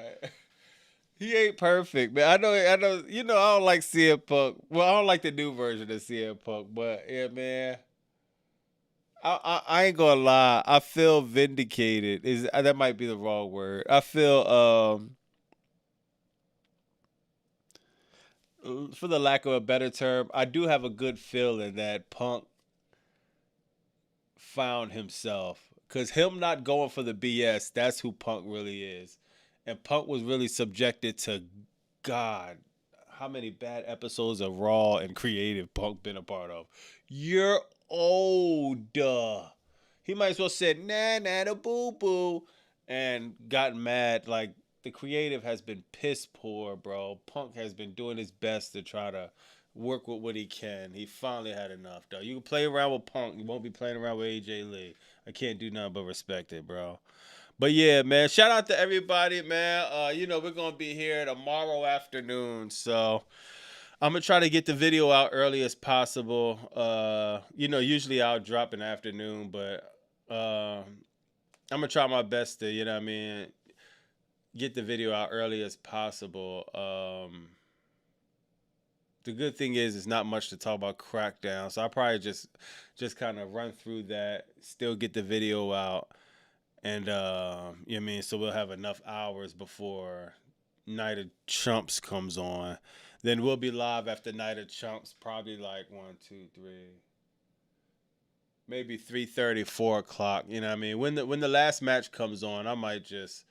He ain't perfect, man. I know, you know, I don't like CM Punk. Well, I don't like the new version of CM Punk, but yeah, man. I ain't gonna lie. I feel vindicated. That might be the wrong word. I feel for the lack of a better term, I do have a good feeling that Punk found himself. Cause him not going for the BS, that's who Punk really is. And Punk was really subjected to, God, how many bad episodes of Raw and Creative Punk been a part of? You're old. He might as well said, nah, da boo boo, and got mad. Like, the Creative has been piss poor, bro. Punk has been doing his best to try to work with what he can. He finally had enough, though. You can play around with Punk. You won't be playing around with AJ Lee. I can't do nothing but respect it, bro. But yeah, man, shout out to everybody, man. You know, we're going to be here tomorrow afternoon. So I'm going to try to get the video out early as possible. You know, usually I'll drop in the afternoon, but I'm going to try my best to, you know what I mean, get the video out early as possible. The good thing is it's not much to talk about Crackdown. So I'll probably just kind of run through that, still get the video out. And, you know what I mean? So we'll have enough hours before Night of Chumps comes on. Then we'll be live after Night of Chumps, probably like 1, 2, 3, maybe 3:30, 4 o'clock. You know what I mean? When the last match comes on, I might just,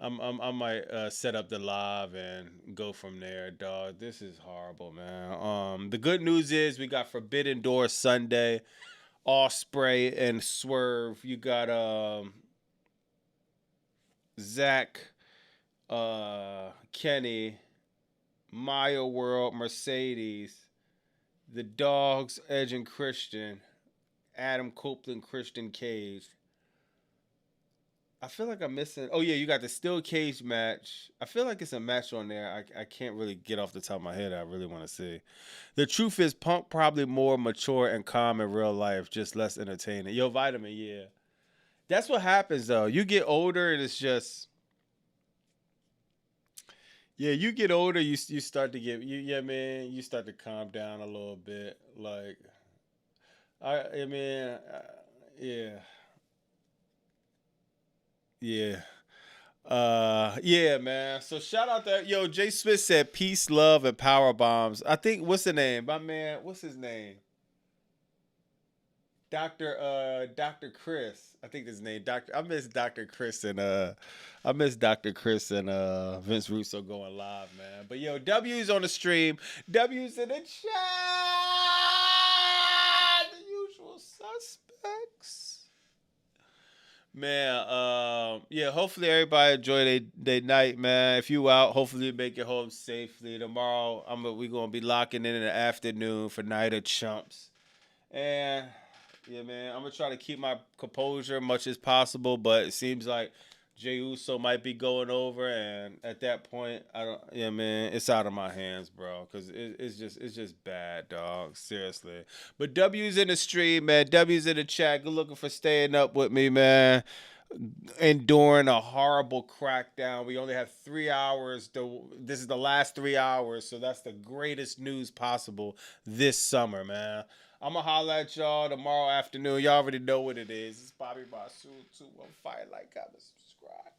I might set up the live and go from there, dog. This is horrible, man. The good news is we got Forbidden Door Sunday, Ospreay and Swerve. You got Zach, Kenny, Maya World, Mercedes, the Dogs, Edge and Christian, Adam Copeland, Christian Cage. I feel like I'm missing. Oh yeah, you got the steel cage match. I feel like it's a match on there. I can't really get off the top of my head. I really want to see. The truth is, Punk probably more mature and calm in real life, just less entertaining. Yo, Vitamin, yeah. That's what happens though. You get older and it's just, yeah. You get older, you start to get, yeah, man. You start to calm down a little bit. Like, I mean, yeah. Yeah. Yeah, man. So shout out to Jay Smith said peace, love, and power bombs. I think what's the name? My man, what's his name? Dr. Chris. I think his name. I miss Dr. Chris and Vince Russo going live, man. But W's on the stream. W's in the chat. The usual suspects. Man, yeah, hopefully everybody enjoy their night, man. If you out, hopefully you make it home safely. Tomorrow, we're going to be locking in the afternoon for Night of Chumps. And, yeah, man, I'm going to try to keep my composure as much as possible, but it seems like Jey Uso might be going over, and at that point, man, it's out of my hands, bro, because it's just bad, dog, seriously. But W's in the stream, man, W's in the chat, good looking for staying up with me, man, enduring a horrible crackdown. We only have 3 hours, this is the last 3 hours, so that's the greatest news possible this summer, man. I'm going to holler at y'all tomorrow afternoon. Y'all already know what it is. It's Bobby Masu 215. Like, comment, subscribe.